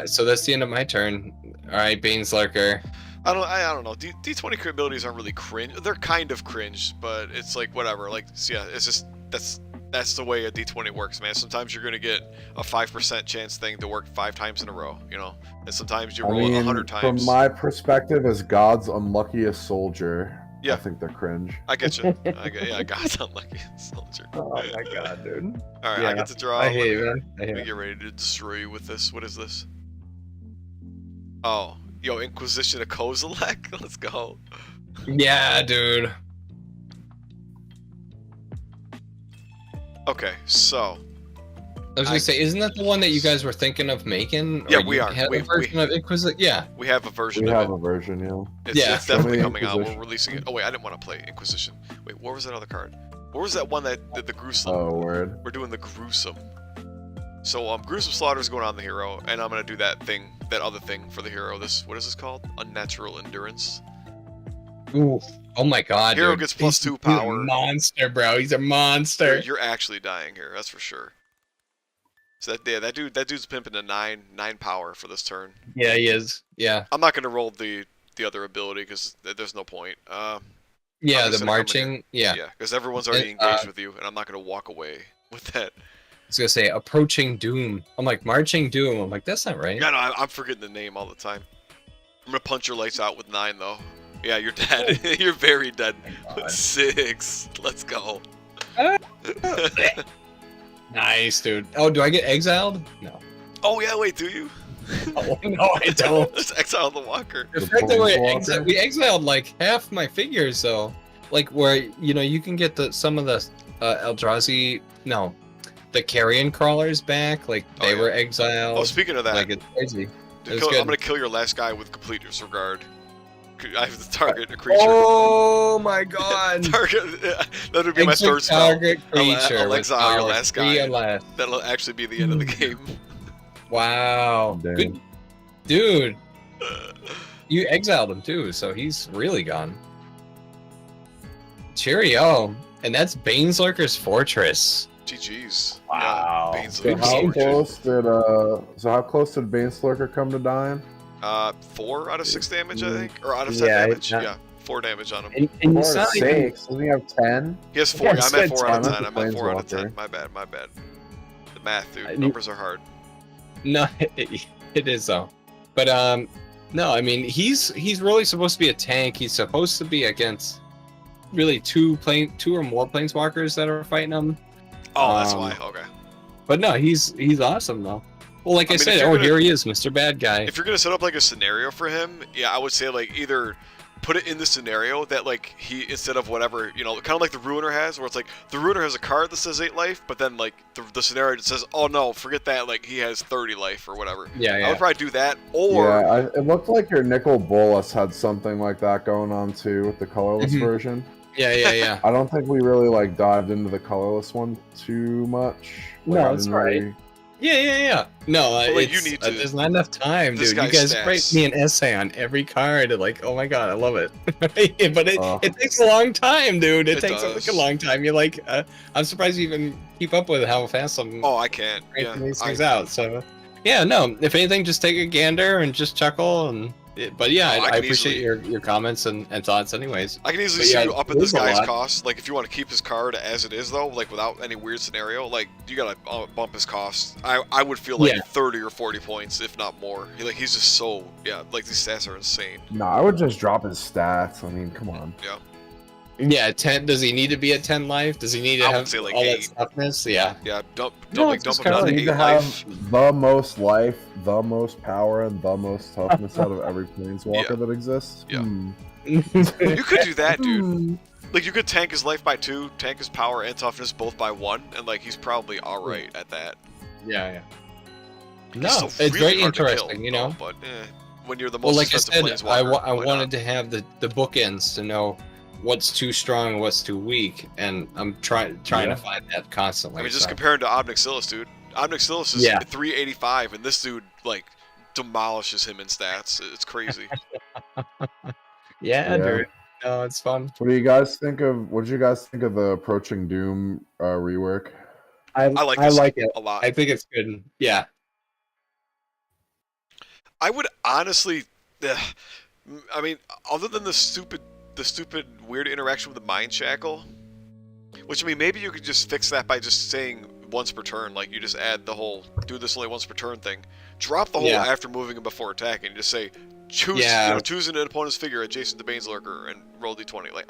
So that's the end of my turn. All right, Bane's Lurker. I don't know. D20 abilities aren't really cringe. They're kind of cringe, but it's like whatever. Like, so yeah, it's just that's That's the way a D20 works, man. Sometimes you're gonna get a 5% chance thing to work 5 times in a row, you know, and sometimes you roll 100 times. From my perspective, as God's unluckiest soldier, Yeah. I think they're cringe. I get you. Yeah, God's unlucky soldier. Oh my god, dude. All right, Yeah. I get to draw. I hate it, man. Let me get ready to destroy you with this. What is this? Oh, yo, Inquisition of Kozilek. Let's go. Yeah, dude. Okay, so I was gonna say, isn't that the one that you guys were thinking of making? Yeah, Or we you are. had a version of Inquisition? Yeah. we have a version We of have it. a version, Yeah. It's definitely Show me coming out. We're Inquisition. releasing it. Oh wait, I didn't want to play Inquisition. Wait, what was that other card? What was that one that did the gruesome? Oh, word. We're doing the gruesome. So gruesome slaughter is going on the hero, and I'm gonna do that thing, that other thing for the hero. What is this called? Unnatural endurance. Ooh. Oh my god, Hero dude. gets plus 2 He's power. a monster, bro. He's a monster. You're actually dying here, that's for sure. So that dude's pimping a 9 power for this turn. Yeah, he is. Yeah. I'm not gonna roll the other ability because there's no point. Yeah, I'm just the gonna come in marching. Yeah. Yeah, because everyone's already And, engaged with you, and I'm not gonna walk away with that. I was gonna say approaching doom. I'm like marching doom. I'm like, that's not right. Yeah, no, I'm forgetting the name all the time. I'm gonna punch your lights out with 9 though. Yeah, you're dead. You're very dead. God. 6. Let's go. Nice, dude. Oh, do I get exiled? No. Oh yeah, wait, do you? Oh, no, I don't. Just exile the walker. The The fact that Planeswalker? we exiled like half my figures, though. Like where you can get some of the Eldrazi, no, the carrion crawlers back. Like Oh, they yeah. were exiled. Oh, speaking of that, Like it's crazy. It's I'm good. gonna kill your last guy with complete disregard. I have to target a creature. Oh my god! Target. That would be my Exit third spell. target creature. I'll with exile your power last 3 guy. or less. That'll actually be the end of the game. Wow. Damn. Good, dude. You exiled him too, so he's really gone. Cheerio. And that's Baneslurker's Fortress. GG's. Wow. Yeah, Bane's So League how Fortress. close did Baneslurker come to dying? 4 out of 6 damage, I think, or out of 10 Yeah, damage. yeah. Yeah, 4 damage on him. And Four it's out not of even, 6. Doesn't he have 10? He has 4. Yeah, Yeah, I'm at 4 out of it's 10. I'm at 4 out of 10. Planeswalker. My bad. My bad. The math, dude. I- Numbers are hard. no, it is though. But no, I mean he's really supposed to be a tank. He's supposed to be against really two or more planeswalkers that are fighting him. Oh, that's Um, why. Okay. But no, he's awesome though. Well, like I, mean, if said, you're oh gonna- here he is, Mr. Bad Guy. If you're gonna set up like a scenario for him, yeah, I would say like either put it in the scenario that like he, instead of whatever, you know, kind of like the Ruiner has, where it's like the Ruiner has a card that says 8 life, but then like the scenario that says, oh no, forget that, like he has 30 life or whatever. Yeah, I yeah. would probably do that, or Yeah, it looked like your Nicol Bolas had something like that going on too with the colorless Mhm. version. Yeah. I don't think we really like dived into the colorless one too much. No, I that's didn't right. really- Yeah. No, But, like, it's, you need to- there's not enough time, this dude. You guy's guys stats. write me an essay on every card. Like, oh my god, I love it. But it takes a long time, dude. It It takes does. a long time. You're like, I'm surprised you even keep up with how fast I'm oh, I can't. Yeah, writing these I, things out. So, yeah, no. If anything, just take a gander and just chuckle. But yeah, Oh, I I can appreciate easily- your comments and thoughts, anyways. I can easily But see yeah, you up it at this is a guy's lot. cost. Like if you want to keep his card as it is though, like without any weird scenario, like you gotta bump his cost. I would feel like Yeah. 30 or 40 points, if not more. He's just so like these stats are insane. No, I would just drop his stats. I mean, come on. Yeah, 10. Does he need to be at 10 life? Does he need to I would have say, like, all 8. that toughness? Yeah. Yeah, dump No, like it's dump just him down kinda to You need 8 to have life. the most life, the most power, and the most toughness out of every planeswalker Yeah. that exists. Yeah. Hmm. You could do that, dude. Like you could tank his life by 2, tank his power and toughness both by 1, and like he's probably alright at that. Yeah. He's No, still it's really very hard to kill, interesting, you know. though, but when you're the Well, most like I expensive said, I planeswalker, why wanted not? to have the bookends to know what's too strong and what's too weak, and I'm trying Yeah. to find that constantly. I mean, just so. comparing to Obnixilis, dude. Obnixilis is Yeah. 385, and this dude like demolishes him in stats. It's crazy. Yeah, Yeah. dude. No, it's fun. What do you guys think of? What did you guys think of the Approaching Doom rework? I like I this like it. a lot. I think it's good. Yeah. I would honestly, I mean, other than the stupid weird interaction with the Mind Shackle, Which, I mean, maybe you could just fix that by just saying once per turn. Like, you just add the whole do this only once per turn thing. Drop the whole after moving and before attacking. Just say choose an opponent's figure adjacent to Bane's Lurker and roll d20. Like,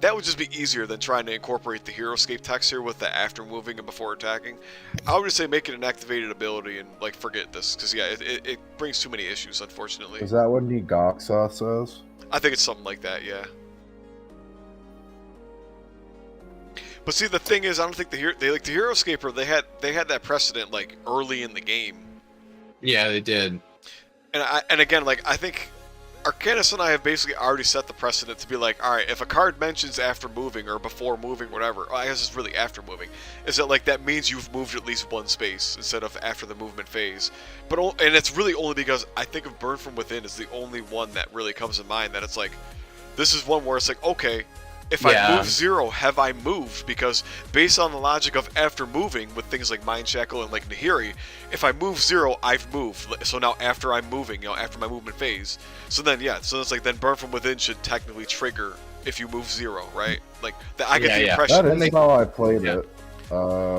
that would just be easier than trying to incorporate the HeroScape text here with the after moving and before attacking. I would just say make it an activated ability and like forget this, because yeah, it brings too many issues, unfortunately. Is that what Nigoxa says? I think it's something like that, yeah. But see, the thing is, I don't think the HeroScaper, they had that precedent like early in the game. Yeah, they did. And again, like, I think Arcanus and I have basically already set the precedent to be like, all right, if a card mentions after moving or before moving, whatever, I guess it's really after moving, is that like that means you've moved at least one space instead of after the movement phase. But and it's really only because I think of Burn from Within is the only one that really comes to mind that it's like, this is one where it's like, okay, if I move 0, have I moved? Because based on the logic of after moving with things like Mind Shackle and like Nahiri, if I move 0, I've moved. So now after I'm moving, after my movement phase. So then, yeah, so it's like then Burn from Within should technically trigger if you move 0, right? Like, I get the impression. That is how I played it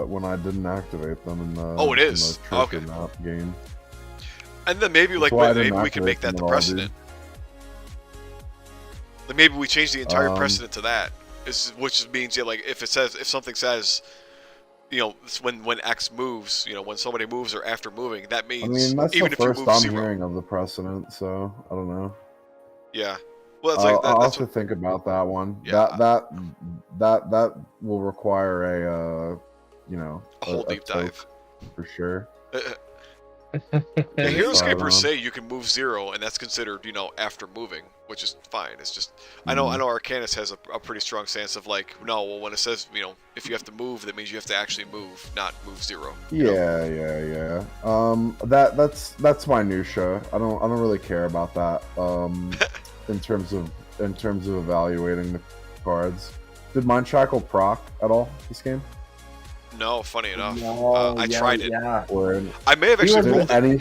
when I didn't activate them in the, it is? in the Trophy Map game. And then maybe like maybe we can make that the precedent. Like maybe we change the entire precedent to that, which means like if something says, when X moves, when somebody moves or after moving, that means I mean, that's even the if you first move I'm 0. hearing of the precedent, so I don't know. Yeah, well, it's like that, I'll that's have to think about that one. Yeah. That will require a whole deep dive for sure. The HeroScapers say you can move 0, and that's considered, after moving, which is fine. It's just, I know Arcanus has a pretty strong stance of like, no, well, when it says, if you have to move, that means you have to actually move, not move 0. Yeah. That's minutia. I don't really care about that. in terms of evaluating the cards. Did Mind Shackle proc at all this game? No, funny enough. I Yeah, tried it. Yeah. I may have actually rolled it.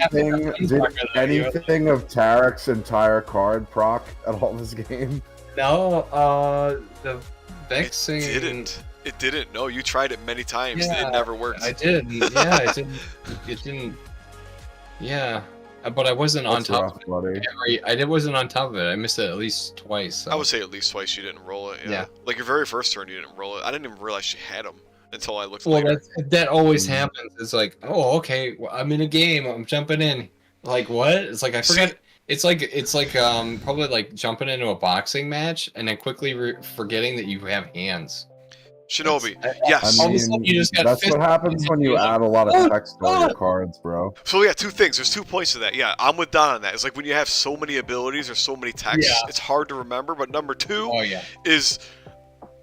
Did anything of Tarek's entire card proc at all this game? No, the vexing. It didn't. No, you tried it many times. It never worked. I did. Yeah, it didn't. It didn't. Yeah, but I wasn't on top of it. Buddy. I wasn't on top of it. I missed it at least twice. So. I would say at least twice you didn't roll it. Yeah. Like your very first turn, you didn't roll it. I didn't even realize you had them until I looked later. That always happens. It's like, oh, okay, well, I'm in a game. I'm jumping in. Like what? It's like I forget. It's like probably like jumping into a boxing match and then quickly forgetting that you have hands. Shinobi, yes. I mean, you just got that's what happens when you add a lot of text to your cards, bro. So yeah, two things. There's 2 points to that. Yeah, I'm with Don on that. It's like when you have so many abilities or so many texts, it's hard to remember. But number 2 is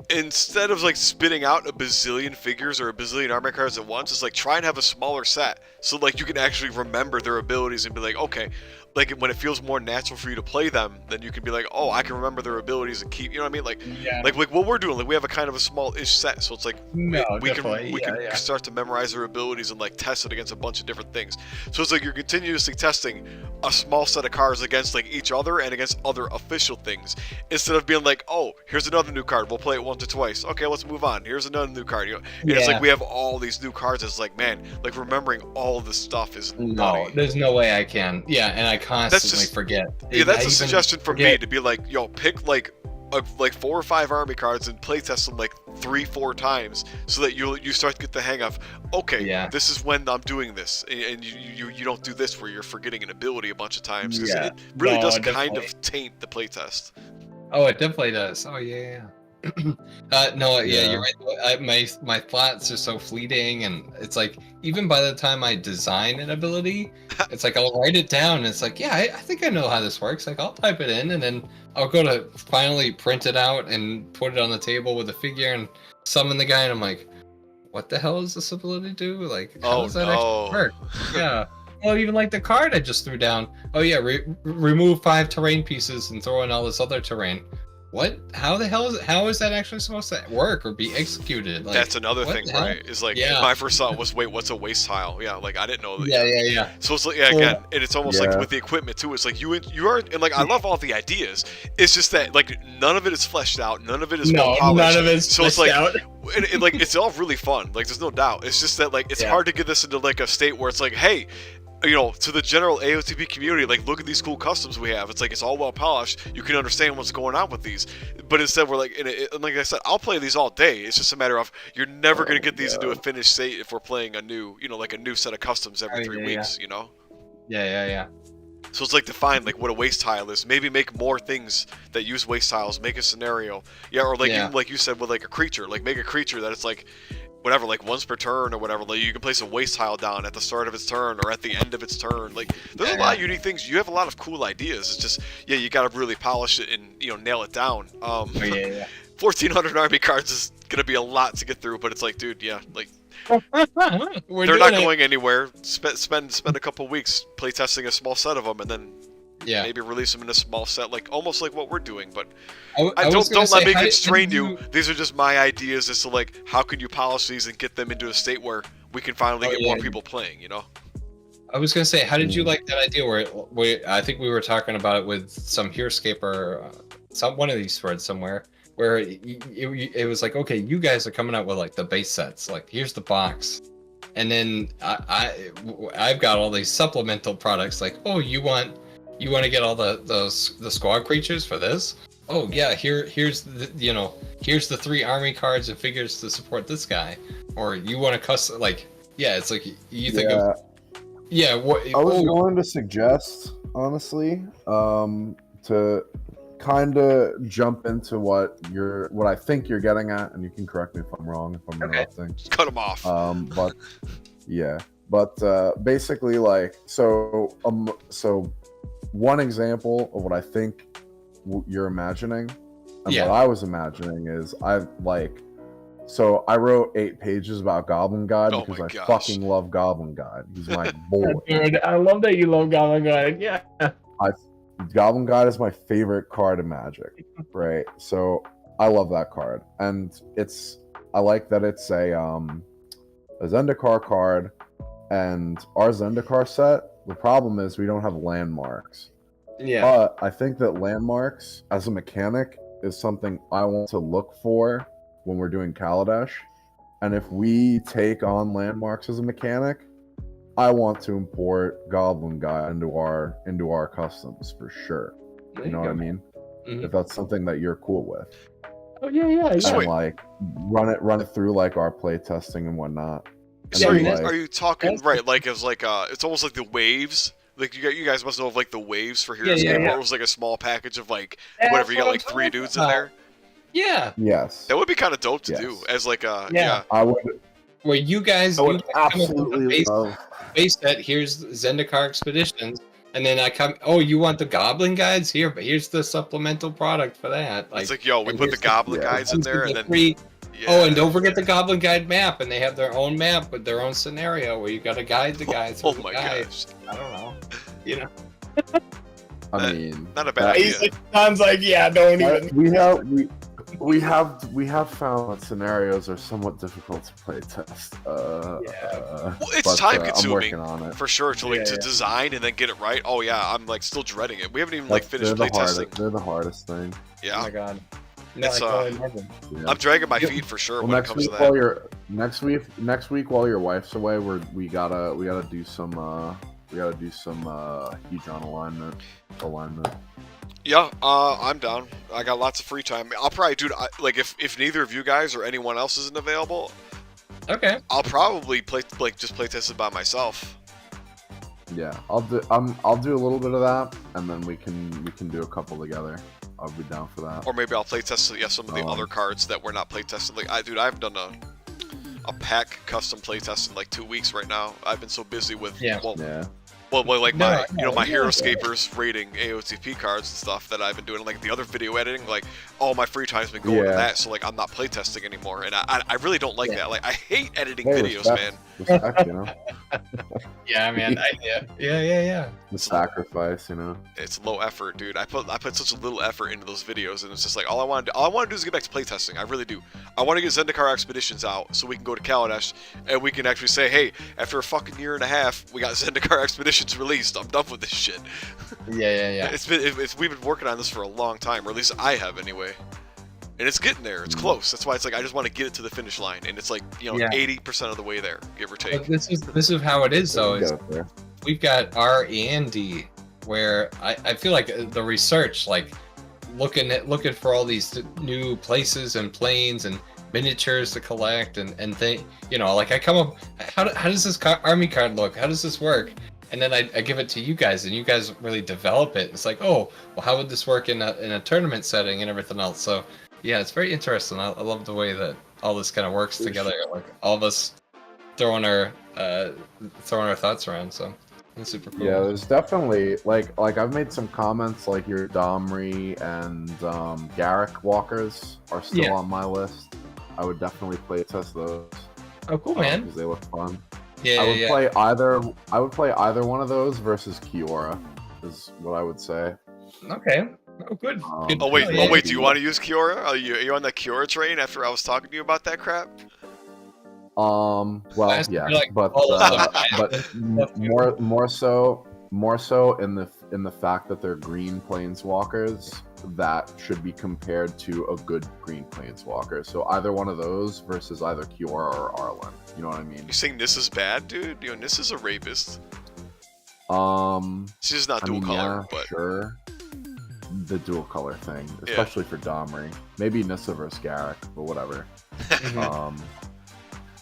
instead of like spitting out a bazillion figures or a bazillion armor cards at once, it's like try and have a smaller set so like you can actually remember their abilities and be like, okay, like when it feels more natural for you to play them, then you can be like, oh, I can remember their abilities and keep, you know what I mean? Like what we're doing, like we have a kind of a small-ish set, so it's like we can start to memorize their abilities and like test it against a bunch of different things. So it's like you're continuously testing a small set of cards against like each other and against other official things, instead of being like, oh, here's another new card, we'll play it once or twice. Okay, let's move on. Here's another new card. And it's like we have all these new cards. It's like, man, like remembering all this stuff is nutty. There's no way I can. Yeah, and I constantly forget. Yeah, that's a suggestion from me to be like, yo, pick like 4 or 5 army cards and playtest them like 3-4 times so that you start to get the hang of, okay, this is when I'm doing this, and you don't do this where you're forgetting an ability a bunch of times, because it really does kind of taint the playtest. Oh, it definitely does. Oh yeah. You're right. My thoughts are so fleeting, and it's like even by the time I design an ability, it's like I'll write it down. And it's like, I think I know how this works. Like I'll type it in, and then I'll go to finally print it out and put it on the table with a figure and summon the guy, and I'm like, what the hell does this ability do? Like, how does that actually work? Yeah. Well, even like the card I just threw down. Oh yeah, remove 5 terrain pieces and throw in all this other terrain. what? How the hell is how is that actually supposed to work or be executed? Like, That's another what thing, the hell? right? Is like Yeah. my first thought was, wait, what's a waste tile? Yeah, like I didn't know that. Yeah. So it's like, yeah, So- again, and it's almost like Yeah. with the equipment too. It's like you are, and like I love all the ideas. It's just that like none of it is fleshed out, none of it is well No, polished. none of it's So it's fleshed like, out. and like it's all really fun. Like there's no doubt. It's just that like it's Yeah. hard to get this into like a state where it's like, hey, you know, to the general AOTP community, like look at these cool customs we have. It's like it's all well polished. You can understand what's going on with these. But instead, we're like, and like I said, I'll play these all day. It's just a matter of you're never gonna get these into a finished state if we're playing a new, you know, like a new set of customs every Oh, 3 yeah, weeks. You know. Yeah. So it's like define like what a waste tile is. Maybe make more things that use waste tiles. Make a scenario. Yeah, or like Yeah. even like you said with like a creature. Like make a creature that it's like whatever, like once per turn or whatever. Like you can place a waste tile down at the start of its turn or at the end of its turn. Like there's a lot of unique things. You have a lot of cool ideas. It's just yeah, you gotta really polish it and you know nail it down. Oh, yeah. 1,400 army cards is gonna be a lot to get through, but it's like, dude, yeah, like We're they're doing not it. going anywhere. Spend a couple weeks play testing a small set of them and then Yeah. maybe release them in a small set, like almost like what we're doing. But I was don't gonna let say, me how did constrain you. These are just my ideas as to like how can you polish these and get them into a state where we can finally Oh, get yeah. more people playing. You know? I was gonna say, how did you like that idea? Where I think we were talking about it with some Herescaper, some one of these threads somewhere, where it was like, okay, you guys are coming out with like the base sets, like here's the box, and then I've got all these supplemental products, like oh you want to get all the squad creatures for this? Oh yeah, here's the here's the 3 army cards and figures to support this guy, or you want to custom like yeah, it's like you think of. Yeah, what I was going to suggest, honestly, to kind of jump into what I think you're getting at, and you can correct me if I'm wrong, if I'm interrupting. Just cut them off. But yeah, but basically, like, so one example of what I think you're imagining, and what I was imagining is So I wrote 8 pages about Goblin Guide Oh because my I gosh. fucking love Goblin Guide. He's my boy. Dude, I love that you love Goblin Guide. Yeah. Goblin Guide is my favorite card in Magic, right? So I love that card, and I like that it's a Zendikar card, and our Zendikar set. The problem is we don't have landmarks. Yeah. But I think that landmarks as a mechanic is something I want to look for when we're doing Kaladesh. And if we take on landmarks as a mechanic, I want to import Goblin Guy into our customs for sure. You know what I mean? Mhm. If that's something that you're cool with. Oh yeah. And Sweet. like run it through like our play testing and whatnot. And So then, are you talking that's- right? Like it's like it's almost like the waves. Like you guys must know of like the waves for Heroes Yeah. Game, where it was like a small package of like That's whatever. You got what like I'm 3 talking dudes in about. there. Yeah, Yes. That would be kind of dope to Yes. do as like a Yeah. I would where you guys come up with absolutely love. base set. Here's Zendikar Expeditions, and then I come. Oh, you want the Goblin Guides here, but here's the supplemental product for that. it's like yo, we and put the here's Goblin yeah. Guides in there, and then three. yeah. Oh, and don't forget the Goblin Guide map, and they have their own map with their own scenario where you got to guide the guys. Oh through the my guide. gosh, I don't know. You know. I mean, not a bad He's idea. John's like, yeah, don't even. we have found that scenarios are somewhat difficult to play test. Well, it's time I'm consuming working on it. for sure to like to Yeah. design and then get it right. Oh yeah, I'm like still dreading it. We haven't even like finished They're playtesting. They're the hardest thing. Oh Yeah, my god. No, It's, I can only imagine. Yeah. I'm dragging my feet for sure Well, when it next comes week to that. while you're next week while your wife's away, we gotta do some Hedron alignment. Yeah, I'm down. I got lots of free time. I'll probably, dude, like if neither of you guys or anyone else isn't available, Okay. I'll probably just play test it by myself. Yeah, I'll do a little bit of that, and then we can do a couple together. I'll be down for that. Or maybe I'll play test some of the other cards that we're not play testing. Like I've done a pack custom play test in like 2 weeks right now. I've been so busy with Yeah. Yeah. well like No, my no, my yeah. Heroescapers rating AOTP cards and stuff that I've been doing, like the other video editing. Like all my free time's been going to Yeah. that, so like I'm not playtesting anymore, and I really don't like that. Like I hate editing Hey, videos, respect, man. respect, you know, Yeah, man. Yeah. the sacrifice, you know. It's low effort, dude. I put such a little effort into those videos, and it's just like all I want to do is get back to playtesting. I really do. I want to get Zendikar Expeditions out so we can go to Kaladesh and we can actually say, hey, after a fucking year and a half, we got Zendikar Expeditions released. I'm done with this shit. Yeah. We've been working on this for a long time, or at least I have anyway. And it's getting there. It's close. That's why it's like I just want to get it to the finish line, and it's like 80% of the way there, give or take. But this is how it is though. Is Get there. we've got R and D, where I feel like the research, like looking for all these new places and planes and miniatures to collect and think, like I come up, how does this army card look? How does this work? And then I give it to you guys, and you guys really develop it. It's like, oh, well, how would this work in a tournament setting and everything else? So yeah, it's very interesting. I love the way that all this kind of works together. Like all of us throwing our thoughts around. So it's super cool. Yeah, there's definitely like I've made some comments like your Domri and Garrick walkers are still on my list. I would definitely play test those. Oh, cool, man. Because they look fun. Yeah, I would play either one of those versus Kiora, is what I would say. Okay. Oh, good. Good. Oh wait, Yeah. do you want to use Kiora? Are you on the Kiora train after I was talking to you about that crap? Well, Last- yeah, like, but all of them. more so in the fact that they're green planeswalkers that should be compared to a good green planeswalker. So either one of those versus either Kiora or Arlen. You know what I mean? You saying this is bad, dude? This is a rapist. She's just not I dual mean, color, yeah, but sure. The dual color thing, especially for Domri. Maybe Nissa versus Garrick, but whatever.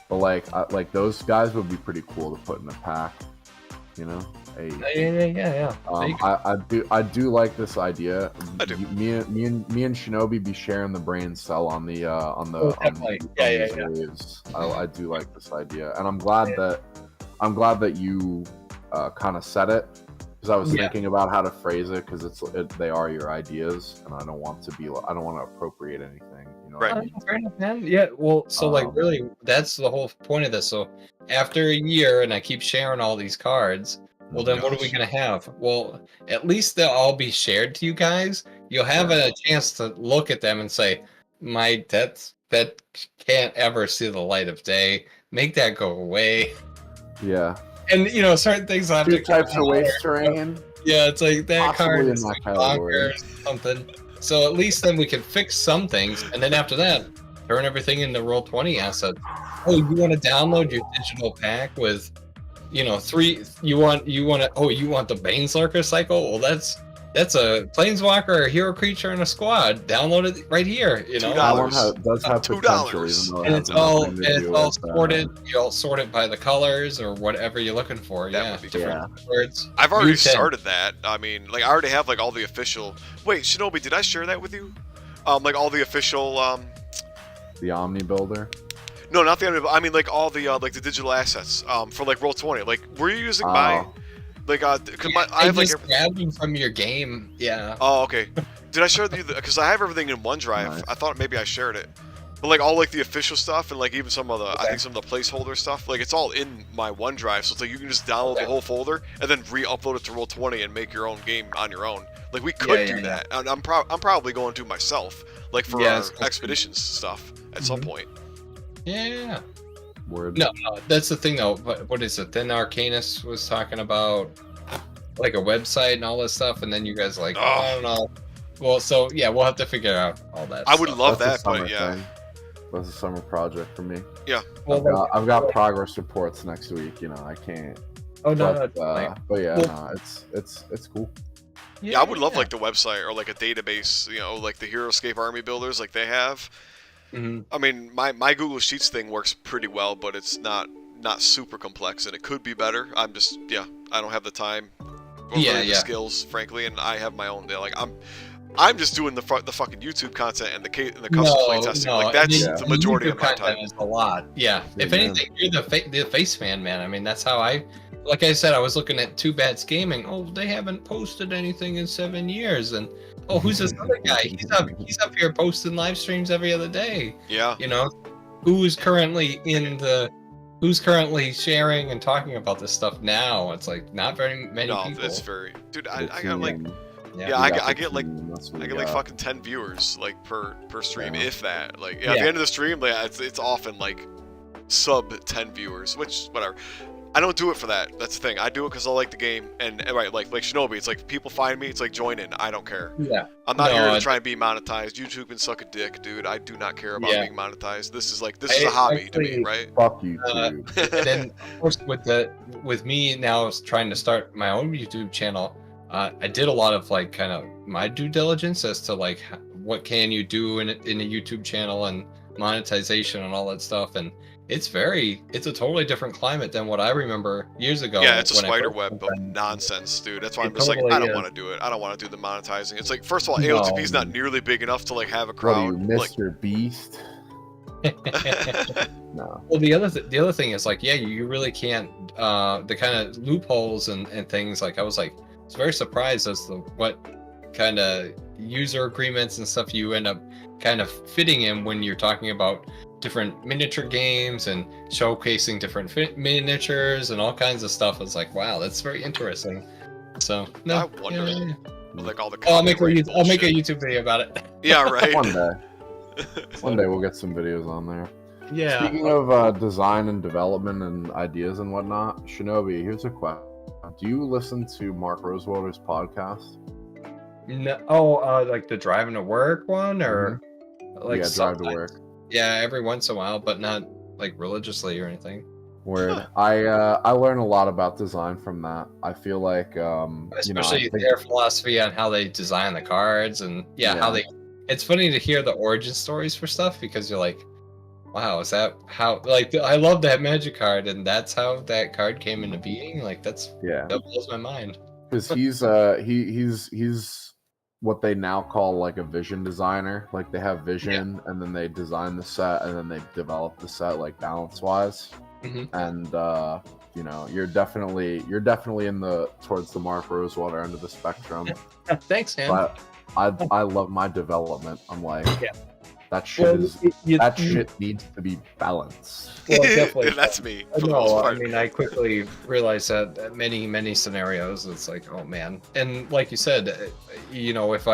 But like those guys would be pretty cool to put in a pack. You know? Yeah. I do like this idea. I do. Me and Shinobi be sharing the brain cell on the definitely. Yeah. waves. I do like this idea, and I'm glad that you kind of said it, because I was thinking about how to phrase it, because they are your ideas, and I don't want to appropriate anything. You know what I Right. mean? Fair enough, man. Yeah, well, so really, that's the whole point of this. So after a year, and I keep sharing all these cards, well, then what are we Gosh. going to have? Well, at least they'll all be shared to you guys. You'll have a chance to look at them and say, that can't ever see the light of day. Make that go away. Yeah. And, certain things will have Two to types come of out. waste terrain. Yeah, it's like that Possibly card in is that like category. bonkers or something. So at least then we can fix some things, and then after that, turn everything into Roll20 assets. Oh, you want to download your digital pack with, 3? You want the Baneslurker cycle? Well, that's a planeswalker, a hero creature, and a squad. Download it right here. $2. That one does have $2. potential, even though it And has it's all nothing to do with, sorted. You all sort it by the colors or whatever you're looking for. That Yeah, would be different words. I've already Route 10. started that. I mean, like I already have like all the official. Wait, Shinobi, did I share that with you? Like all the official. the Omni Builder. No, not the. I mean, like all the like the digital assets. For like Roll20. Like, were you using my? Like, I have like. Just grabbed them from your game. Yeah. Oh, okay. Did I share the? Because I have everything in OneDrive. Nice. I thought maybe I shared it. But like all like the official stuff and like even some of the I think some of the placeholder stuff, like it's all in my OneDrive. So it's like you can just download the whole folder and then re-upload it to Roll20 and make your own game on your own. Like we could do that. And I'm probably going to myself, like for our expeditions stuff at some point. Yeah. Word. No, that's the thing though. What is it? Then Arcanus was talking about like a website and all this stuff, and then you guys like, I don't know. Well, so yeah, we'll have to figure out all that. I would stuff. love That's that, a summer but yeah. thing. That's a summer project for me. Yeah. Well, I've got progress reports next week. I can't. oh no, But, but yeah, Well- no, it's cool. Yeah, I would love like the website or like a database, like the HeroScape Army Builders like they have. Mhm. I mean, my Google Sheets thing works pretty well, but it's not super complex, and it could be better. I don't have the time or the skills, frankly, and I have my own day. Like I'm just doing the fucking YouTube content and the custom playtesting. Like that's the majority of my time. Is a lot. Yeah. If anything, you're the face fan, man. I mean, that's how I like I said, I was looking at Two Bats Gaming. Oh, they haven't posted anything in 7 years, and oh, who's this other guy? He's up here posting live streams every other day. Yeah. You know, who's currently sharing and talking about this stuff now? It's like not very many No, people. it's very. Dude, I The got like. team. Yeah, I get like. That's what I we get like got. fucking 10 viewers like per stream, Yeah. if that. Like, yeah, at the end of the stream, yeah, it's often like sub 10 viewers, which whatever. I don't do it for that. That's the thing. I do it because I like the game, and right, like Shinobi. It's like people find me. It's like join in. I don't care. Yeah. I'm not No, here to I- try and be monetized. YouTube can suck a dick, dude. I do not care about Yeah. being monetized. This is a hobby to me, actually- right? Fuck you, Uh, dude. And then, of course, with me now trying to start my own YouTube channel, I did a lot of like kind of my due diligence as to like what can you do in a YouTube channel and monetization and all that stuff, and it's a totally different climate than what I remember years ago. Yeah, it's a when I spider first web of started. nonsense, dude. That's why It I'm just like, totally I don't is. want to do it. I don't want to do the monetizing. It's like, first of all, No. AOTP's not nearly big enough to like have a What are crowd. you, Like, Mr. Beast? No. Well, the other thing is like, yeah, you really can't the kind of loopholes and things. Like, I was very surprised as to what kind of user agreements and stuff you end up kind of fitting in when you're talking about different miniature games and showcasing different miniatures and all kinds of stuff. It's like, wow, that's very interesting. So no, I wonder. yeah. like all the. Oh, I'll make a copyright bullshit. YouTube video about it. Yeah, right. One day. One day we'll get some videos on there. Yeah. Speaking of design and development and ideas and whatnot, Shinobi, here's a question. Do you listen to Mark Rosewater's podcast? No, oh, like the driving to work one, or like yeah, drive to sometimes. work. Yeah, every once in a while, but not like religiously or anything. Word. I learn a lot about design from that. I feel like Especially I think- their philosophy on how they design the cards and how they. It's funny to hear the origin stories for stuff because you're like, wow, is that how? Like, I love that magic card, and that's how that card came into being. Like, that blows my mind. because he's what they now call like a vision designer. Like they have vision and then they design the set and then they develop the set like balance wise. Mhm. And you're definitely in the towards the Mark Rosewater end of the spectrum. Thanks, man. But I love my development. I'm like, that shit Well, is you- that shit needs to be balanced. Well, definitely. That's me. For the most No, I part. mean, I quickly realized that many scenarios, it's like, oh man. And like you said, if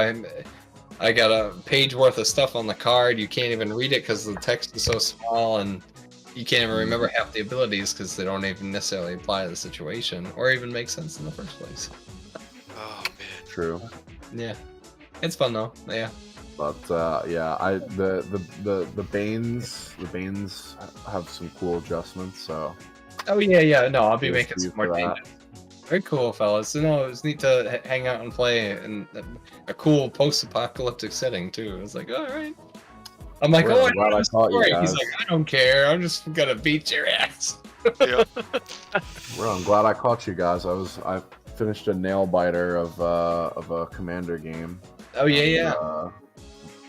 I got a page worth of stuff on the card, you can't even read it because the text is so small, and you can't even remember half the abilities because they don't even necessarily apply to the situation or even make sense in the first place. Oh man. True. Yeah, it's fun though. Yeah. But the Banes have some cool adjustments. So Oh yeah. No, I'll be Yes, making you some more for that. changes. Very cool, fellas. No, it was neat to hang out and play in a cool post-apocalyptic setting too. It's like, all right. I'm like, Well, oh, I'm glad I I caught you He's guys. like, I don't care. I'm just gonna beat your ass. Yeah. well, I'm glad I caught you guys. I finished a nail biter of a commander game. Oh yeah, And, yeah,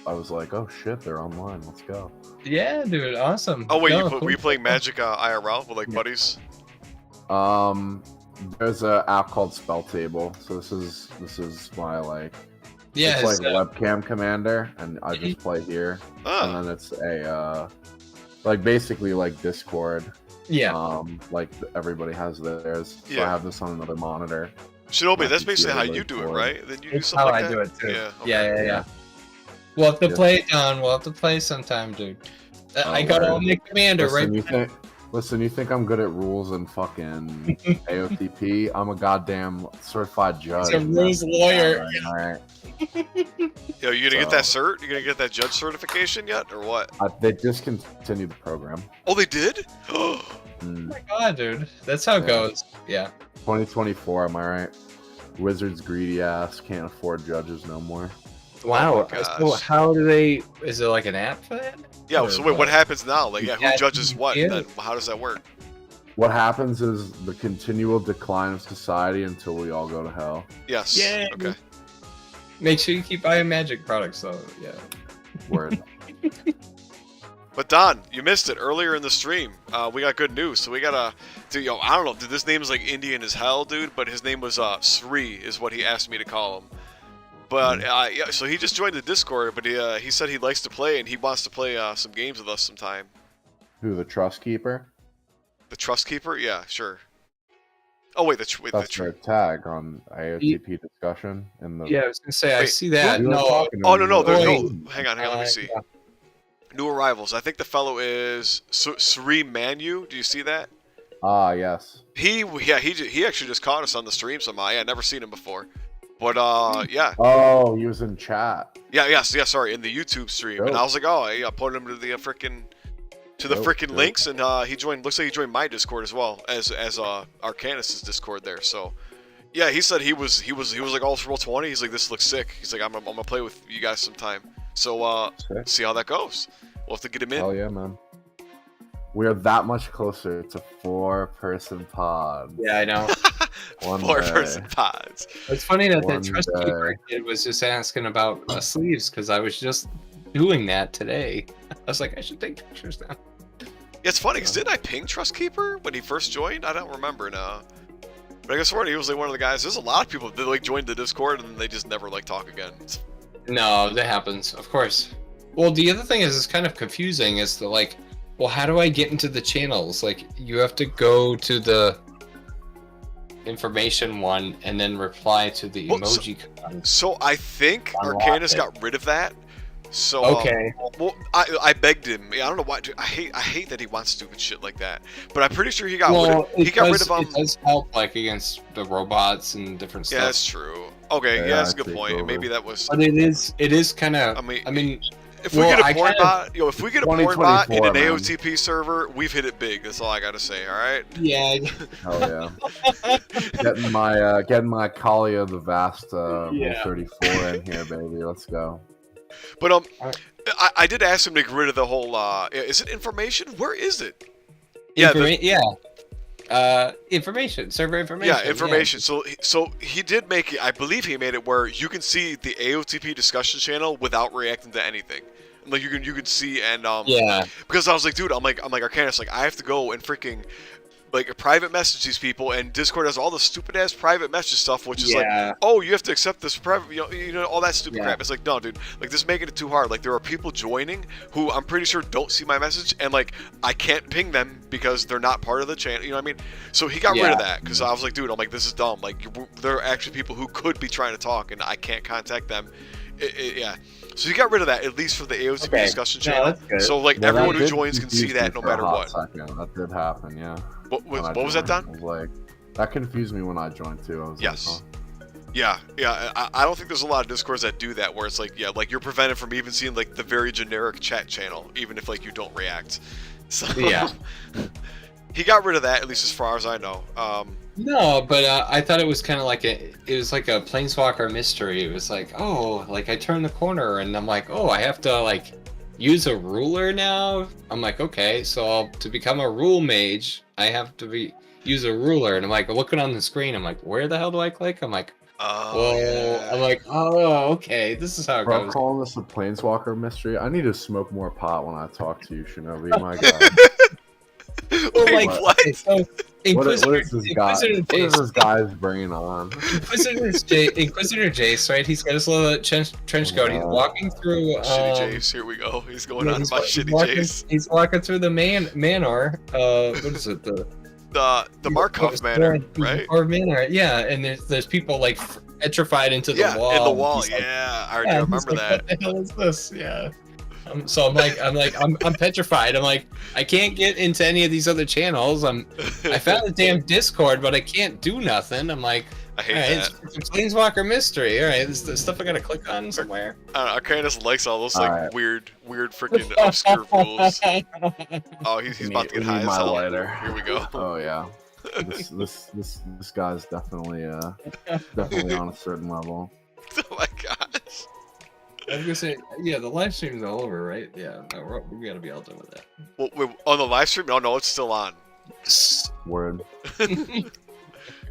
I was like, oh shit, they're online. Let's go. yeah, dude, awesome. Oh wait, No, were cool. you playing Magic IRL with like buddies? There's an app called Spell Table. So this is my like Yeah, it's like webcam commander, and I just play here. Ah, And then it's a like basically like Discord. yeah. Like everybody has theirs. So Yeah. I have this on another monitor. Shinobi, my that's basically how computer, you like, do it, board. right? Then you do It's something how like I that? do it too. Yeah. Yeah. We'll have to Yeah. play it, Don. We'll have to play sometime, dude. I Oh, got word. all my commander right. Listen, you think I'm good at rules and fucking AOTP? I'm a goddamn certified judge. He's a rules lawyer. All right. Yo, you gonna get that So- cert? You gonna get that judge certification yet, or what? They discontinued the program. Oh, they did? Mm, Oh my god, dude. That's how it Yeah. goes. Yeah. 2024, am I right? Wizards greedy ass can't afford judges no more. Wow. my So gosh. how do they? Is there like an app for that? Yeah. Or So wait, what happens now? Like, yeah, who Yeah, judges what? yeah. Then how does that work? What happens is the continual decline of society until we all go to hell. Yes. Yeah. Okay. Make sure you keep buying Magic products, though. Yeah. Word. But But Don, you missed it earlier in the stream. We got good news. So we got a, dude, yo, I don't know, dude, this name is like Indian as hell, dude. But his name was Sri, is what he asked me to call him. But yeah, so he just joined the Discord. But he said he likes to play and he wants to play some games with us sometime. Who, the Trust Keeper? The Trust Keeper? Yeah, sure. Oh wait, That's their tag on AOTP discussion in the. Yeah, I was gonna say I Wait, see that. We were No, talking Oh to no, them no, about- hang on, let me see. yeah. New arrivals. I think the fellow is Sri Manu. Do you see that? Ah, yes. He actually just caught us on the stream somehow. I had never seen him before. But yeah. Oh, he was in chat. Yeah, sorry, in the YouTube stream. And I was like, oh, yeah, I put him to the frickin' Dope. links, and he joined. Looks like he joined my Discord as well as Arcanus' Discord there. So yeah, he said he was like all for Roll20. He's like, this looks sick. He's like, I'm gonna play with you guys sometime. So Sick. see how that goes. We'll have to get him in. Hell yeah, man. We are that much closer to 4-person pod. Yeah, I know. One 4-person day. pods. It's funny that One Trust day. Keeper kid was just asking about sleeves because I was just doing that today. I was like, I should take pictures now. Yeah, it's funny because didn't I ping Trust Keeper when he first joined? I don't remember now. But I guess he was like one of the guys. There's a lot of people that like joined the Discord and then they just never like talk again. No, that happens, of course. Well, the other thing is, it's kind of confusing. Is the like, well, how do I get into the channels? Like, you have to go to the information one and then reply to the Well, emoji command. So I think Unlock Arcanus it. got rid of that. So Okay. well, I begged him. I don't know why. I hate that he wants stupid shit like that. But I'm pretty sure he got rid of. He got rid of It does help, like, against the robots and different Yeah, stuff. that's true. Okay, Yeah, yeah, that's a I good take point. over. Maybe that was. But it is kind of. I mean, if well, we get I a porn kinda- bot, if we get a porn bot in an 2024, man. AOTP server, we've hit it big. That's all I gotta say. All right. Yeah. Hell yeah. getting my Kalia the Vast Yeah. 34 in here, baby. Let's go. But Alright. I did ask him to get rid of the whole. Is it information? Where is it? Information, server information. Yeah, information. So he did make it. I believe he made it where you can see the AOTP discussion channel without reacting to anything. Like you can see and Yeah. because I was like, dude, I'm like Arcanus, like I have to go and freaking like private message these people, and Discord has all the stupid ass private message stuff, which is like, oh, you have to accept this private, you know, all that stupid Yeah. crap. It's like, no, dude, like this is making it too hard. Like there are people joining who I'm pretty sure don't see my message, and like I can't ping them because they're not part of the channel. You know what I mean? So he got rid Yeah. of that because I was like, dude, I'm like, this is dumb. Like there are actually people who could be trying to talk, and I can't contact them. Yeah. So he got rid of that, at least for the AOTP Okay. discussion No, channel. that's good. So like Yeah, that everyone who did joins can see confuse me that no for a matter hot what. second. That did happen, yeah. What When I was that, Don? joined. I was like, that confused me when I joined too. I was Yes. like, Yeah. I don't think there's a lot of Discords that do that, where it's like, yeah, like you're prevented from even seeing like the very generic chat channel, even if like you don't react. So Yeah. he got rid of that, at least as far as I know. No, but I thought it was kind of like it was like a Planeswalker mystery. It was like, oh, like I turned the corner and I'm like, oh, I have to like use a ruler now. I'm like, okay, so to become a rule mage, I have to use a ruler. And I'm like looking on the screen. I'm like, where the hell do I click? I'm like, Oh, yeah. I'm like, oh, okay, this is how it bro, goes. calling this a Planeswalker mystery. I need to smoke more pot when I talk to you, Shinobi. My God. Well, Wait, like, what? okay, so What is Inquisitor, this guy? Inquisitor What is Jace, this guy's brain on? Inquisitor Jace, right? He's got his little trench coat. He's walking through. Shitty Jace, here we go. He's going on he's about wa- he's Shitty walking, Jace. He's walking through the manor. What is it? The Markov Manor, right? Or manor, yeah. And there's people like petrified into the wall. in the wall. He's like, Yeah, I yeah, remember he's that. like, what the hell is this? Yeah. So I'm petrified. I'm like, I can't get into any of these other channels. I found the damn Discord, but I can't do nothing. I'm like, I hate all right, that. it's a Planeswalker mystery. All right, this is the stuff I gotta click on somewhere. Arcanus likes all those like Alright. weird freaking obscure rules. Oh, he's about to get We high need as my hell. lighter. Here we go. Oh yeah. This guy's definitely on a certain level. Oh my gosh. I was gonna say, yeah, the live stream's all over, right? Yeah, no, we gotta be all done with that. Well, wait, on the live stream? No, it's still on. Word.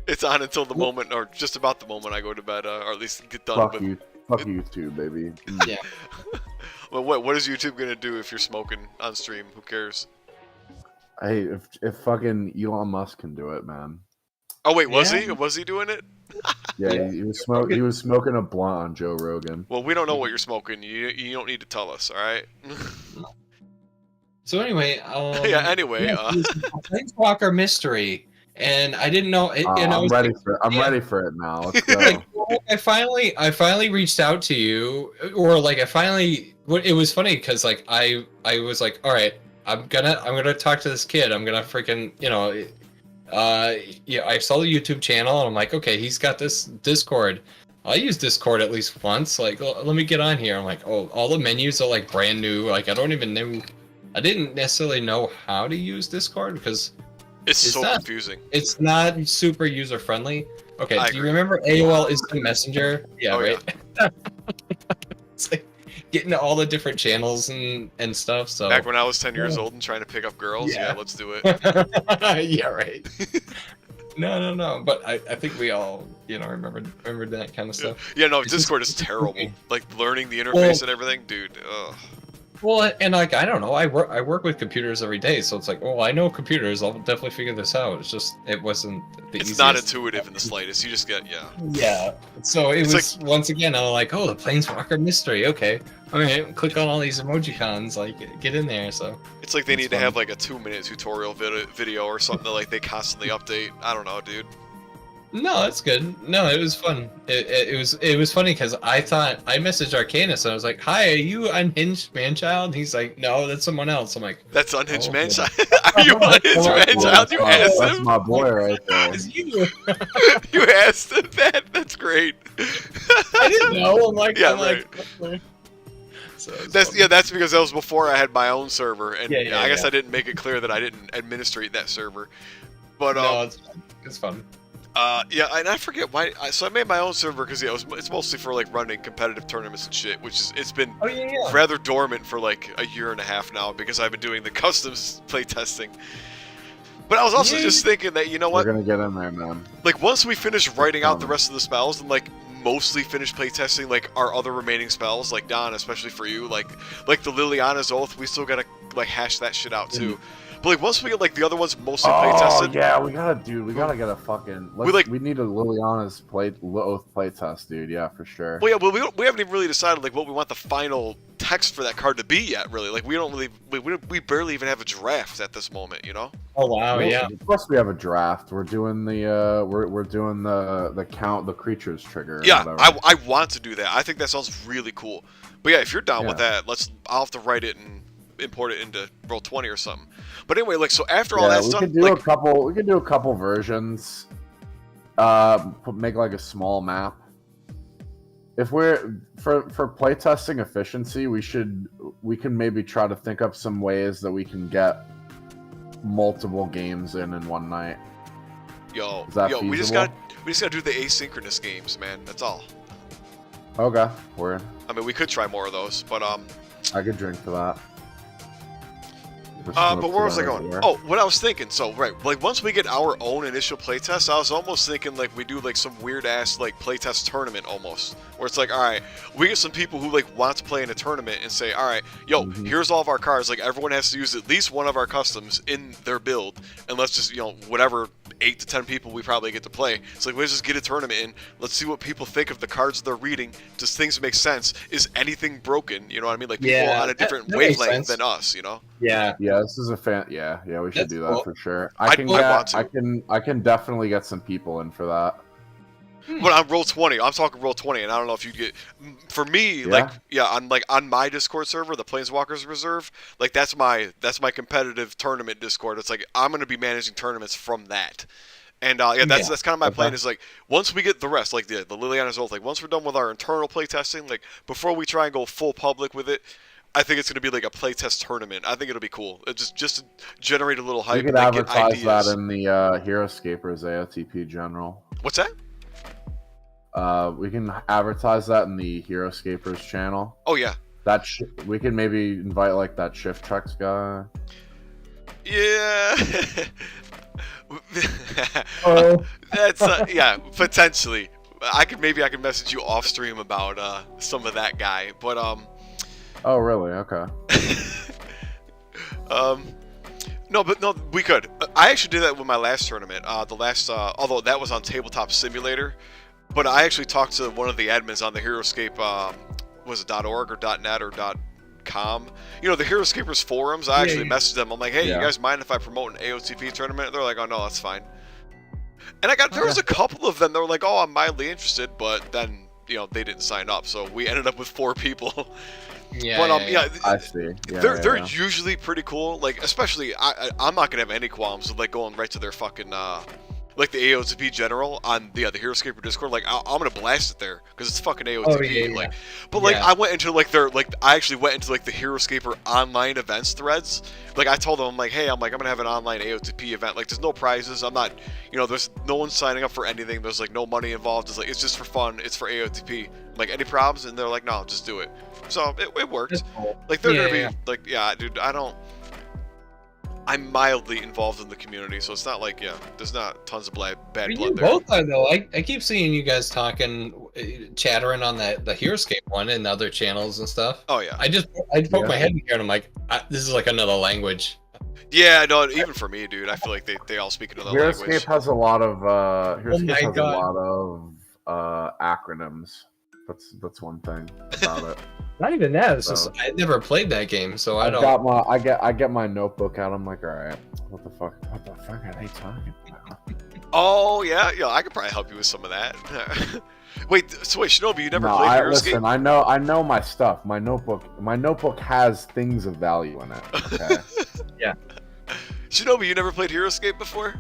It's on until the moment, or just about the moment I go to bed, or at least get done Fuck with. you. Fuck you too, baby. Yeah. Well, what is YouTube gonna do if you're smoking on stream? Who cares? Hey, if fucking Elon Musk can do it, man. Oh wait, was Yeah. he? Was he doing it? Yeah, Yeah. he was smoking a blunt on Joe Rogan. Well, we don't know what you're smoking. You don't need to tell us, all right? So anyway, Yeah. Anyway, Planeswalker Mystery, and I didn't know. And I I'm was ready like, for it. I'm yeah. ready for it now. Let's go. Like, I finally reached out to you, or like it was funny because like I was like, all right, I'm gonna talk to this kid. I'm gonna freaking yeah, I saw the YouTube channel and I'm like, okay, he's got this Discord. I use Discord at least once. Like, let me get on here. I'm like, oh, all the menus are like brand new. Like, I didn't necessarily know how to use Discord because it's so not- confusing. it's not super user friendly. Okay, I do you agree. remember AOL Instant Messenger? Yeah, Oh, right. It's like getting to all the different channels and stuff. So Back when I was 10 years old and trying to pick up girls, yeah, Yeah. let's do it. yeah, right. No. But I think we all remember that kind of Yeah, stuff. yeah, no, It's just- Discord is terrible. Like learning the interface and everything, dude. Ugh. Well, and like I don't know, I work with computers every day, so it's like, oh, I know computers. I'll definitely figure this out. It's just it wasn't the It's easiest. not intuitive in the slightest. You just get Yeah. So it It's was once again. I'm like, oh, the Planeswalker mystery. Okay, all right. Click on all these emojicons. Like, get in there. So It's like they It's need to fun. have like a 2-minute tutorial video or something that like they constantly update. I don't know, dude. no, that's good. No, it was fun. It was funny because I thought I messaged Arcanus and I was like, hi, are you Unhinged Manchild? He's like, no, that's someone else. I'm like, That's Unhinged Oh, Man yeah. Child. Are you Unhinged Man Child? You asked That's him? my boy right there. it's you. You asked him that? That's great. I didn't know. I'm like, Yeah, like, so it's That's funny. yeah. That's because that was before I had my own server, and Yeah, I guess yeah. I didn't make it clear that I didn't administrate that server. But No, it's fun. yeah, and I forget why. So I made my own server because yeah, it's mostly for like running competitive tournaments and shit, which is it's been Oh yeah. rather dormant for like a year and a half now because I've been doing the customs playtesting. But I was also Yeah. just thinking that, you know We're what? gonna get in there, man. Like, once we finish writing out the rest of the spells and, like, mostly finish playtesting, like, our other remaining spells, like, Don, especially for you, like the Liliana's Oath, we still gotta, like, hash that shit out, too. But, like, once we get, like, the other ones mostly playtested... yeah, we gotta get a fucking. We need a Liliana's Oath playtest, dude. Yeah, for sure. Well, yeah, well, we haven't even really decided, like, what we want the final text for that card to be yet, really. Like, we don't really... We barely even have a draft at this moment, you know? Oh wow, Well, yeah. Of course, we have a draft. We're doing the we're doing the count the creatures trigger. or Yeah, whatever. I want to do that. I think that sounds really cool. But, yeah, if you're down with Yeah. that, I'll have to write it and import it into Roll20 or something. But anyway, like, so after all that's we done, could do like, a couple. We could do a couple versions. Make like a small map. If we're for playtesting efficiency, we can maybe try to think up some ways that we can get multiple games in one night. yo, Is that we just feasible? gotta do the asynchronous games, man. That's all. Okay, word. I mean, we could try more of those, but I could drink for that. but where was I going? Oh, what I was thinking. So, right, like once we get our own initial playtest, I was almost thinking like we do like some weird ass like playtest tournament almost, where it's like, all right, we get some people who like want to play in a tournament and say, all right, yo, here's all of our cards. Like everyone has to use at least one of our customs in their build, and let's just whatever 8 to 10 people we probably get to play. It's like let's just get a tournament in. Let's see what people think of the cards they're reading. Does things make sense? Is anything broken? You know what I mean? Like people Yeah, on a different that makes wavelength sense. than us. You know? Yeah. Yeah, this is a fan. Yeah, we should That's do that cool. for sure. I want to. I can definitely get some people in for that. But on Roll20, I'm talking Roll20, and I don't know if you get. For me, on my Discord server, the Planeswalkers Reserve, like that's my competitive tournament Discord. It's like I'm gonna be managing tournaments from that, and that's kind of my plan. Is like once we get the rest, like the Liliana's Oath, like once we're done with our internal playtesting, like before we try and go full public with it, I think it's gonna be like a playtest tournament. I think it'll be cool. It just to generate a little hype. We could and, like, get advertise that ideas. in the Heroescapers AOTP General. What's that? We can advertise that in the Heroescapers channel. Oh yeah. We can maybe invite like that Shift Treks guy. Yeah. Oh. That's yeah, potentially. I could message you off stream about some of that guy, but Oh, really? Okay. No, but no, we could. I actually did that with my last tournament. Although that was on Tabletop Simulator, but I actually talked to one of the admins on the HeroScape. Was it .org or .net or .com? You know, the HeroScapers forums. I actually messaged them. I'm like, hey, Yeah. you guys mind if I promote an AOTP tournament? They're like, oh no, that's fine. And there was a couple of them that were like, oh, I'm mildly interested, but then they didn't sign up, so we ended up with 4 people. Yeah, But I see. Yeah, they're yeah. usually pretty cool. Like, especially I'm not gonna have any qualms with like going right to their fucking like the AOTP general on the HeroScaper Discord. Like I'm gonna blast it there because it's fucking AOTP. Oh, yeah, like, yeah. but like Yeah. I went into like I actually went into like the HeroScaper online events threads. Like I told them, I'm like, hey, I'm gonna have an online AOTP event. Like there's no prizes. I'm not, there's no one signing up for anything. There's like no money involved. It's just for fun. It's for AOTP. I'm like, any problems? And they're like, no, just do it. So it worked. That's cool. Like they're Yeah, gonna be yeah. like, yeah, dude. I'm mildly involved in the community, so it's not like there's not tons of bad You blood there. both are though. I keep seeing you guys talking, chattering on the HeroScape one and other channels and stuff. Oh yeah, I poke my head in here and I'm like, this is like another language. yeah. No, even for me, dude, I feel like they all speak another HeroScape language. has a lot of HeroScape my has God. a lot of acronyms. That's one thing about it. Not even that. It's So- just I never played that game, so I don't. I get my notebook out. I'm like, all right, what the fuck are they talking about? Oh yeah, I could probably help you with some of that. wait, Shinobi, you never No, played HeroScape? listen. I know my stuff. My notebook has things of value in it. Okay. Shinobi, you never played HeroScape before?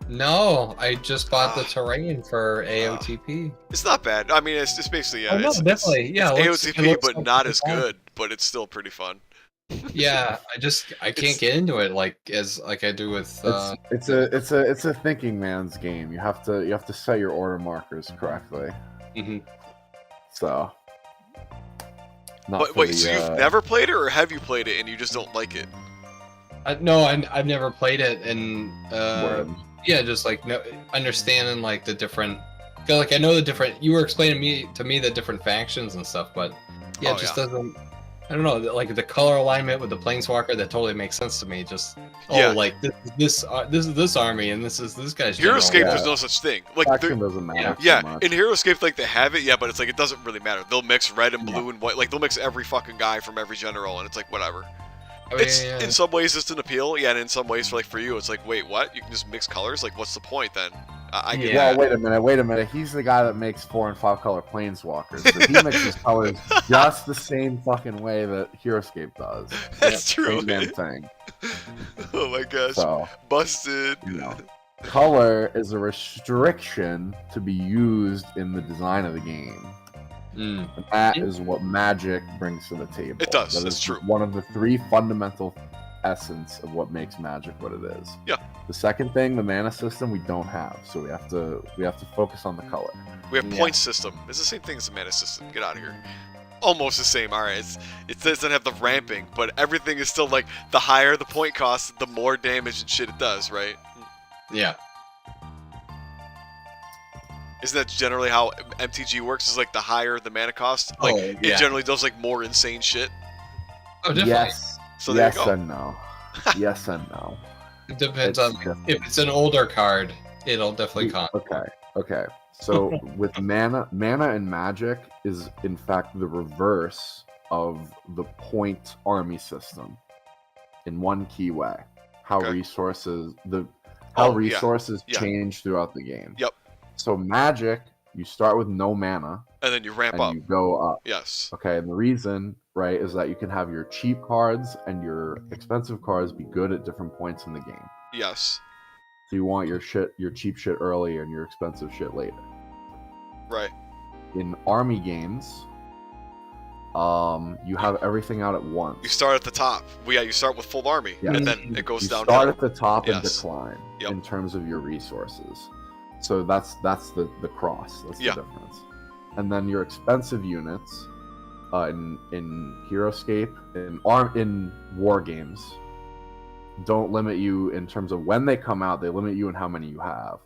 No, I just bought the terrain for AOTP. It's not bad. I mean, it's just basically Oh, no, it's definitely. Yeah, it looks- AOTP, it looks but like not pretty as fun. good. But it's still pretty fun. Yeah, I can't get into it like I do with. It's a thinking man's game. You have to set your order markers correctly. Mhm. So. Not But for wait, the, so you've never played it, or have you played it and you just don't like it? No, I've never played it, and Word. yeah, just like understanding like the different. Like I know the different. You were explaining to me the different factions and stuff, but yeah, Oh, it just yeah. doesn't. I don't know, like the color alignment with the planeswalker, that totally makes sense to me. Just Yeah. like this is this army, and this is this guy's. general. HeroScape, Yeah. there's no such thing. Like, Faction doesn't matter. yeah, so much. in HeroScape, like they have it, yeah, but it's like it doesn't really matter. They'll mix red and blue and white. Like they'll mix every fucking guy from every general, and it's like whatever. Oh, It's yeah. in some ways it's an appeal, yeah, and in some ways for you, it's like, wait, what? You can just mix colors? Like, what's the point then? I get Yeah. that. Well, wait a minute. He's the guy that makes 4 and 5 color planeswalkers. But he mixes colors just the same fucking way that HeroScape does. That's true. Same damn thing. Oh my gosh, So, busted. you know, color is a restriction to be used in the design of the game. Mm. And that is what Magic brings to the table. It does, That that's is true. One of the 3 fundamental essence of what makes Magic what it is. Yeah. The second thing, the mana system, we don't have, so we have to focus on the color. We have Yeah. point system. It's the same thing as the mana system. Get out of here. Almost the same. All right, it doesn't have the ramping, but everything is still like the higher the point cost, the more damage and shit it does, right? Yeah. Isn't that generally how MTG works? Is like the higher the mana cost, like Oh, it yeah. generally does like more insane shit. Oh, definitely. Yes. So there Yes you go. and no. Yes and no. It depends It's on just- if it's an older card, it'll definitely cost. Okay. So with mana and Magic is in fact the reverse of the point army system in one key way. How Okay. resources Oh, yeah. resources Yeah. change throughout the game. Yep. So Magic, you start with no mana And then you ramp and up. you go up. Yes. Okay, and the reason, right, is that you can have your cheap cards and your expensive cards be good at different points in the game. Yes. So you want your cheap shit early and your expensive shit later. Right. In army games, you have everything out at once. You start at the top. Well, yeah, you start with full army, Yes. and then it goes You downhill. start at the top and Yes. decline Yep. in terms of your resources. So that's the cross. That's Yeah. the difference. And then your expensive units in HeroScape in war games don't limit you in terms of when they come out. They limit you in how many you have.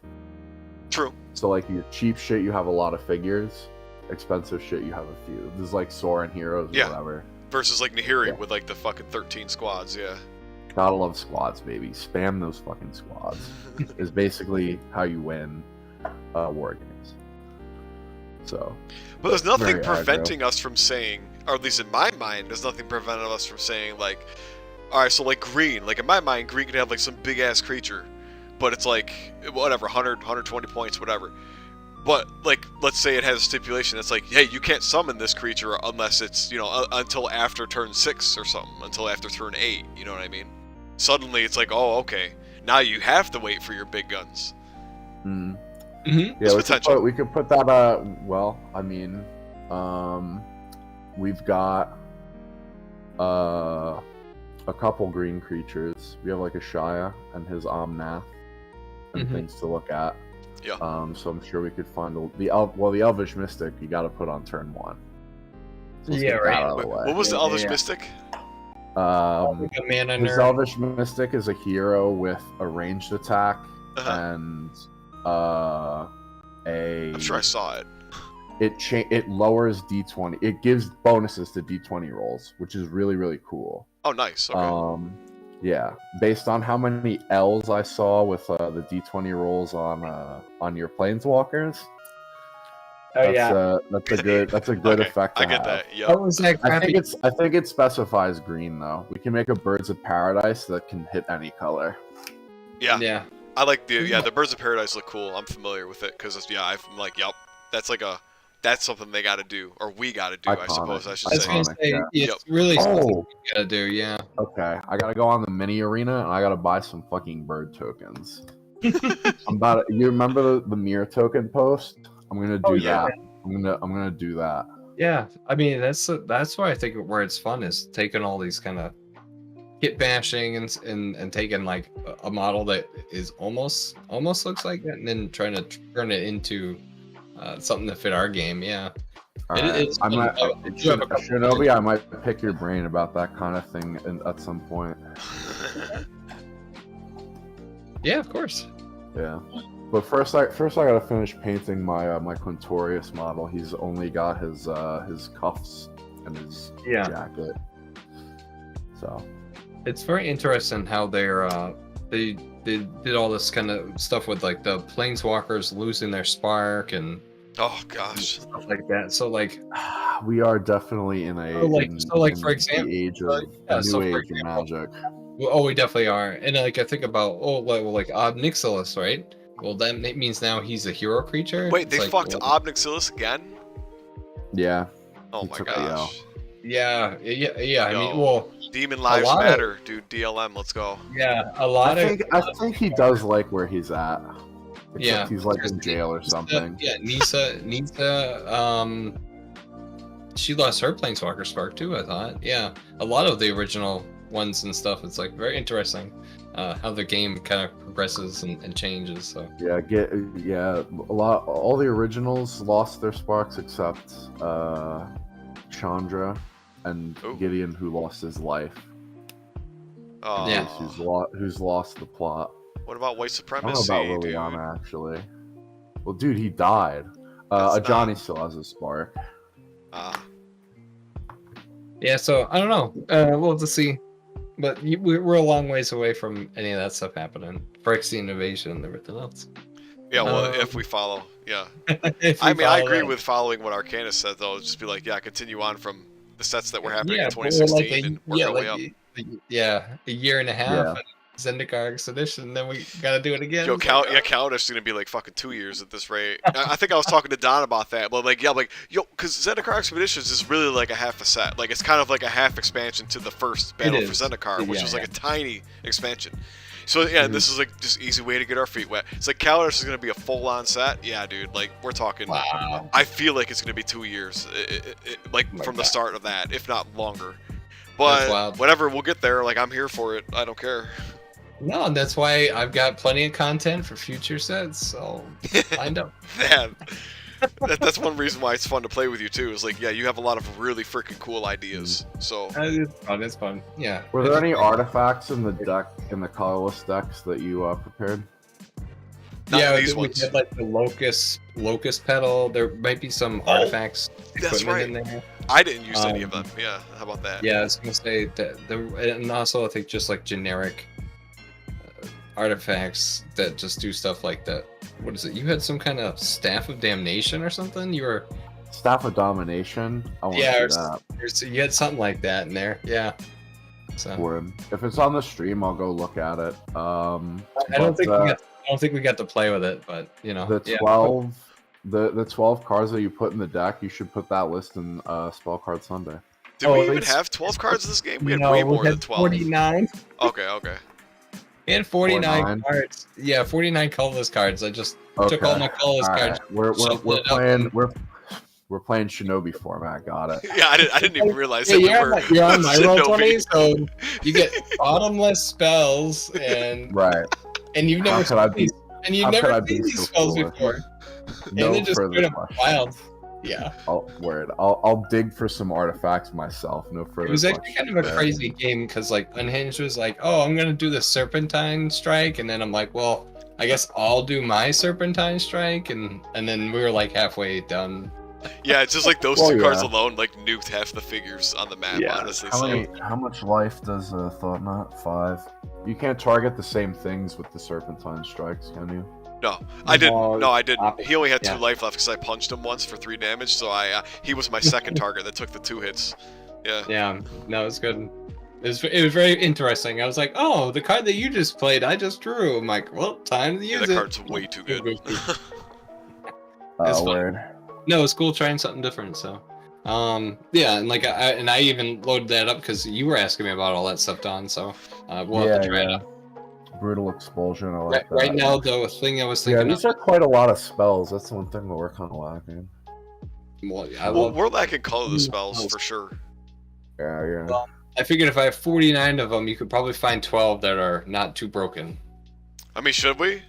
True. So like your cheap shit, you have a lot of figures. Expensive shit, you have a few. This is like Soren Heroes or Yeah. whatever. Versus like Nahiri Yeah. with like the fucking 13 squads, yeah. Gotta love squads, baby. Spam those fucking squads. Is basically how you win war games. So. But there's nothing Very preventing us from saying, or at least in my mind, there's nothing preventing us from saying like, all right, so like green, like in my mind, green can have like some big ass creature, but it's like whatever, 100, 120 points, whatever. But like, let's say it has a stipulation that's like, hey, you can't summon this creature unless it's, you know, until after turn 6 or something, until after turn 8. You know what I mean? Suddenly it's like, oh, okay, now you have to wait for your big guns. Mm. Mm-hmm. Yeah, potential. we could put that. Well, I mean, we've got a couple green creatures. We have like a Shia and his Omnath and Mhm. things to look at. Yeah. So I'm sure we could find the Elvish Mystic. You got to put on turn 1. So let's Yeah, get that right. out of the Wait, way. what was the Yeah, Elvish yeah. Mystic? Like a mana His nerd. Elvish Mystic is a hero with a ranged attack Uh-huh. and a. I'm sure I saw it. It lowers D20. It gives bonuses to D20 rolls, which is really really cool. Oh, nice. Okay. Yeah, based on how many L's I saw with the D20 rolls on your planeswalkers. Oh yeah. That's a good Okay, effect to I get have. that. What Yep. was that I crappy? think it specifies green though. We can make a Birds of Paradise that can hit any color. Yeah. Yeah. I like the Birds of Paradise look cool. I'm familiar with it because I'm like, yep, that's something they got to do, or we got to do, I Iconic. suppose I should I was say. gonna Iconic, say yeah. it's really something Oh, you gotta do. Yeah. okay. I gotta go on the mini arena and I gotta buy some fucking bird tokens. You remember the mirror token post? I'm gonna do Oh, yeah. that. I'm gonna do that. Yeah. I mean, that's why I think where it's fun is taking all these kind of hit bashing and taking like a model that is almost looks like it, and then trying to turn it into something to fit our game. Yeah. All It- right. it's I fun. might, I do have a couple Shinobi, I might pick your brain about that kind of thing at some point. Yeah, of course. Yeah. But first I gotta finish painting my my Quintorius model. He's only got his cuffs and his Yeah. jacket. So It's very interesting how they did all this kind of stuff with like the planeswalkers losing their spark and Oh gosh. stuff like that. So like, we are definitely in a So, like- in- so, like, in for example, the age like, of yeah, a so, new for age of example, magic. oh, we definitely are. And like I think about like Obnixilis, right? Well, then it means now he's a hero creature. Wait, It's they like, fucked well, Obnixilis again? Yeah. Oh He my took it, yo. gosh. Yeah. I mean, Yo. well, Demon lives lot of- matter, dude. DLM, let's go. yeah, a lot I of think he does like where he's at. Except Yeah. he's like in jail or something. Yeah, Nisa, she lost her planeswalker spark too. I thought. Yeah, a lot of the original ones and stuff. It's like very interesting how the game kind of progresses and changes. So Yeah, all the originals lost their sparks except Chandra and Ooh. Gideon, who lost his life. Oh, Yeah. Who's lost the plot. What about white I don't supremacy, know about dude? Liliana actually. Well, dude, he died. That's Johnny not- still has a spark. Ah, yeah, so I don't know. We'll have to see. But we're a long ways away from any of that stuff happening. Phyrexian invasion and everything else. yeah. Well, Um, if we follow, yeah. If I we mean, I follow agree that. with following what Arcanus said, though. Just be like, yeah, continue on from the sets that were happening in well, 2016 and work our way up. A year and a half. Yeah. And Zendikar Expedition, then we gotta do it again. Yo, It's like, Countess gonna be like fucking 2 years at this rate. I think I was talking to Don about that, but like, yeah, like, yo, because Zendikar Expeditions is really like a half a set. Like, it's kind of like a half expansion to the first battle for is. Zendikar, which Yeah, was like yeah. a tiny expansion. So yeah, this is like just easy way to get our feet wet. It's like Countess is gonna be a full-on set. Yeah, dude. Like, we're talking. Wow. I feel like it's gonna be 2 years, like Like from the that. start of that, if not longer. That's But wild. whatever, we'll get there. Like, I'm here for it. I don't care. No, and that's why I've got plenty of content for future sets. So lined up. Man, that's one reason why it's fun to play with you too. Is like, yeah, you have a lot of really freaking cool ideas. So It's fun. It's fun. Yeah. Were there any artifacts in the colorless decks that you prepared? Not yeah, these we ones. had like the locust pedal. There might be some artifacts That's equipment in there. I didn't use any of them. Yeah, how about that? Yeah, I was gonna say that and also I think just like generic artifacts that just do stuff like that. What is it? You had some kind of staff of damnation or something? You were Staff of Domination. I want yeah, to see that. so you had something like that in there. Yeah. So Word. If it's on the stream, I'll go look at it. I don't think we got to play with it, but you know, the 12, the 12 cards that you put in the deck, you should put that list in Spell Card Sunday. Did we even have 12 cards in this game? We had way more than 12. 49. Okay. We had 49 49. cards. Yeah, 49 colorless cards. I just took all my colorless All cards. right. We're playing we're playing Shinobi format. Got it. Yeah, I didn't even realize Yeah, that you're on my Shinobi. Roll20, so you get bottomless spells, and Right. you've never How could I seen these, and you've how could I never be seen these so spells foolish? before, No and they're just further straight up questions. wild. Yeah, I'll dig for some artifacts myself. No further. it was actually kind of a questions. crazy game because like Unhinged was like, oh, I'm gonna do the Serpentine Strike, and then I'm like, well, I guess I'll do my Serpentine Strike, and then we were like halfway done. Yeah, it's just like those Well, two cards yeah. alone like nuked half the figures on the map, Yeah. honestly. So How much life does Thought Knot? 5. You can't target the same things with the Serpentine Strikes, can you? no, I didn't. Well, No, I didn't. opposite, He only had 2 yeah. life left because I punched him once for 3 damage. So he was my second target that took the 2 hits. Yeah. Yeah, no, it's good. It was very interesting. I was like, oh, the card that you just played, I just drew. I'm like, well, time to Yeah, use that it. card's way too good. It's fun. Word. No, it's cool trying something different. So, yeah, and like I even loaded that up because you were asking me about all that stuff, Don. So, we'll have to try it out. Brutal Expulsion. I like that. Right now, the thing I was Yeah, thinking these are quite a lot of spells. That's the one thing that we're kind of lacking. We're lacking colorless spells for sure. Yeah. Well, I figured if I have 49 of them, you could probably find 12 that are not too broken. I mean, should we?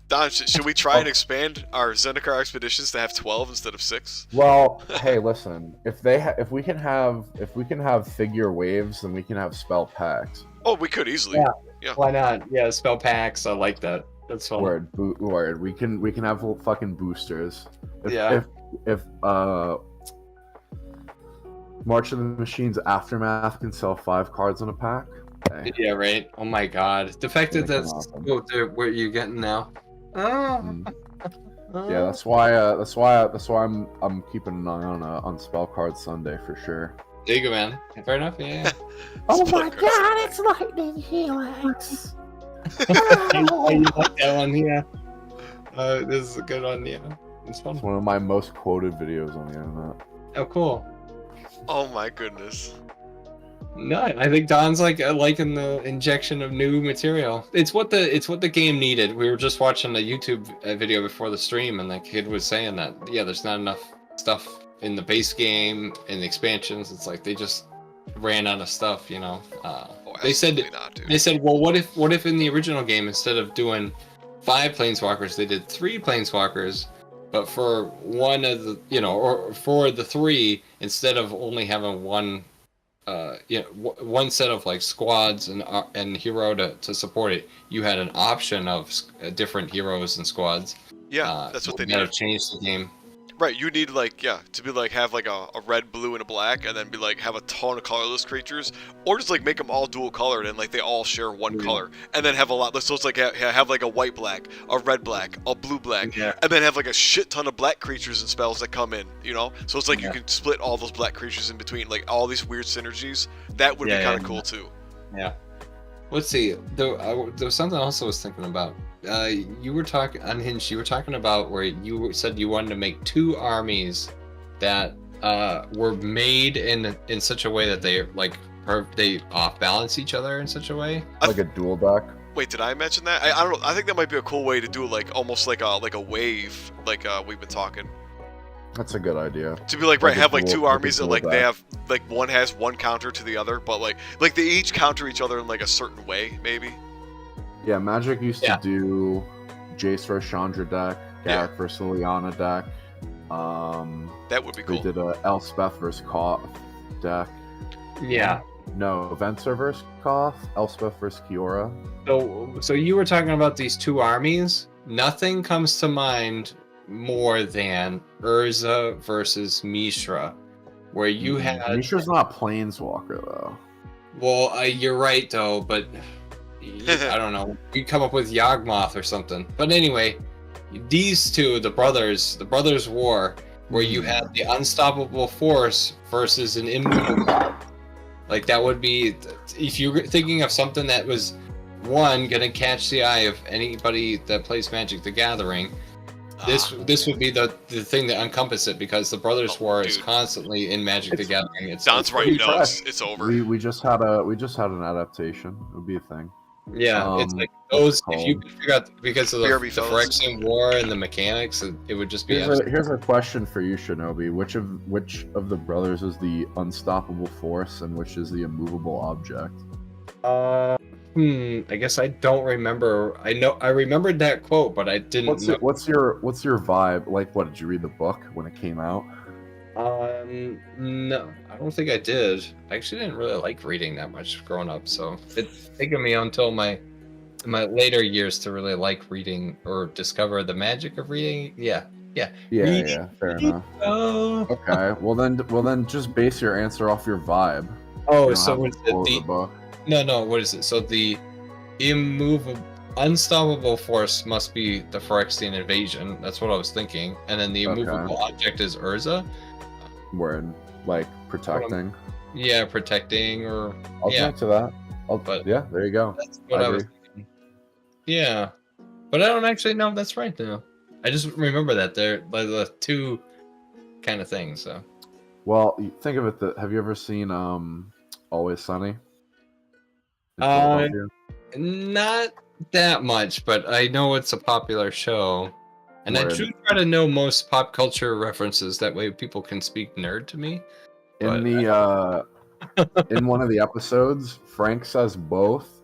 Don, should we try and expand our Zendikar expeditions to have 12 instead of 6? Well, hey, listen. If we can have figure waves, then we can have spell packs. Oh, we could easily. Yeah. Why not? Yeah, spell packs. I like that. That's fun. Word. We can have little fucking boosters. Yeah. If March of the Machines Aftermath can sell 5 cards in a pack. Hey. Yeah, right. Oh my god. The fact that Gonna that's come what you're getting now. Mm. Yeah, that's why I'm keeping an eye on Spell Card Sunday for sure. There you go, man. Fair enough. Yeah. Oh Spell my cards. god, it's Lightning Helix! You like that one? Yeah. This is a good one. Yeah. It's fun. It's one of my most quoted videos on the internet. Oh, cool. Oh my goodness. No, I think Don's like liking the injection of new material. It's what the game needed. We were just watching a YouTube video before the stream, and that kid was saying that there's not enough stuff in the base game and the expansions. It's like they just ran out of stuff, you know. They said absolutely not, dude. They said, well, what if in the original game instead of doing 5 planeswalkers, they did 3 planeswalkers, but for one of the or for the 3 instead of only having one. One set of like squads and hero to support it. You had an option of different heroes and squads. Yeah, that's what they That need. have changed the game. Right, you need to be like have like a red, blue, and a black, and then be like have a ton of colorless creatures, or just like make them all dual colored and like they all share one color, and then have a lot. So it's like have like a white black, a red black, a blue black, Yeah. and then have like a shit ton of black creatures and spells that come in. So it's like you can split all those black creatures in between, like all these weird synergies. That would be kind of cool too. Yeah. Let's see. There was something else I was thinking about. You were talking Unhinged. You were talking about where you said you wanted to make 2 armies that were made in such a way that they off balance each other in such a way. Like a dual deck. Wait, did I mention that? I don't know. I think that might be a cool way to do it, like almost like a wave, like we've been talking. That's a good idea. To be like, Like right, a have like dual- 2 like a armies that dual like they deck. have like one has one counter to the other, but like they each counter each other in like a certain way, maybe. Yeah, Magic used Yeah. to do Jace vs Chandra deck, Yeah. Garrett vs Liliana deck. That would be They cool. did a Elspeth vs Koth deck. Yeah. No, Venser vs Koth, Elspeth vs Kiora. So you were talking about these 2 armies nothing comes to mind more than Urza versus Mishra, where you had. Mishra's not Planeswalker though. Well, you're right though, but I don't know. You come up with Yawgmoth or something. But anyway, these two, the brothers war, where you had the unstoppable force versus an immovable god. Like that would be, if you're thinking of something that was one gonna catch the eye of anybody that plays Magic the Gathering. This would be the thing that encompasses it, because the Brothers War is constantly in Magic the Gathering. Don's right. No, it's over. We just had an adaptation. It would be a thing. Yeah, it's like those. If you could figure out because of the Phyrexian War and the mechanics, it would just be. Here's a question for you, Shinobi. Which of the brothers is the unstoppable force, and which is the immovable object? I guess I don't remember. I remembered that quote, but I didn't. What's your vibe? Like, what did you read the book when it came out? No, I don't think I did. I actually didn't really like reading that much growing up, so it's taken me until my later years to really like reading or discover the magic of reading. Yeah. Fair enough. Oh. Okay, well then, just base your answer off your vibe. Oh, so what's it? The book. No. What is it? So the unstoppable force must be the Phyrexian invasion. That's what I was thinking. And then the immovable object is Urza. Word, like protecting. Yeah, protecting or. I'll talk to that. Yeah, there you go. That's what I was thinking. Yeah, but I don't actually know if that's right now. I just remember that they're like the two kind of things. So. Well, think of it. Have you ever seen Always Sunny? Not that much, but I know it's a popular show, and I do try to know most pop culture references. That way, people can speak nerd to me. In in one of the episodes, Frank says both.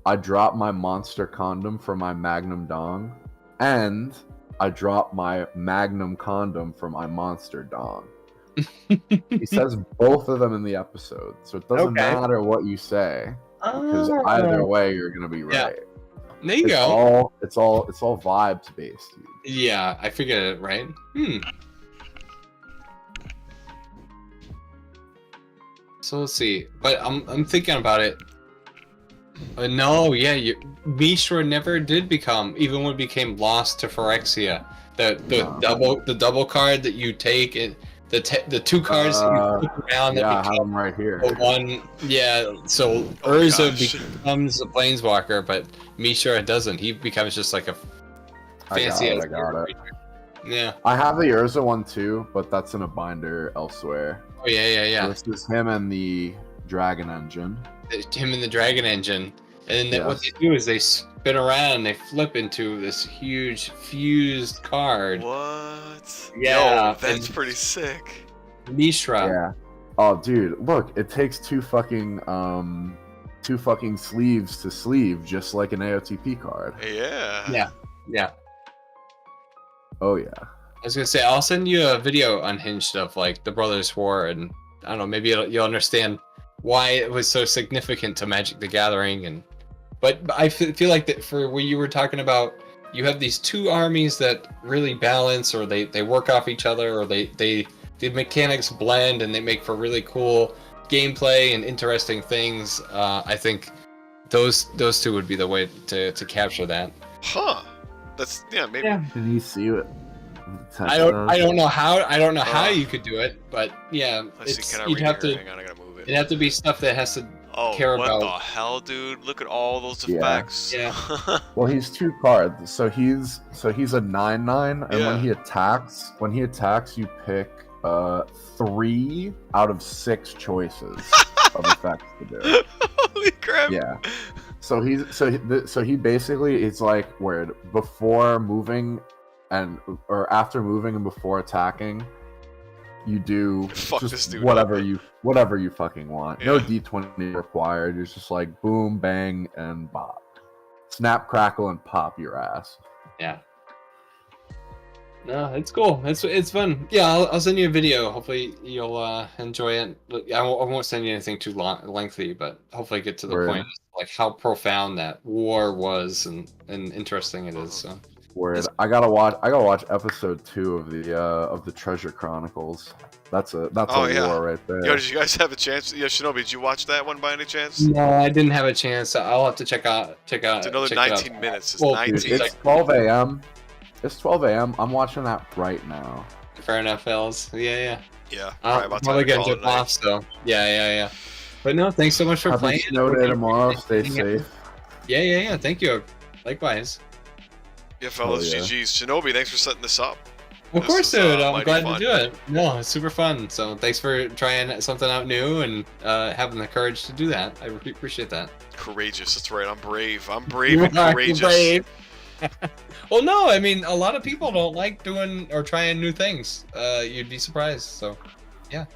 I dropped my monster condom for my Magnum dong, and I dropped my Magnum condom for my monster dong. He says both of them in the episode, so it doesn't matter what you say, because either way you're gonna be right. There you go. It's all vibes based. Dude. Yeah, I figured it right. So let's see, but I'm thinking about it. Mishra never did become, even when it became lost to Phyrexia. The double card that you take and the two cards that you flip around that I have them right here. One, so Urza becomes a planeswalker, but Mishra doesn't. He becomes just like a fancy. I got it. Yeah. I have the Urza one too, but that's in a binder elsewhere. Oh yeah. This is him and the Dragon Engine. Him and the Dragon Engine, and then what they do is they spin around and they flip into this huge fused card. What? Yeah, Yo, that's pretty sick. Mishra. Yeah. Oh, dude, look! It takes two fucking sleeves to sleeve, just like an AOTP card. Yeah. Yeah. Oh yeah. I was gonna say I'll send you a video unhinged of like the Brothers War, and I don't know, maybe you'll understand why it was so significant to Magic the Gathering. But I feel like that for what you were talking about, you have these two armies that really balance, or they work off each other, or the mechanics blend and they make for really cool gameplay and interesting things. I think those two would be the way to capture that. Huh. That's maybe. Yeah. Can you see it? I don't know how you could do it, but yeah, you'd have to. Hang on, I gotta move it. It'd have to be stuff that has to care about. What the hell, dude? Look at all those effects. Yeah. Well, he's two cards, so he's a 9/9, and when he attacks, you pick 3 out of 6 choices of effects to do. Holy crap! Yeah. So he basically is like where before moving or after moving and before attacking, you do just whatever you fucking want. Yeah. No D20 required. It's just like boom, bang, and bop. Snap, crackle, and pop your ass. Yeah. No, it's cool. It's fun. Yeah, I'll send you a video. Hopefully you'll enjoy it. I won't send you anything too lengthy, but hopefully get to the Word. point like how profound that war was and interesting it is. So Word. I gotta watch episode 2 of the Treasure Chronicles. That's a war right there. Yo, did you guys have a chance? Yeah, Shinobi, did you watch that one by any chance? no, I didn't have a chance. I'll have to check out. It's another check 19 it out. minutes. It's Well, 19. Dude, it's 12 a.m. It's 12 a.m. I'm watching that right now. Fair enough, fellas. Yeah. Yeah, I'm about probably time to gonna call it jump a night. off. So yeah. But no, thanks so much for Happy playing. snow day tomorrow. Stay safe. Yeah. Thank you. Likewise. Yeah, fellas, yeah. GG's. Shinobi, thanks for setting this up. Of This course, is, dude. I'm mighty glad fun. to do it. No, it's super fun. So thanks for trying something out new and having the courage to do that. I really appreciate that. Courageous, that's right. I'm brave. I'm brave and courageous. Brave. Well, no, I mean, a lot of people don't like doing or trying new things. You'd be surprised. So, Yeah,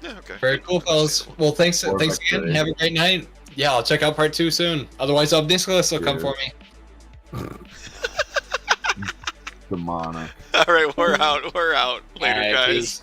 okay. very cool, fellas. Well, thanks again. Perfect. Have a great night. Yeah, I'll check out part 2 soon. Otherwise, Nicholas will come for me. Demonic. All right, we're out. We're out. Later, All right, guys. peace.